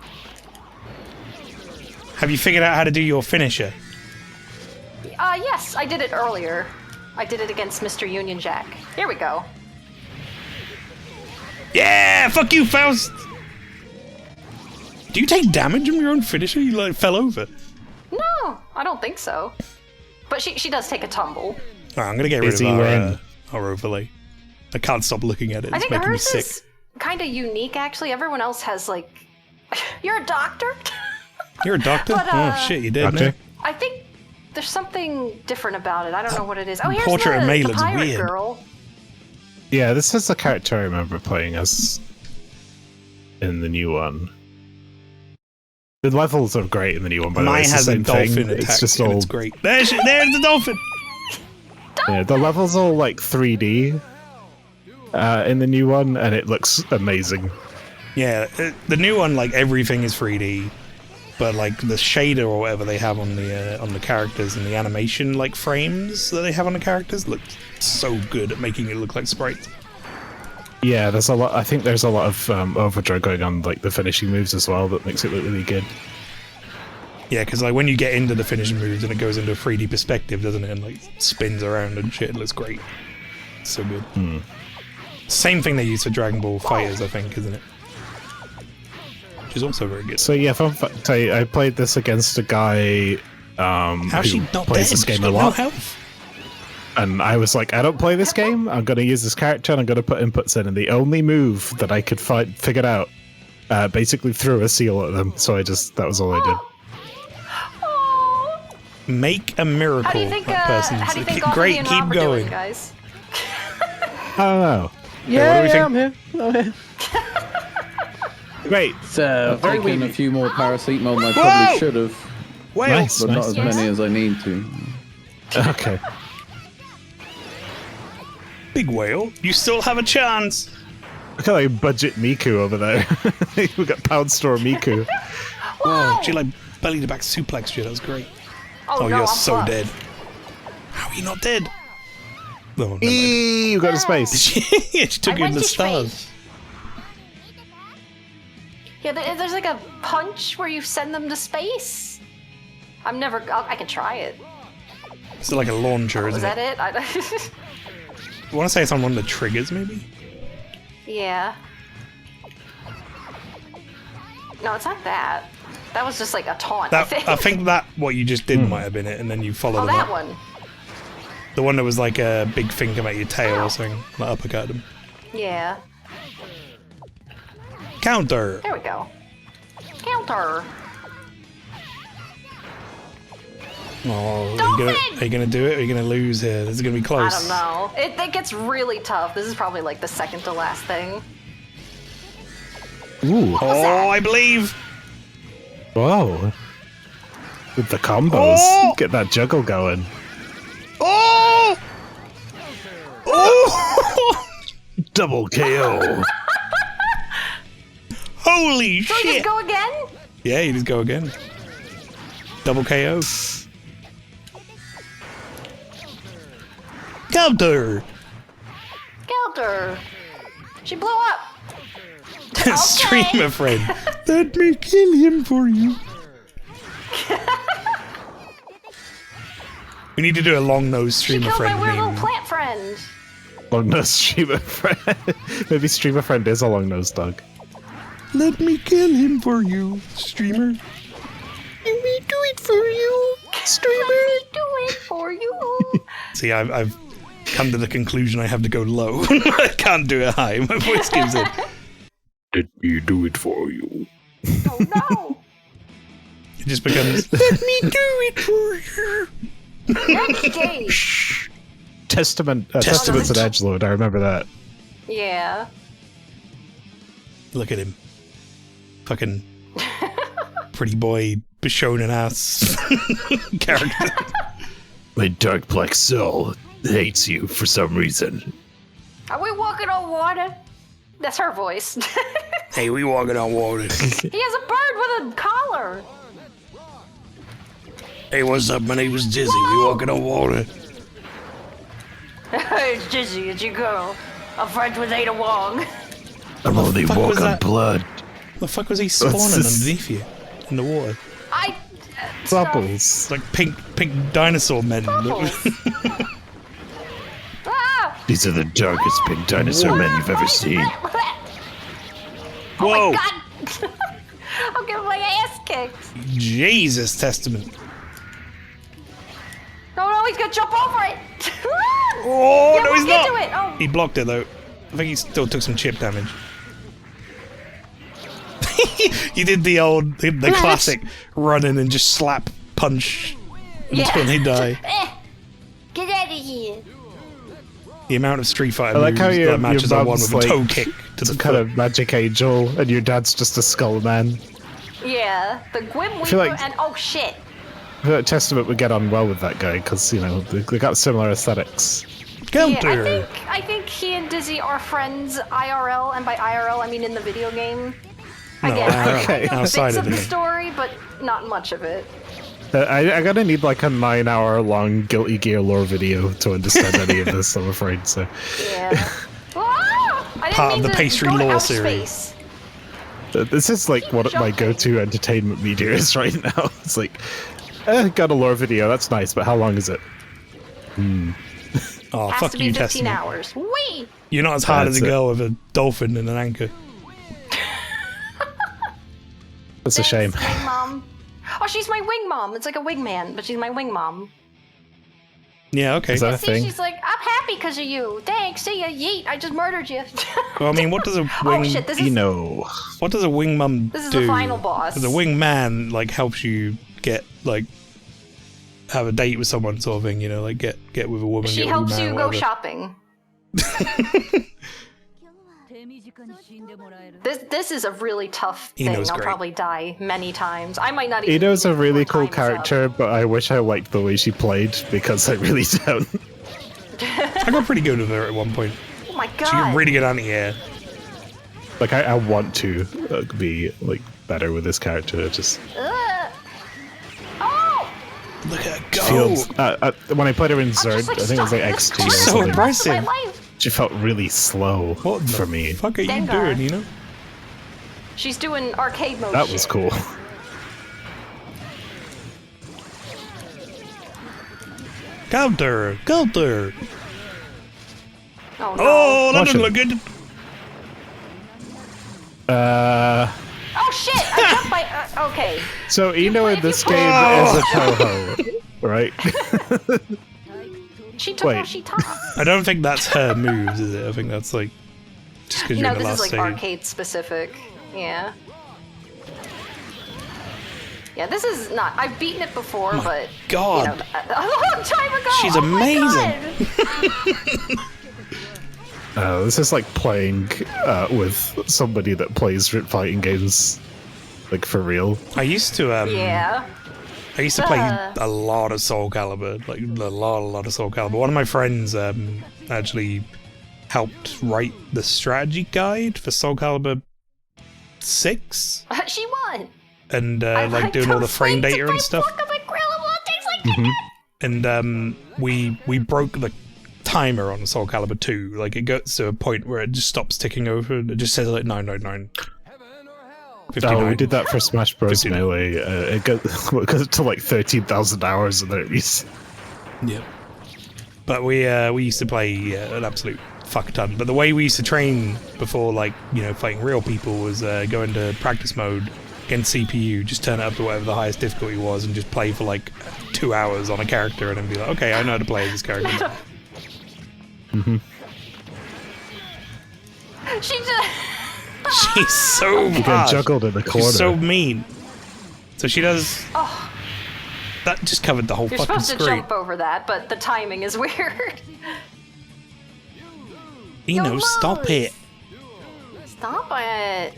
Have you figured out how to do your finisher? Yes, I did it earlier. I did it against Mr. Union Jack. Here we go. Yeah, fuck you, Faust. Do you take damage from your own finisher? You like fell over. No, I don't think so. But she does take a tumble. Oh, I'm gonna get rid Is of he our, win? Our overlay. I can't stop looking at it. I It's think making me hers sick. is kind of unique, actually. Everyone else has, like... You're a doctor? You're a doctor? But, Oh shit, you did, Doctor? man. I think there's something different about it. I don't know what it is. Oh, here's portrait of the May looks pirate weird. girl. Yeah, this is the character I remember playing as in the new one. The levels are great in the new one, but Mine it's has the a same dolphin thing. attack, It's just and all it's great. There's the dolphin. yeah, the levels all like 3D in the new one, and it looks amazing. Yeah, the new one, like everything is 3D, but like the shader or whatever they have on the characters and the animation like frames that they have on the characters look so good at making it look like sprites. Yeah, there's a lot. I think there's a lot of overdrive going on, like the finishing moves as well, that makes it look really good. Yeah, because like when you get into the finishing moves and it goes into a 3D perspective, doesn't it? And like spins around and shit, it looks great. It's so good. Same thing they use for Dragon Ball Fighters, I think, isn't it? Which is also very good. So yeah, fun fact, I played this against a guy How's she who not plays dead? this game She's a got no lot. health. And I was like, I don't play this game. I'm going to use this character and I'm going to put inputs in. And the only move that I could figured out basically threw a seal at them. So that was all I did. Oh. Make a miracle. How do you think, that person's how do you think all great. and Keep Rob are going. doing, guys? I don't know. Yeah, what do we think? I'm here. I'm here. Great. It's I've very taken a weird. few more paracetamol than I Whoa! probably should have, Well, Nice. but not as Yes. many as I need to. Okay. big whale. You still have a chance. Look at like budget Miku over there. We got Pound Store Miku. Whoa, she like belly to back suplex you. That was great. Oh, no, you're I'm so fucked. dead. How are you not dead? No, never mind. Eee, you got to space. She took I you in went the to stars. space. Yeah, there's like a punch where you send them to space. I can try it. It's like a launcher, Was isn't that it? it? I want to say it's on one of the triggers, maybe? Yeah. No, it's not that. That was just like a taunt, I think. I think that what you just did might have been it, and then you followed Oh, them that up. one. The one that was like a big thing come out your tail or something. Like uppercut them. Yeah. Counter! There we go. Counter. Oh, Dolphin! are you gonna do it? Or are you gonna lose here? This is gonna be I close. don't know. It gets really tough. This is probably like the second to last thing. Ooh. Oh, I believe! Whoa. With the combos. Oh! Get that juggle going. Oh! Oh! Double KO. Holy So you shit! just go again? Yeah, you just go again. Double KO. Counter! Gelder. She blew up. Streamer friend. Let me kill him for you. We need to do a long nose She streamer killed my friend weird meme. little plant friend. Long nose streamer friend. Maybe streamer friend is a long nose dog. Let me kill him for you, streamer. Let me do it for you, streamer. Let me do it for you. See, I've come to the conclusion I have to go low. I can't do it high. My voice gives it. Let me do it for you. Oh no. It just becomes. Let me do it for you. Next stage. Testament's an edgelord. I remember that. Yeah. Look at him. Fucking pretty boy Bishonen ass character. My dark black soul hates you for some reason. Are we walking on water? That's her voice. Hey, we walking on water. He has a bird with a collar. Hey, what's up? My name is Dizzy. We walking on water. It's Dizzy, it's your girl. I'm friends with Ada Wong. I'm only fuck was walking that? blood. The fuck was he spawning What's this? underneath you in the water? Bubbles. It's like pink dinosaur men. Bubbles. Ah! These are the darkest pink dinosaur men you've ever seen. Oh Whoa! my god! I'm getting my ass kicked. Jesus Testament. No, he's gonna jump over it. Oh, Yeah, no, he's we'll get not. to it. Oh. He blocked it though. I think he still took some chip damage. You did the classic run in and just slap punch until they die. Get out of here. The amount of Street Fighter I like how moves your matches I won mum's with a toe like kick to the kind foot. of magic angel, and your dad's just a skull man. Yeah, the Gwyn Weaver feel like- and oh shit. I feel like Testament would get on well with that guy because they got similar aesthetics. Counter. Yeah, I think he and Dizzy are friends IRL, and by IRL I mean in the video game. Again, I know outside bits of of the the game. story, but not much of it. I gotta need like a 9-hour-long Guilty Gear lore video to understand any of this, I'm afraid. So Yeah. Ah! I didn't Part of mean the to pastry go to lore outer series. space. this is like what my go-to entertainment media is right now. It's like, got a lore video, that's nice, but how long is it? Oh, Has fuck to be you, 15 Testament. hours. Wee! You're not as hard as That's a it. girl with a dolphin and an anchor. That's a shame. Thanks, wing mom. Oh, she's my wing mom. It's like a wingman, but she's my wing mom. Yeah, okay. Is that a See, thing? she's like, I'm happy because of you. Thanks. See ya. Yeet. I just murdered you. Well, I mean, what does a wing? Oh shit! This is What does a wing mum This is do? the final boss. Because a wing man like helps you get like have a date with someone, sort of thing. You know, like get with a woman. she get with a helps man, you go whatever. shopping. This is a really tough thing. Eno's I'll great. probably die many times. I might not even. Eno's a live really before cool time is up. character, but I wish I liked the way she played because I really don't. I got pretty good with her at one point. Oh my She god! got really good anti-air. Like I want to be like better with this character. Just Ugh. Oh! Look at her go. feels when I played her in just, Zerd, like, I think it was like stuck. XT or She's so something. impressive. My life. She felt really slow What for the me. fuck are you Dengar. doing? You know. She's doing arcade mode. That shit. was cool. Counter. Oh no! Oh, that Watch doesn't it. look good. Oh shit! I jumped by. Okay. So Eno in if this you game play- is a Toho, right? She took Wait. all she taught. I don't think that's her moves, is it? I think that's like just because you're No, in the this is last like stage. arcade specific. Yeah. Yeah, this is not. I've beaten it before, but God. you know, a long time ago. She's Oh my amazing. God. This is like playing with somebody that plays fighting games, like for real. I used to Yeah. I used to play a lot of Soul Calibur, like a lot of Soul Calibur. One of my friends actually helped write the strategy guide for Soul Calibur 6. She won. And like doing all the frame data and stuff. And we broke the timer on Soul Calibur 2. Like it gets to a point where it just stops ticking over and it just says like 999. Oh, we did that for Smash Bros. Melee. It goes to like 13,000 hours and then it resets. Yeah. But we used to play an absolute fuck ton. But the way we used to train before, like, you know, fighting real people was go into practice mode against CPU, just turn it up to whatever the highest difficulty was and just play for like 2 hours on a character and then be like, okay, I know how to play this character. She just... She's so You get harsh. juggled in the corner. She's so mean. So she does... Oh. That just covered the whole You're fucking supposed to screen. jump over that, but the timing is weird. Stop it. Stop it.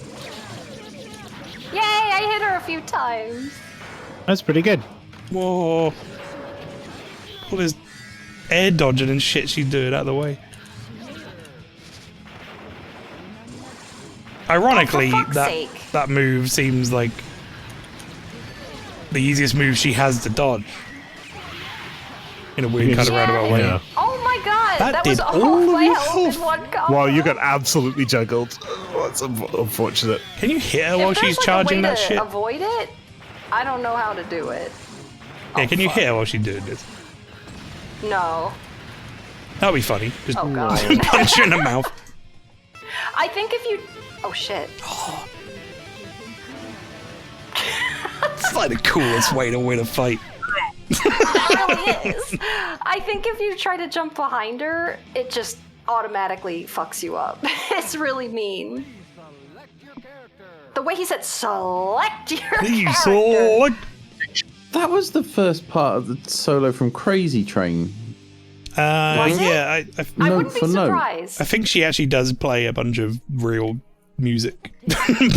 Yay, I hit her a few times. That's pretty good. Whoa. All this air dodging and shit she's doing out of the way. Ironically, Oh, for fuck's sake. that move seems like the easiest move she has to dodge. In a weird kind of roundabout way. Yeah. Oh my god, That was did all all my your health health. in one combo. Wow, you got absolutely juggled. Oh, that's unfortunate. Can you hit her If while there's, she's like, charging a way that to shit? avoid it, I don't know how to do it. Yeah, can you hit her while she's doing this? No. That'd be funny. Just Oh, God. punch her in the mouth. I think if you... Oh, shit. It's like the coolest way to win a fight. It really is. I think if you try to jump behind her, it just automatically fucks you up. It's really mean. The way he said, select your Please character. select. That was the first part of the solo from Crazy Train. Was it? Yeah, I Note wouldn't be for note. surprised. I think she actually does play a bunch of real music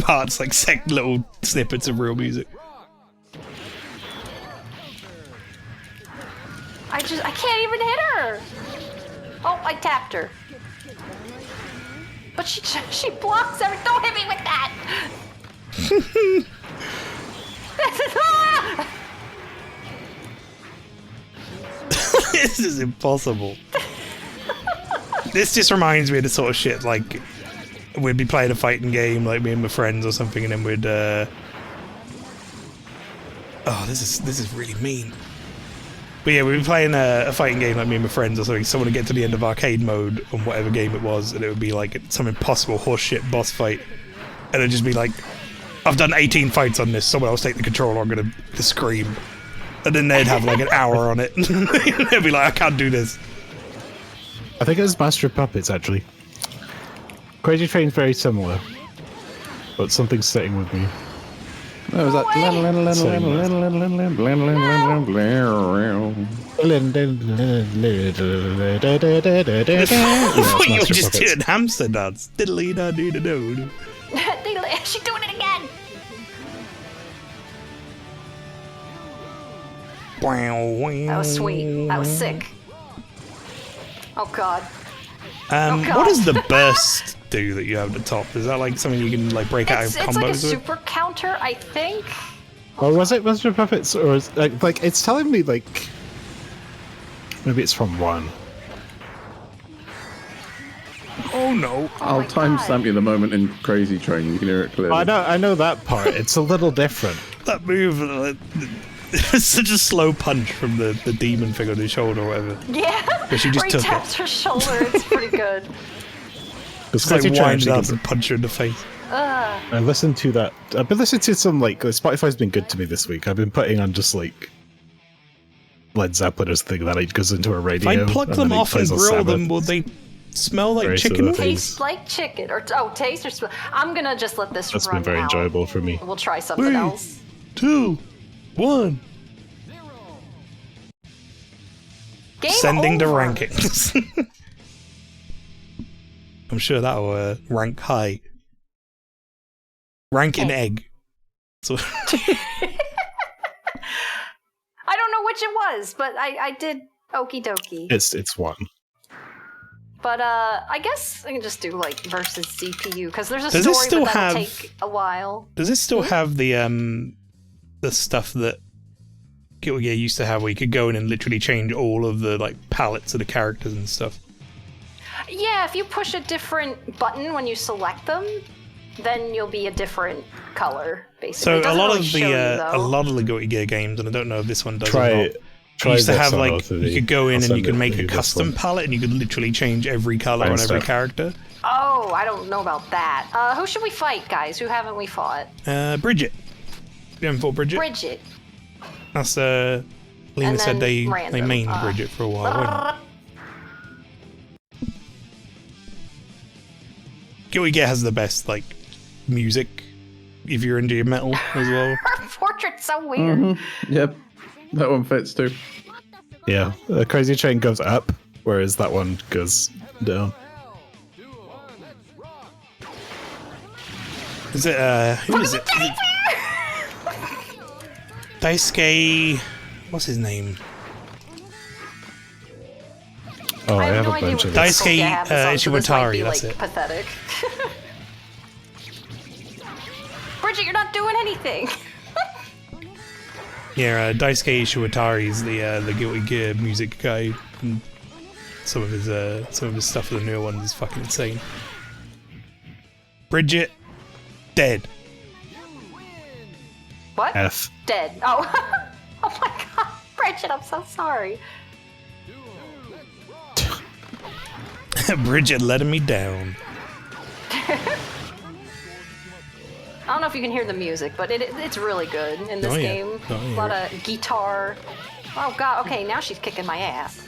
parts, like little snippets of real music. I can't even hit her. Oh, I tapped her. But she blocks everything. Don't hit me with that. This is impossible. This just reminds me of the sort of shit like we'd be playing a fighting game, like me and my friends or something, and then we'd. Oh, this is really mean. But yeah, we'd be playing a fighting game like me and my friends or something. Someone would get to the end of arcade mode on whatever game it was, and it would be like some impossible horseshit boss fight, and it'd just be like, "I've done 18 fights on this. Someone else take the controller. I'm gonna scream." And then they'd have like an hour on it. They'd be like, I can't do this. I think it was Master of Puppets, actually. Crazy Train's very similar. But something's sitting with me. That was that. I thought you were just doing hamster dance. Diddly-da-doo-da-doo. She's doing it again. That was sweet. That was sick. Oh god. God. What does the burst do that you have at the top? Is that like something you can like break out of It's combos like a with? super counter, I think. Or was it Master of Puppets? Or is, like it's telling me like maybe it's from 1. Oh no. I'll my God. timestamp you the moment in Crazy Train. You can hear it clearly. I know that part. It's a little different. That move, it's such a slow punch from the demon thing on his shoulder or whatever. Yeah. But she just Where he took taps it. her shoulder. It's pretty good. It's like winds up and punch her in the face. I listened to that. I've been listening to some like Spotify's been good to me this week. I've been putting on just like Led Zeppelin or something that goes into a radio. If I pluck and them then it off and plays on grill Sabbath. them, will they smell like Very chicken? similar. Tastes like chicken, or taste or smell. I'm gonna just let this That's run been very out. enjoyable for me. We'll try something 3, else. 2, 1. Game Sending to over. rankings. I'm sure that'll rank high. Rank in egg. So which it was, but I did okie dokie. It's one. But I guess I can just do like versus CPU because there's a Does it story, still but that'll have- take a while. Does it still have the stuff that Guilty Gear used to have, where you could go in and literally change all of the like palettes of the characters and stuff? Yeah, if you push a different button when you select them, then you'll be a different color. Basically, So It doesn't really show you, a though. lot of the Guilty Gear games, and I don't know if this one does or Try not. it. Try You used to this have on like OTV. you could go in I'll and send you could it make to a you, this custom one. palette, and you could literally change every color Fine on every stuff. character. Oh, I don't know about that. Who should we fight, guys? Who haven't we fought? Bridget. You haven't fought Bridget? Bridget. That's Lena And said then they random, mained Bridget for a while. Why not? Guilty Gear has the best like music if you're into your metal as well. Her portrait's so weird. Yep, that one fits too. Yeah, the Crazy Train goes up, whereas that one goes down. Is it who is it? Daisuke, what's his name? Oh, I have no a idea bunch what of this Daisuke, Sasuke happens on, so this might Ishiwatari, be, that's like, it. pathetic. Bridget, you're not doing anything. Yeah, Daisuke Ishiwatari is the Guilty Gear music guy. And some of his stuff for the newer ones is fucking insane. Bridget, dead. What? F. Dead. Oh. Oh my god. Bridget, I'm so sorry. Bridget letting me down. I don't know if you can hear the music, but it's really good in this Oh, yeah. game. Oh, yeah. A lot of guitar. Oh god, okay, now she's kicking my ass.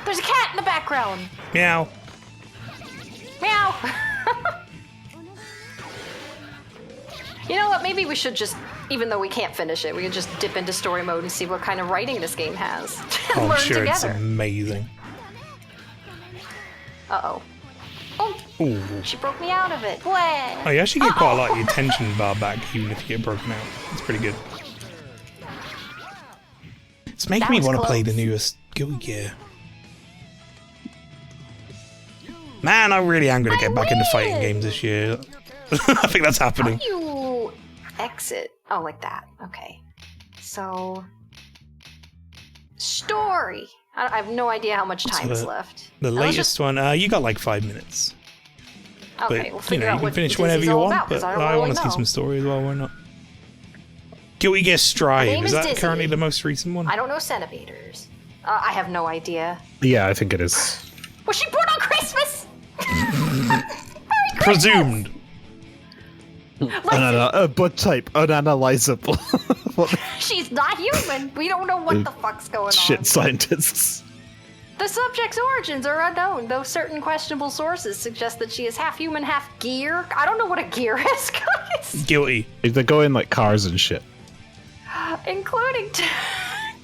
There's a cat in the background! Meow. Meow! You know what, maybe we should just, even though we can't finish it, we can just dip into story mode and see what kind of writing this game has. Oh, I'm Learn sure it's together. amazing. Uh-oh. Oh, Ooh. she broke me out of it. What? Oh, you actually get quite a lot of your tension bar back, even if you get broken out. It's pretty good. It's making That me was want to play the close. newest Guilty Gear. Man, I really am going to get back into fighting win! games this year. I think that's How happening. do you exit? Oh, like that. Okay. So, story. I have no idea how much time is left. The Let's latest just- one, you got like 5 minutes. Okay, But, we'll figure you out can what finish Disney's whenever you all want, about, but 'cause I don't I really want to see know. some story as well, why not? Guilty Gear Strive, name is is that Dizzy. currently the most recent one? I don't know centimeters. I have no idea. Yeah, I think it is. Was she born on Christmas? Presumed. Blood type unanalyzable. What She's not human. We don't know what the fuck's going on. shit scientists? The subject's origins are unknown, though certain questionable sources suggest that she is half human, half gear. I don't know what a gear is, guys. Guilty. They go in like cars and shit. Including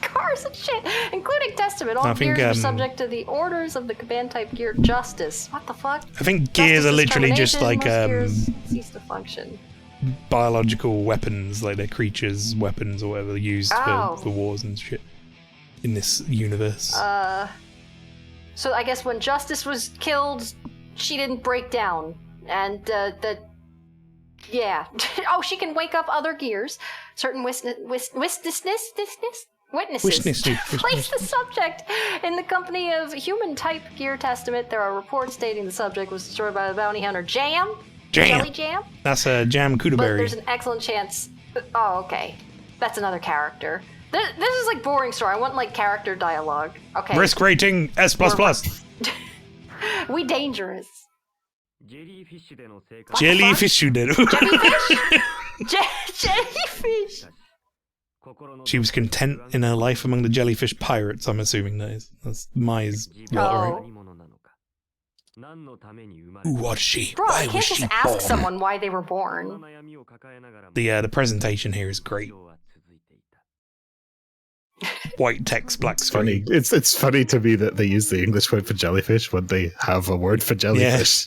cars and shit. Including Testament. All I think, gears are subject to the orders of the command type gear Justice. What the fuck? I think gears are Justice's literally just like termination, most gears cease to function. biological weapons, like they're creatures, weapons, or whatever used Oh. for wars and shit in this universe. So I guess when Justice was killed, she didn't break down, and yeah. Oh, she can wake up other gears. Certain witnesses. Witness. Place the subject in the company of human-type gear testament. There are reports stating the subject was destroyed by the bounty hunter Jam. Jelly Jam. That's a Jam But Kudaberry. there's an excellent chance. Oh, okay. That's another character. This is like boring story. I want like character dialogue. Okay. Risk rating S++. We dangerous. Jellyfish you did. Jellyfish. She was content in her life among the jellyfish pirates, I'm assuming that is. That's Mai's plot, right? Who was she? Bro, Why I was can't she just ask born? someone why they were born. The presentation here is great. White text, black screen. Funny. It's funny to me that they use the English word for jellyfish when they have a word for jellyfish.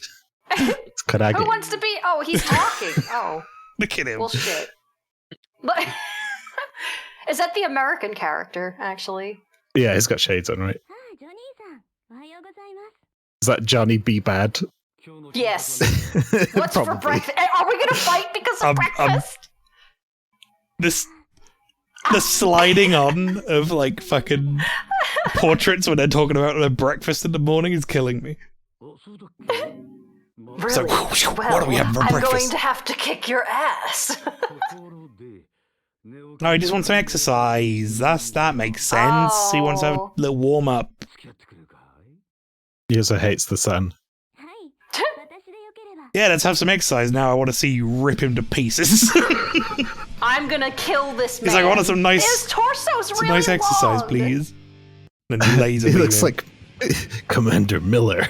It's Who karage. wants to be? Oh, he's talking. Oh, Look at him. well, shit. Is that the American character, actually? Yeah, he's got shades on, right? Is that Johnny B. Bad? Yes. What's for Probably. breakfast? Are we gonna fight because of breakfast? The sliding on of like fucking portraits when they're talking about their breakfast in the morning is killing me. Really? So, what do we have for I'm breakfast? going to have to kick your ass. No, he just wants some exercise. That makes sense. He wants to have a little warm up. He also hates the sun. Yeah, let's have some exercise now. I want to see you rip him to pieces. I'm gonna kill this man. He's like, I want some nice, His torso's some really nice exercise, long. please. And then laser He beam looks him. like Commander Miller.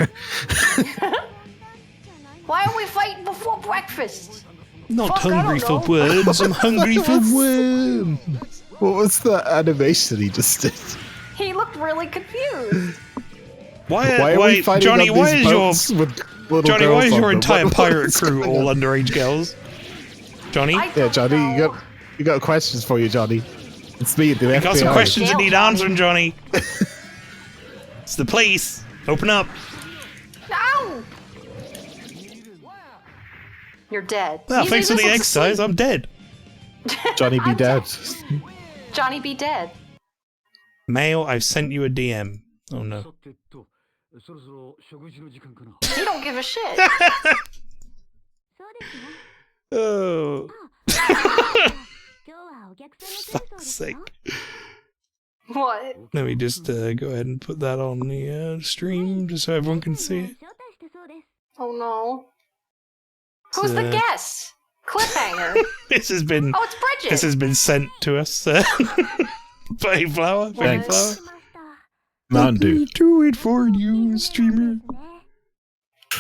Why are we fighting before breakfast? Not Fuck, I hungry don't for know. worms. I'm hungry for worms. What was the animation he just did? He looked really confused. Why are we fighting Johnny? on Why these is your boats with little Johnny? Why girls is on your them? entire What pirate is crew going all on? underage girls? Johnny, I Yeah, don't Johnny, know. you got questions for you, Johnny. It's me, the FBI. got some questions that Jail need Johnny. answering, Johnny. It's the police. Open up. No! You're dead. Well, You thanks for leave the us exercise. asleep. I'm dead. Johnny be dead. Johnny be dead. Mail, I've sent you a DM. Oh no. He don't give a shit. Oh. Fuck's sake. What? Let me just go ahead and put that on the stream just so everyone can see it. Oh no. Who's the guest? Cliffhanger. This has been Oh, it's Bridget. this has been sent to us. Buddy Flower, Buddy Thanks. Flower. Mountain Dew. Let me do it for you, streamer.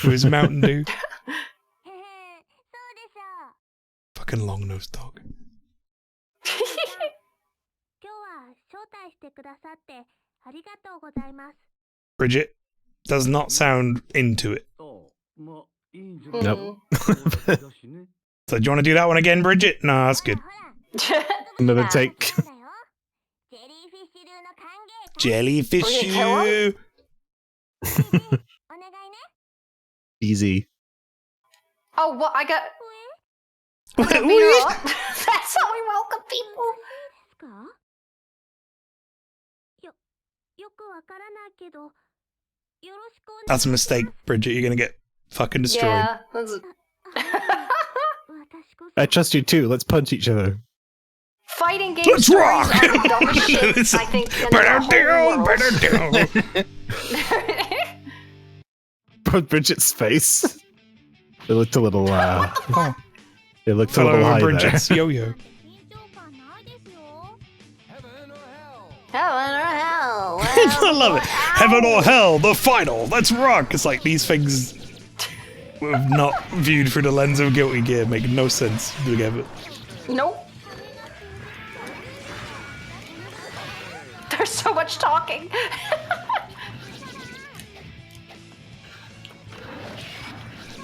Who's Mountain Dew? Fucking long nosed dog. Bridget does not sound into it. Nope. So do you want to do that one again, Bridget? No, that's good. Another take. Jellyfish Are we gonna you. Easy. Oh, well, I got. What? Beat her up. That's how we welcome people. That's a mistake, Bridget. You're gonna get fucking destroyed. Yeah. That's... I trust you too. Let's punch each other. Fighting game Let's stories rock! are the dumbest shit, It's- I think, in the whole world. Put Bridget's face. It looked a little. It looked a Fellow little high Bridget's there. yo-yo. Heaven or hell? I love it. Heaven or hell, the final. Let's rock. It's like these things not viewed through the lens of Guilty Gear make no sense together. Nope. There's so much talking.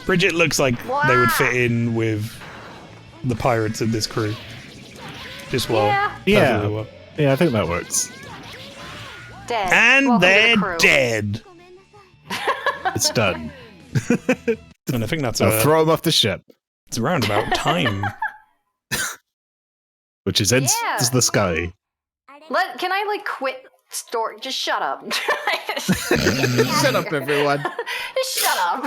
Bridget looks like they would fit in with the pirates of this crew. Just well. Yeah. Yeah. perfectly well. Yeah, I think that works. Dead. And Welcome to the they're crew. dead. It's done. And I think that's I'll throw him off the ship, it's around about time. which is in Yeah. the sky. Can I like quit story? Just shut up. Shut up, everyone. Just shut up.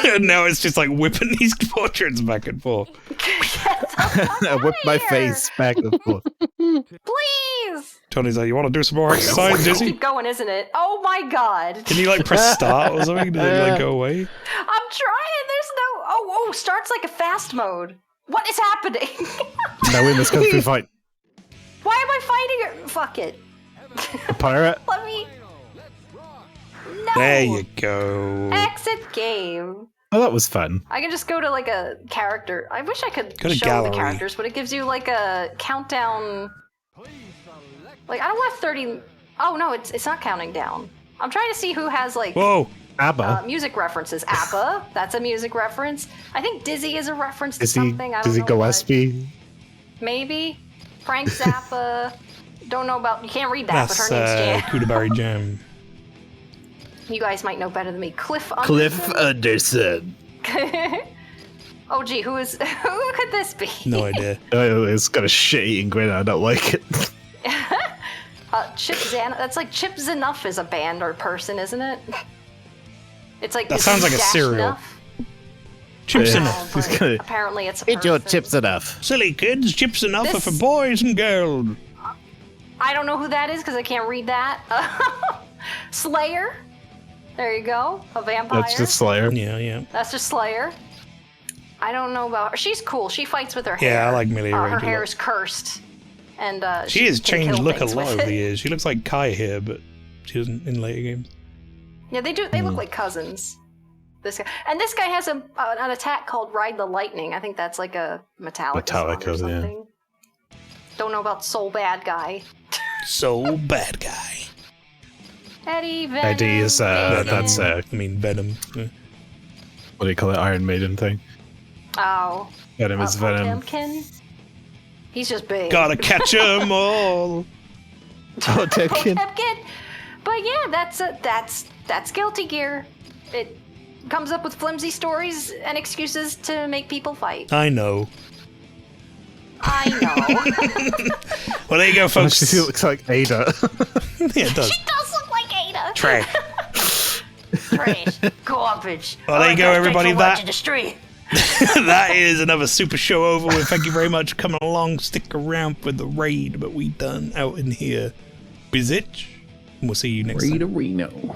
And now it's just like whipping these portraits back and forth. I whip my face back and forth. Please. Tony's like, you want to do some more exercise, Dizzy? Keep going, isn't it? Oh my god. Can you like press start or something? Does it like go away? I'm trying. There's no. Oh, starts like a fast mode. What is happening? Now we must come through fight. Why am I fighting her? Fuck it. A pirate? Let me. No. There you go. Exit game. Oh, that was fun. I can just go to like a character. I wish I could Go to show gallery. the characters, but it gives you like a countdown. Like I don't want 30. Oh no, it's not counting down. I'm trying to see who has like Whoa. ABBA. music references. ABBA, that's a music reference. I think Dizzy is a reference to Is he something. I don't know what. Gillespie? Maybe. Frank Zappa. Don't know about. You can't read that, but her name's Jan. Kudaberry Jam. You guys might know better than me. Cliff Anderson. Oh, gee, who could this be? No idea. It's got a shit-eating grin. I don't like it. Chip Zan. That's like Chip Zanuff is a band or person, isn't it? It's like That sounds like a Dash cereal. Nuff. Chips No, enough. but apparently it's a person. Eat your chips enough. Silly kids, chips enough are This- for boys and girls. I don't know who that is because I can't read that. Slayer. There you go. A vampire. That's just Slayer. Yeah. That's just Slayer. I don't know about her. She's cool. She fights with her hair. Yeah, I like Millie Her Range a hair lot. is cursed. And She has can changed kill look a things lot with over it. the years. She looks like Kai here, but she doesn't in later games. Yeah, they do. They look like cousins. This guy has an attack called Ride the Lightning. I think that's like a Metallica song or Metallica, yeah. something. Don't know about Soul Bad Guy. So bad guy. Eddie Venom. Eddie is that's I mean Venom. Yeah. what do you call it? Iron Maiden thing. Oh. Venom is Venom. Potemkin? He's just big. Gotta catch 'em all. Potemkin. Potemkin. But yeah, that's Guilty Gear. It comes up with flimsy stories and excuses to make people fight. I know. I know. Well, there you go, folks. She looks like Ada. Yeah, it does. She does look like Ada. Trash. Trash. Garbage. Well, there you go, everybody. Watching the street. That is another super show over with. Thank you very much for coming along. Stick around for the raid, but we done out in here. Bizitch. We'll see you next time. Reno.